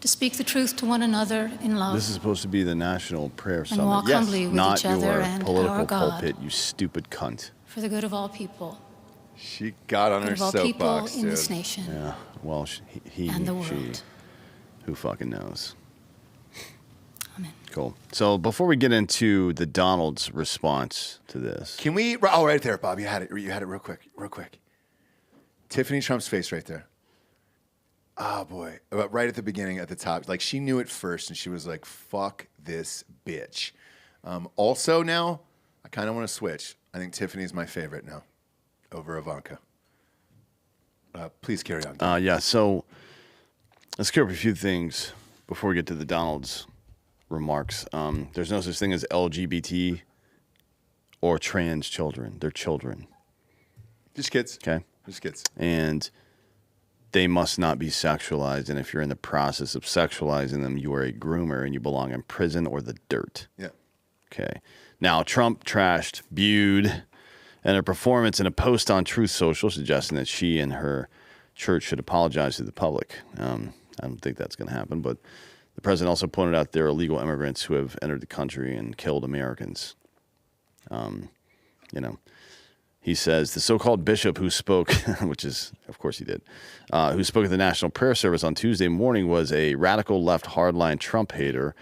To speak the truth to one another in love. This is supposed to be the National Prayer Summit. walk humbly with not each other your and political our God. pulpit, you stupid cunt. For the good of all people. She got on her Of all people soapbox, in dude. this nation. Yeah, well, he, And the she, world. who fucking knows? Amen. Cool. So before we get into the Donald's response to this, Can we? Oh, right there, Bob. You had it real quick. Tiffany Trump's face right there. Oh, boy. Right at the beginning, at the top. Like, she knew it first, and she was like, fuck this bitch. Also, now, I kind of want to switch. I think Tiffany's my favorite now over Ivanka. Please carry on. yeah. So let's clear up a few things before we get to the Donald's remarks. There's no such thing as LGBT or trans children. They're children. Just kids. Okay. Just kids. And they must not be sexualized. And if you're in the process of sexualizing them, you are a groomer and you belong in prison or the dirt. Yeah. Okay. Now, Trump trashed Bude and her performance in a post on Truth Social, suggesting that she and her church should apologize to the public. I don't think that's going to happen, but the president also pointed out there are illegal immigrants who have entered the country and killed Americans. He says the so-called bishop who spoke, which is, of course he did, who spoke at the National Prayer Service on Tuesday morning was a radical left hardline Trump hater.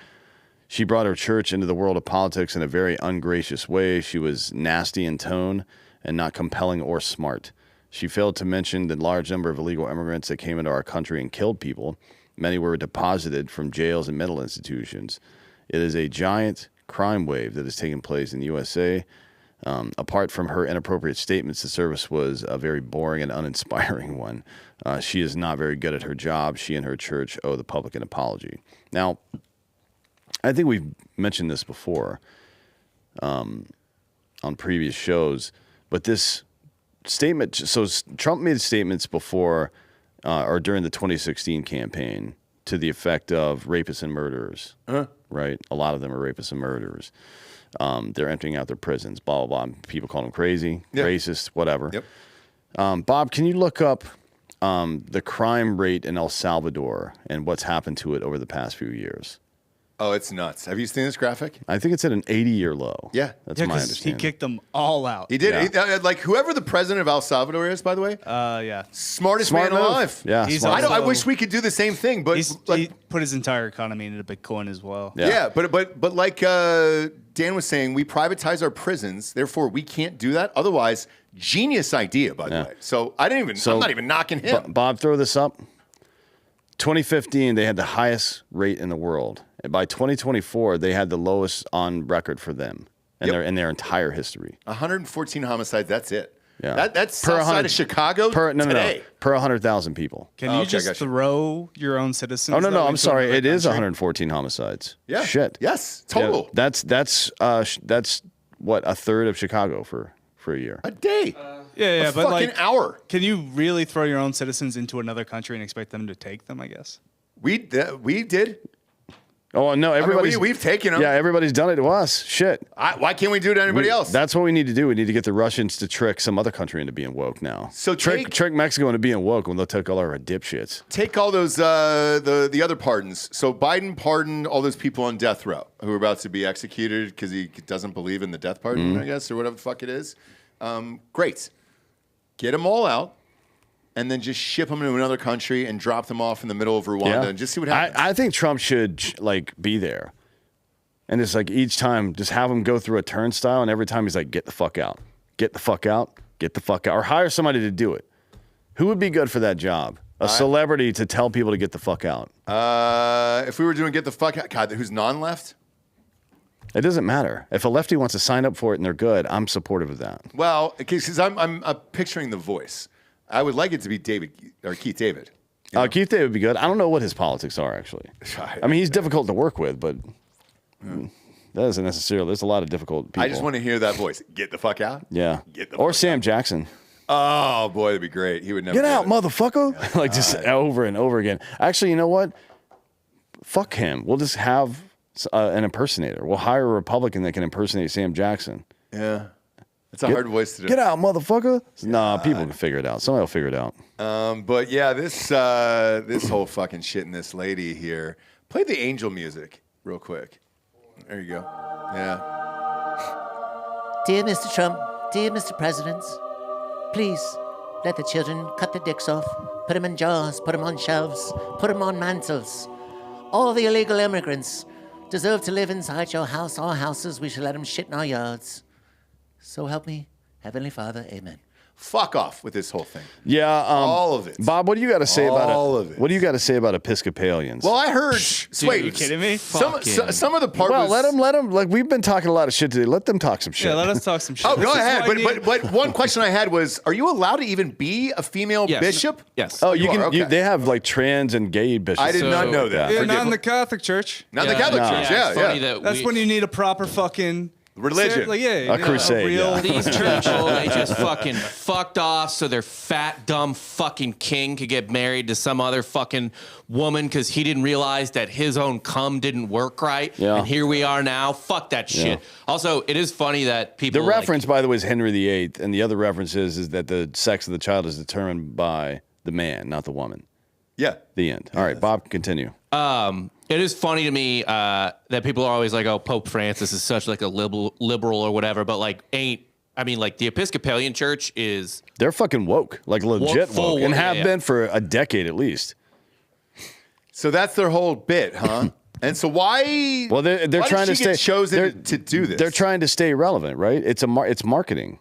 She brought her church into the world of politics in a very ungracious way. She was nasty in tone and not compelling or smart. She failed to mention the large number of illegal immigrants that came into our country and killed people. Many were deposited from jails and mental institutions. It is a giant crime wave that is taking place in the USA. Apart from her inappropriate statements, the service was a very boring and uninspiring one. She is not very good at her job. She and her church owe the public an apology. Now, I think we've mentioned this before on previous shows, but this statement, so Trump made statements before or during the 2016 campaign to the effect of rapists and murderers, right? A lot of them are rapists and murderers. They're emptying out their prisons, blah, blah, blah. People call them crazy, racist, whatever. Yep. Bob, can you look up the crime rate in El Salvador and what's happened to it over the past few years? Oh, it's nuts. Have you seen this graphic? I think it's at an 80-year low. Yeah. That's my understanding. He kicked them all out. He did. Yeah. Like, whoever the president of El Salvador is, by the way. Yeah. Smartest Smart man move. alive. Yeah. I wish we could do the same thing, but he put his entire economy into Bitcoin as well. Yeah, but like Dan was saying, we privatize our prisons, therefore we can't do that. Otherwise, genius idea, by the way. So I'm not even knocking him. Bob, throw this up. 2015, they had the highest rate in the world. And by 2024, they had the lowest on record for them in their entire history. 114 homicides, that's it. Yeah. That's outside of Chicago today. Per 100,000 people. Can you just throw your own citizens? Oh, no, I'm sorry. It is 114 homicides. Yeah. Shit. Yes, total. Yeah, that's what, a third of Chicago for a year. A day. Yeah, but fucking hour. Can you really throw your own citizens into another country and expect them to take them, I guess? We did. Oh, no, we've taken them. Yeah, everybody's done it to us. Shit. Why can't we do it to anybody else? That's what we need to do. We need to get the Russians to trick some other country into being woke now. So trick Mexico into being woke when they'll take all our dipshits. Take all those the other pardons. So Biden pardoned all those people on death row who are about to be executed because he doesn't believe in the death pardon, I guess, or whatever the fuck it is. Great. Get them all out. And then just ship them to another country and drop them off in the middle of Rwanda and just see what happens. I think Trump should be there, and it's like each time just have him go through a turnstile, and every time he's like, "Get the fuck out, get the fuck out, get the fuck out," or hire somebody to do it. Who would be good for that job? A celebrity to tell people to get the fuck out. If we were doing get the fuck out, God, who's non-left? It doesn't matter. If a lefty wants to sign up for it and they're good, I'm supportive of that. Well, because I'm picturing The Voice. I would like it to be Keith David. Keith David would be good. I don't know what his politics are, actually. I mean, he's difficult to work with, but that isn't necessarily. There's a lot of difficult people. I just want to hear that voice. Get the fuck out. Yeah. Get the or fuck Sam out. Jackson. Oh, boy, that'd be great. He would never get out, it. motherfucker. Yeah. Like just over and over again. Actually, you know what? Fuck him. We'll just have an impersonator. We'll hire a Republican that can impersonate Sam Jackson. Yeah. It's a hard voice to do. Get out, motherfucker. Nah, people can figure it out. Somebody will figure it out. But yeah, this whole fucking shit and this lady here. Play the angel music real quick. There you go. Yeah. Dear Mr. Trump, dear Mr. President, please let the children cut their dicks off, put them in jars, put them on shelves, put them on mantles. All the illegal immigrants deserve to live inside your house, our houses. We should let them shit in our yards. So help me, Heavenly Father, amen. Fuck off with this whole thing. Yeah, all of it. Bob, what do you got to say about all of it? What do you got to say about Episcopalians? Well, I heard. Dude, wait, are you kidding me? Some of the part. Well, was, let them. Like we've been talking a lot of shit today. Let them talk some shit. Yeah, let us talk some shit. Oh, go ahead. But one question I had was: are you allowed to even be a female bishop? Yes. Oh, you can. Okay. They have like trans and gay bishops. I did not know that. Yeah, not in the Catholic Church. Not in the Catholic Church. Yeah. That's when you need a proper fucking religion. Like, a crusade. These church people, they just fucking fucked off so their fat, dumb fucking king could get married to some other fucking woman because he didn't realize that his own cum didn't work right. Yeah. And here we are now. Fuck that shit. Also, it is funny that people. The reference, by the way, is Henry VIII, and the other reference is that the sex of the child is determined by the man, not the woman. Yeah. The end. All right, Bob, continue. It is funny to me that people are always like, "Oh, Pope Francis is such like a liberal or whatever," but like like the Episcopalian Church is they're fucking woke, like legit woke, and have been for a decade at least. So that's their whole bit, huh? And so why? Well, they're why trying did to she get stay chosen to do this. They're trying to stay relevant, right? It's marketing.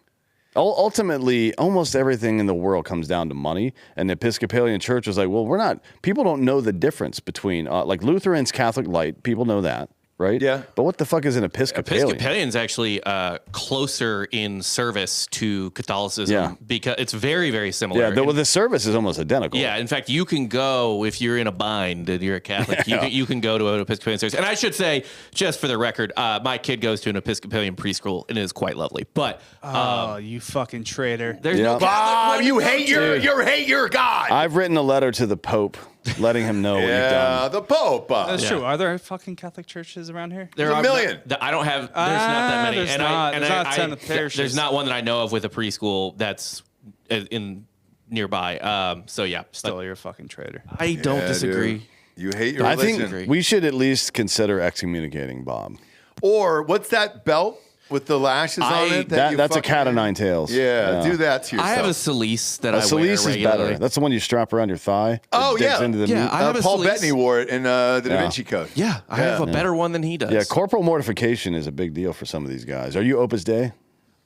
Ultimately, almost everything in the world comes down to money. And the Episcopalian Church was like, well, we're not. People don't know the difference between like Lutherans, Catholic Light. People know that. Right? Yeah. But what the fuck is an Episcopalian? Episcopalian's actually closer in service to Catholicism because it's very, very similar. Yeah, the service is almost identical. Yeah, in fact, you can go, if you're in a bind and you're a Catholic, you can go to an Episcopalian service. And I should say, just for the record, my kid goes to an Episcopalian preschool and it is quite lovely. But you fucking traitor. There's no Bob, you hate your God. I've written a letter to the Pope letting him know what you've done. The Pope. That's true. Are there fucking Catholic churches around here? There's a million. I don't have. There's not that many. There's not. There's not 10 parishes. There's not one that I know of with a preschool that's in nearby. So yeah, still you're a fucking traitor. I don't disagree. Dude. You hate your religion. I think we should at least consider excommunicating Bob. Or what's that belt with the lashes on it? That's a cat of nine tails. Yeah, do that to yourself. I have a cilice that I wear cilice is regularly. better. That's the one you strap around your thigh. Oh, yeah. Into the meat. I have a Paul cilice. Bettany wore it in the Da Vinci Code. Yeah, I have a better one than he does. Yeah, corporal mortification is a big deal for some of these guys. Are you Opus Dei?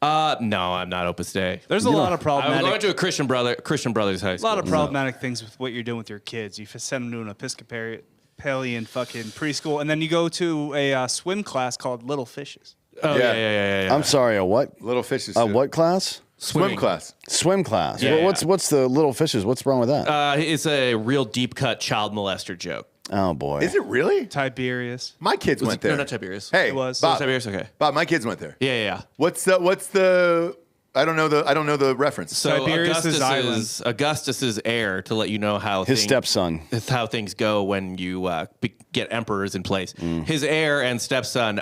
No, I'm not Opus Dei. There's a lot of problematic. I'm going to a Christian Brothers high school. A lot of problematic things with what you're doing with your kids. You send them to an Episcopalian fucking preschool, and then you go to a swim class called Little Fishes. Oh yeah. I'm sorry, a what? Little Fishes. A what class? Swim class. Swim class. Yeah, What's the Little Fishes? What's wrong with that? It's a real deep cut child molester joke. Oh boy. Is it really? Tiberius. My kids went there. No, not Tiberius. Hey, it was. Bob. Tiberius. Okay. Bob, my kids went there. Yeah. What's the? I don't know the reference. So Tiberius's Augustus's heir, to let you know how his stepson. How things go when you get emperors in place. His heir and stepson.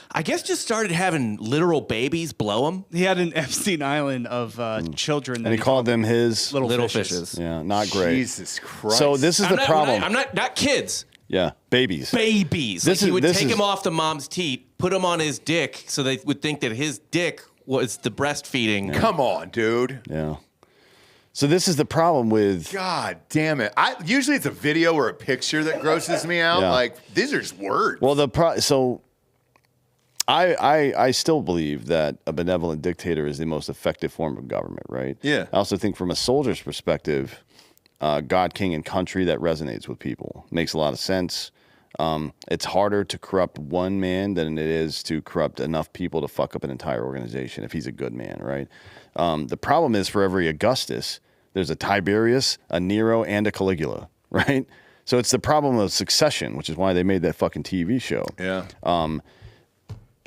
I guess just started having literal babies blow him. He had an Epstein Island of children. And he called them his little fishes. Yeah, not great. Jesus Christ. So this is the problem. I'm not kids. Yeah, babies. Babies. He would take him off the mom's teat, put him on his dick, so they would think that his dick was the breastfeeding. Yeah. Come on, dude. Yeah. So this is the problem with. God damn it! Usually it's a video or a picture that grosses me out. Yeah. Like these are just words. Well, I still believe that a benevolent dictator is the most effective form of government, right? Yeah. I also think from a soldier's perspective, God, king, and country, that resonates with people. Makes a lot of sense. It's harder to corrupt one man than it is to corrupt enough people to fuck up an entire organization if he's a good man, right? The problem is for every Augustus, there's a Tiberius, a Nero, and a Caligula, right? So it's the problem of succession, which is why they made that fucking TV show. Yeah.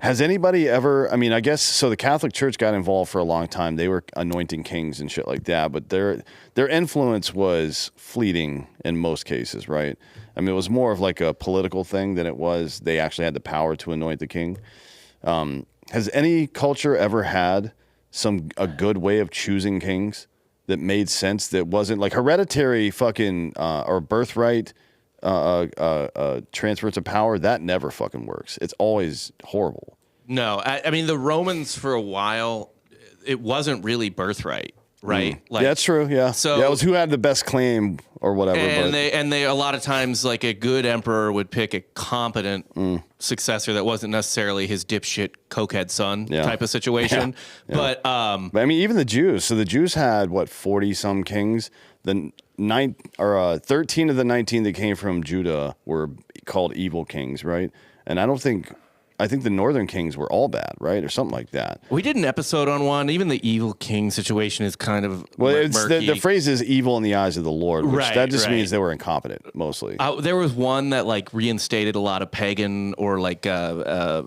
Has anybody ever, I mean, I guess, so the Catholic Church got involved for a long time. They were anointing kings and shit like that, but their influence was fleeting in most cases, right? I mean, it was more of like a political thing than it was they actually had the power to anoint the king. Has any culture ever had a good way of choosing kings that made sense, that wasn't like hereditary fucking or birthright transfers of power? That never fucking works. It's always horrible. No, I mean, the Romans for a while, it wasn't really birthright, right? Like, yeah, that's true. Yeah. So it was who had the best claim or whatever. And they a lot of times, like, a good emperor would pick a competent successor that wasn't necessarily his dipshit cokehead son type of situation. Yeah. But I mean, even the Jews. So the Jews had 40 some kings. The 13 of the 19 that came from Judah were called evil kings, right? And I think the northern kings were all bad, right? Or something like that. We did an episode on one. Even the evil king situation is kind of murky. The phrase is evil in the eyes of the Lord, which that just right. means they were incompetent, mostly. There was one that reinstated a lot of pagan or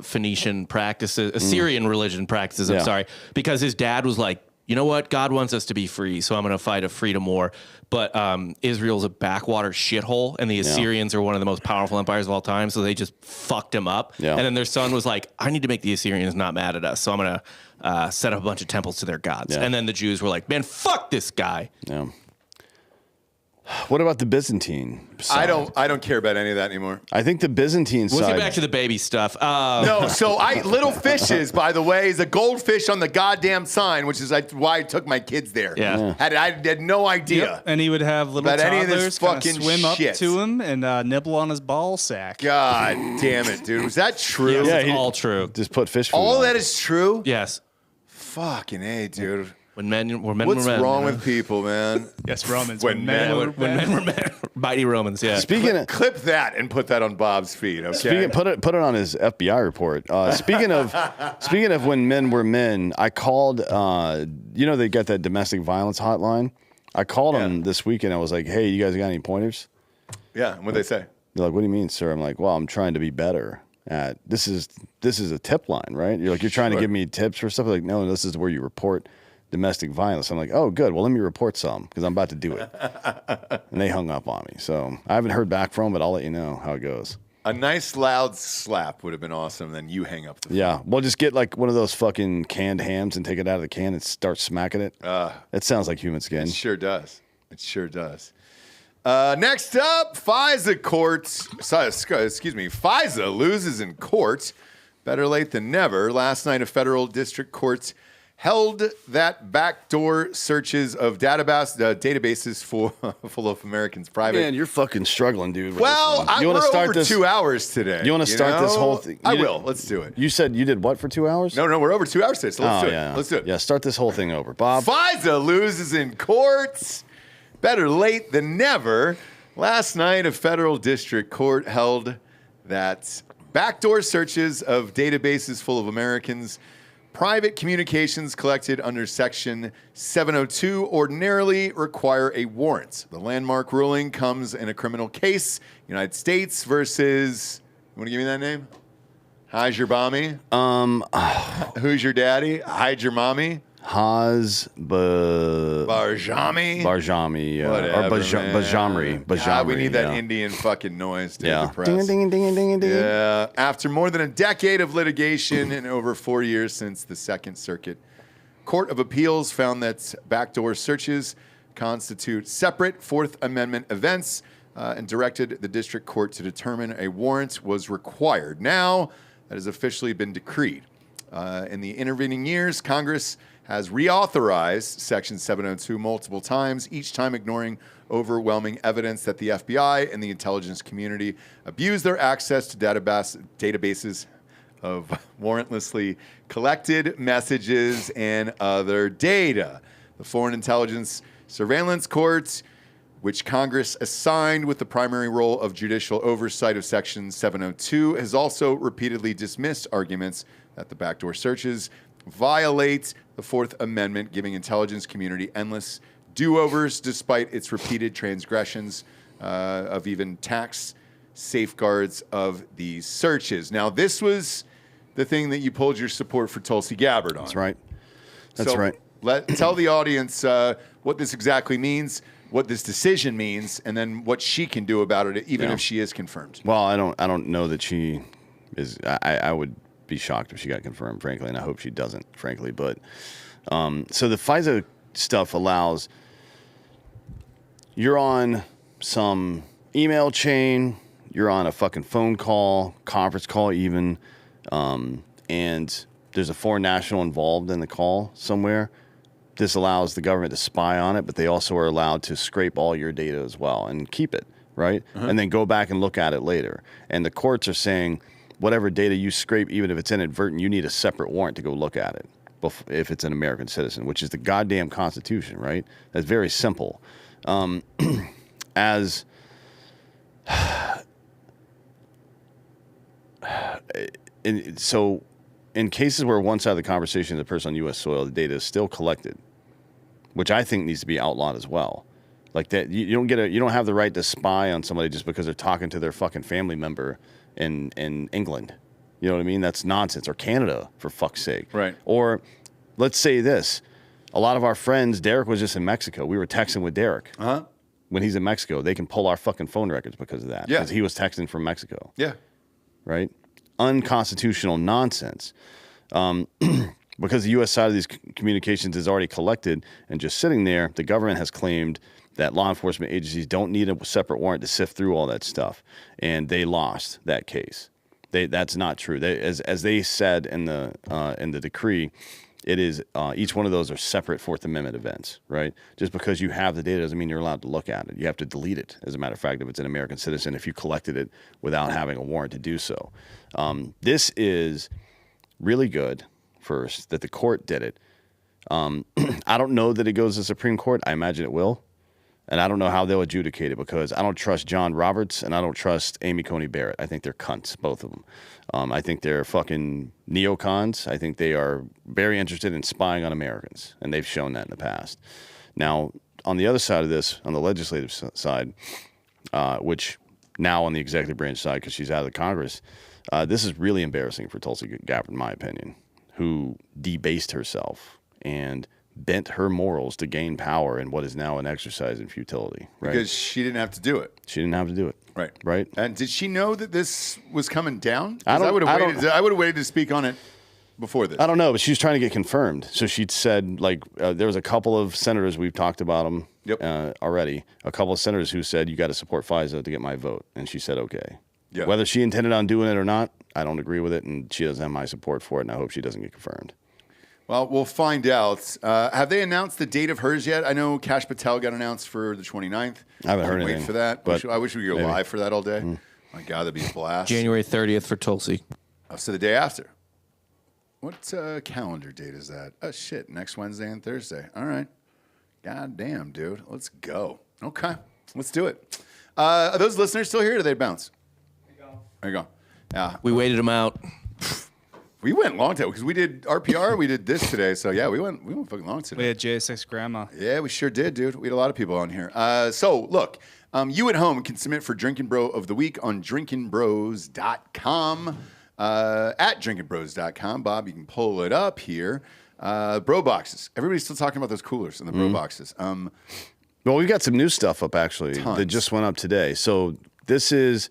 Phoenician practices, Assyrian religion practices, I'm sorry, because his dad was like, you know what? God wants us to be free, so I'm going to fight a freedom war. But Israel's a backwater shithole, and the Assyrians are one of the most powerful empires of all time, so they just fucked him up. Yeah. And then their son was like, I need to make the Assyrians not mad at us, so I'm going to set up a bunch of temples to their gods. Yeah. And then the Jews were like, man, fuck this guy. Yeah. What about the Byzantine side? I don't care about any of that anymore. I think the Byzantine side. Let's get back to the baby stuff. No, so little fishes, by the way, is a goldfish on the goddamn sign, which is why I took my kids there. Yeah. I had no idea. Yep. And he would have little about any of toddlers this kinda fucking swim up shit. to him and nibble on his ball sack. God damn it, dude. Was that true? Yes, it's all true. Just put fish food All on that it. is true? Yes. Fucking A, dude. When men were men. What's were men, wrong with people, man? Yes, Romans. When men were men. Mighty Romans, yeah. Clip that and put that on Bob's feed, okay? Put it on his FBI report. Speaking of when men were men, I called. They got that domestic violence hotline. I called them this weekend. I was like, "Hey, you guys got any pointers?" Yeah. What'd they say? They're like, "What do you mean, sir?" I'm like, "Well, I'm trying to be better at this. Is a tip line, right? You're trying to give me tips for stuff." Like, no, this is where you report domestic violence. I'm like, oh, good. Well, let me report some because I'm about to do it. And they hung up on me. So I haven't heard back from them, but I'll let you know how it goes. A nice loud slap would have been awesome. Then you hang up the phone. Yeah. Well, just get like one of those fucking canned hams and take it out of the can and start smacking it. It sounds like human skin. It sure does. It sure does. Next up, FISA loses in court. Better late than never. Last night, a federal district court held that backdoor searches of databases full of Americans' private. Man, you're fucking struggling, dude. Well, we're over 2 hours today. You want to start this whole thing? I will. Let's do it. You said you did what for 2 hours? No, we're over 2 hours today, so let's do it. Yeah. Let's do it. Yeah, start this whole thing over. Bob? FISA loses in court. Better late than never. Last night, a federal district court held that backdoor searches of databases full of Americans' private communications collected under Section 702 ordinarily require a warrant. The landmark ruling comes in a criminal case, United States versus, you want to give me that name? Hide your mommy? Who's your daddy? Hide your mommy? Barjami? Barjami. Whatever, Or Bajamri. God, we need that Indian fucking noise to Yeah. depress. Ding, ding, ding, ding, ding. Yeah. After more than a decade of litigation and over 4 years since the Second Circuit Court of Appeals found that backdoor searches constitute separate Fourth Amendment events and directed the district court to determine a warrant was required. Now, that has officially been decreed. In the intervening years, Congress has reauthorized Section 702 multiple times, each time ignoring overwhelming evidence that the FBI and the intelligence community abuse their access to databases of warrantlessly collected messages and other data. The Foreign Intelligence Surveillance Court, which Congress assigned with the primary role of judicial oversight of Section 702, has also repeatedly dismissed arguments that the backdoor searches violate the Fourth Amendment, giving intelligence community endless do-overs despite its repeated transgressions of even tax safeguards of these searches. Now, this was the thing that you pulled your support for Tulsi Gabbard on. That's right. That's right. Tell the audience what this exactly means, what this decision means, and then what she can do about it, even if she is confirmed. Well, I don't know that she is. I would be shocked if she got confirmed, frankly, and I hope she doesn't, frankly. But so the FISA stuff allows you're on some email chain, you're on a fucking phone call, conference call, even, and there's a foreign national involved in the call somewhere. This allows the government to spy on it, but they also are allowed to scrape all your data as well and keep it, right? And then go back and look at it later. And the courts are saying, whatever data you scrape, even if it's inadvertent, you need a separate warrant to go look at it if it's an American citizen, which is the goddamn Constitution, right? That's very simple. So in cases where one side of the conversation is a person on U.S. soil, the data is still collected, which I think needs to be outlawed as well. Like that, you don't have the right to spy on somebody just because they're talking to their fucking family member in England. You know what I mean? That's nonsense. Or Canada, for fuck's sake. Right. Or let's say this. A lot of our friends, Derek was just in Mexico. We were texting with Derek. Uh-huh. When he's in Mexico, they can pull our fucking phone records because of that. Yeah. Because he was texting from Mexico. Yeah. Right? Unconstitutional nonsense. because the U.S. side of these communications is already collected and just sitting there, the government has claimed that law enforcement agencies don't need a separate warrant to sift through all that stuff, and they lost that case. That's not true. As they said in the decree, it is each one of those are separate Fourth Amendment events, right? Just because you have the data doesn't mean you're allowed to look at it. You have to delete it, as a matter of fact, if it's an American citizen, if you collected it without having a warrant to do so. This is really good, first, that the court did it. I don't know that it goes to the Supreme Court. I imagine it will. And I don't know how they'll adjudicate it because I don't trust John Roberts and I don't trust Amy Coney Barrett. I think they're cunts, both of them. I think they're fucking neocons. I think they are very interested in spying on Americans, and they've shown that in the past. Now, on the other side of this, on the legislative side, which now on the executive branch side because she's out of the Congress, this is really embarrassing for Tulsi Gabbard, in my opinion, who debased herself and bent her morals to gain power in what is now an exercise in futility. Right? Because she didn't have to do it. She didn't have to do it. Right. Right. And did she know that this was coming down? I would have waited to speak on it before this. I don't know, but she was trying to get confirmed. So she'd said, there was a couple of senators, we've talked about them already, a couple of senators who said, you got to support FISA to get my vote. And she said, okay. Yeah. Whether she intended on doing it or not, I don't agree with it, and she doesn't have my support for it, and I hope she doesn't get confirmed. Well, we'll find out. Have they announced the date of hers yet? I know Kash Patel got announced for the 29th. I haven't heard anything. Wait for that. I wish we could go live for that all day. My God, that'd be a blast. January 30th for Tulsi. Oh, so the day after. What calendar date is that? Oh, shit. Next Wednesday and Thursday. All right. God damn, dude. Let's go. Okay. Let's do it. Are those listeners still here or did they bounce? There you go. Yeah. We waited them out. We went long time because we did RPR. We did this today. So, yeah, we went fucking long today. We had J6 Grandma. Yeah, we sure did, dude. We had a lot of people on here. So, look, you at home can submit for Drinkin' Bro of the Week on drinkinbros.com. At drinkinbros.com. Bob, you can pull it up here. Bro boxes. Everybody's still talking about those coolers and the bro boxes. Well, we've got some new stuff up, actually, that just went up today. So, this is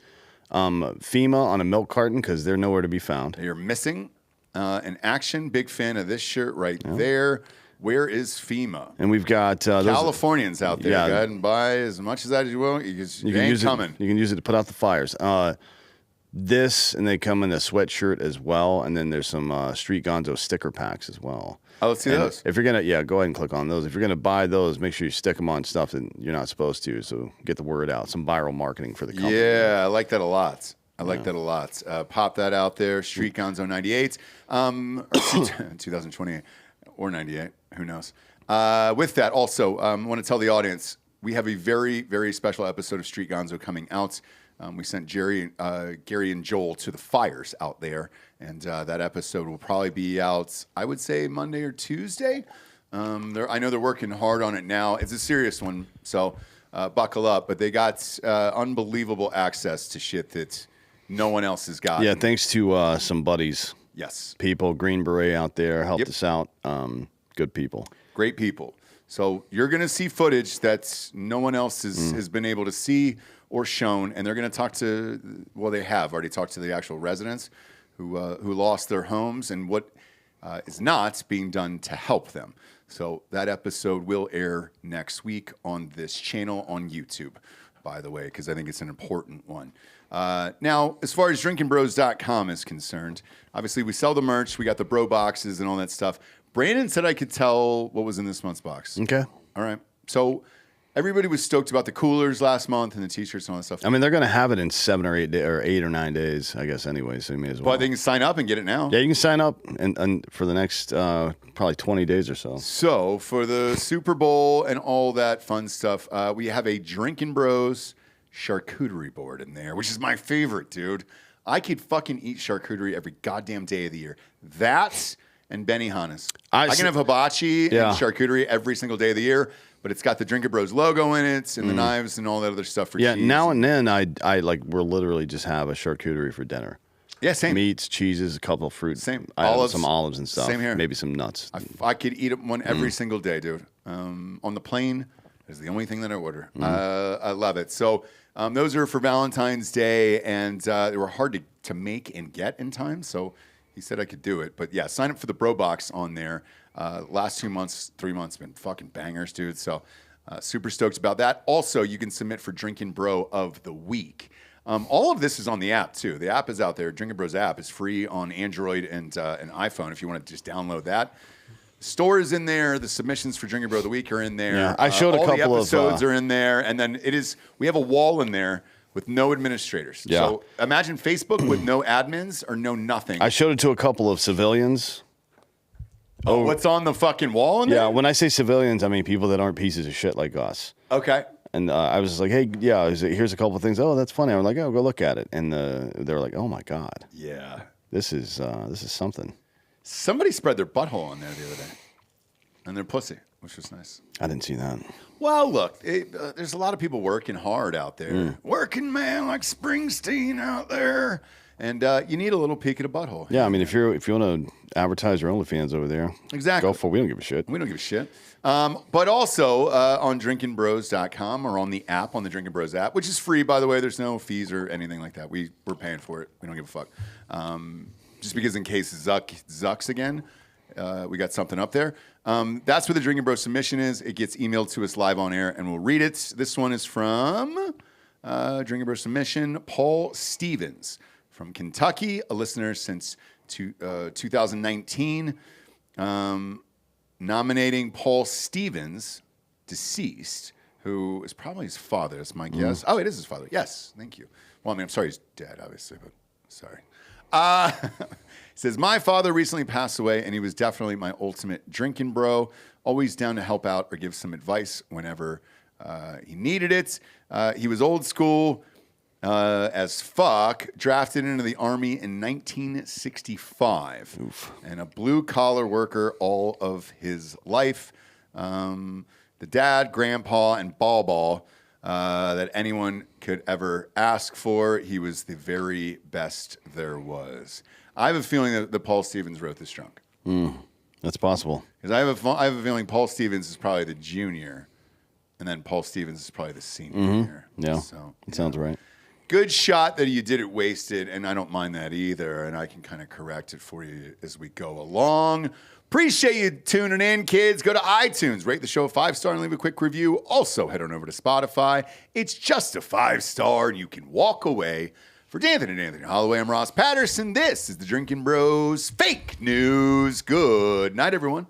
FEMA on a milk carton because they're nowhere to be found. You're missing an action. Big fan of this shirt right there. Where is FEMA? And we've got Californians out there. Go ahead and buy as much of that as you will. You can use it. You can use it to put out the fires. This, and they come in a sweatshirt as well. And then there's some Street Gonzo sticker packs as well. Oh, let's see those. If you're going to, go ahead and click on those. If you're going to buy those, make sure you stick them on stuff that you're not supposed to. So get the word out. Some viral marketing for the company. Yeah, I like that a lot. Pop that out there. Street Gonzo 98. Or 2028 or 98. Who knows? With that, also, I want to tell the audience, we have a very, very special episode of Street Gonzo coming out. We sent Gary and Joel to the fires out there, and that episode will probably be out, I would say, Monday or Tuesday. I know they're working hard on it now. It's a serious one, so buckle up. But they got unbelievable access to shit that no one else has got. Yeah, thanks to some buddies. Yes. People, Green Beret out there helped us out. Good people. Great people. So you're going to see footage that no one else has been able to see or shown, and they're going to talk to, they have already talked to the actual residents who lost their homes and what is not being done to help them. So that episode will air next week on this channel on YouTube, by the way, because I think it's an important one. Now, as far as drinkinbros.com is concerned, obviously we sell the merch, we got the bro boxes and all that stuff. Brandon said I could tell what was in this month's box. Okay. All right. So everybody was stoked about the coolers last month and the T-shirts and all that stuff. I mean, they're going to have it in 7 or 8 days, or 8 or 9 days, I guess. Anyway, so you may as well. Well, they can sign up and get it now. Yeah, you can sign up and for the next probably 20 days or so. So for the Super Bowl and all that fun stuff, we have a Drinkin' Bros charcuterie board in there, which is my favorite, dude. I could fucking eat charcuterie every goddamn day of the year. That's and Benihana's. I can have hibachi and charcuterie every single day of the year, but it's got the Drinkin' Bros logo in it and the knives and all that other stuff for cheese. Yeah, now and then we'll literally just have a charcuterie for dinner. Yeah, same. Meats, cheeses, a couple of fruits. Same. Some olives and stuff. Same here. Maybe some nuts. I could eat one every single day, dude. On the plane, it's the only thing that I order. I love it. So those are for Valentine's Day, and they were hard to make and get in time. So He said I could do it. But yeah, sign up for the Bro Box on there. Last 2 months, 3 months, been fucking bangers, dude. So super stoked about that. Also, you can submit for Drinkin' Bro of the Week. All of this is on the app, too. The app is out there. Drinkin' Bro's app is free on Android and an iPhone if you want to just download that. The store is in there. The submissions for Drinkin' Bro of the Week are in there. Yeah, I showed a couple of... All the episodes are in there. And then we have a wall in there with no administrators. Yeah. So imagine Facebook with no admins or no nothing. I showed it to a couple of civilians. Oh, what's on the fucking wall in there? Yeah, when I say civilians, I mean people that aren't pieces of shit like us. Okay. And I was just like, hey, yeah, here's a couple of things. Oh, that's funny. I'm like, oh, go look at it. And they were like, oh, my God. Yeah. This is something. Somebody spread their butthole on there the other day. And their pussy, which was nice. I didn't see that. Well, look, there's a lot of people working hard out there. Working man like Springsteen out there. And you need a little peek at a butthole. Yeah, I mean, if you want to advertise your OnlyFans over there, exactly. Go for it. We don't give a shit. We don't give a shit. But also on drinkinbros.com or on the app, on the Drinkin' Bros app, which is free, by the way. There's no fees or anything like that. We're paying for it. We don't give a fuck. Just because in case Zucks again, we got something up there. That's where the Drinkin' Bros submission is. It gets emailed to us live on air, and we'll read it. This one is from Drinkin' Bros submission, Paul Stevens from Kentucky, a listener since 2019. Nominating Paul Stevens, deceased, who is probably his father. That's my guess. Oh, it is his father. Yes, thank you. Well, I mean, I'm sorry he's dead, obviously, but sorry. He says, my father recently passed away, and he was definitely my ultimate drinking bro, always down to help out or give some advice whenever he needed it. He was old school as fuck, drafted into the Army in 1965, and a blue-collar worker all of his life. The dad, grandpa, and ball that anyone could ever ask for. He was the very best there was. I have a feeling that Paul Stevens wrote this drunk. That's possible. Because I have a feeling Paul Stevens is probably the junior, and then Paul Stevens is probably the senior here. Yeah, so, it sounds right. Good shot that you did it wasted, and I don't mind that either, and I can kind of correct it for you as we go along. Appreciate you tuning in, kids. Go to iTunes, rate the show a 5-star, and leave a quick review. Also, head on over to Spotify. It's just a 5-star, and you can walk away. For Anthony Hollaway, I'm Ross Patterson. This is the Drinkin' Bros Fake News. Good night, everyone.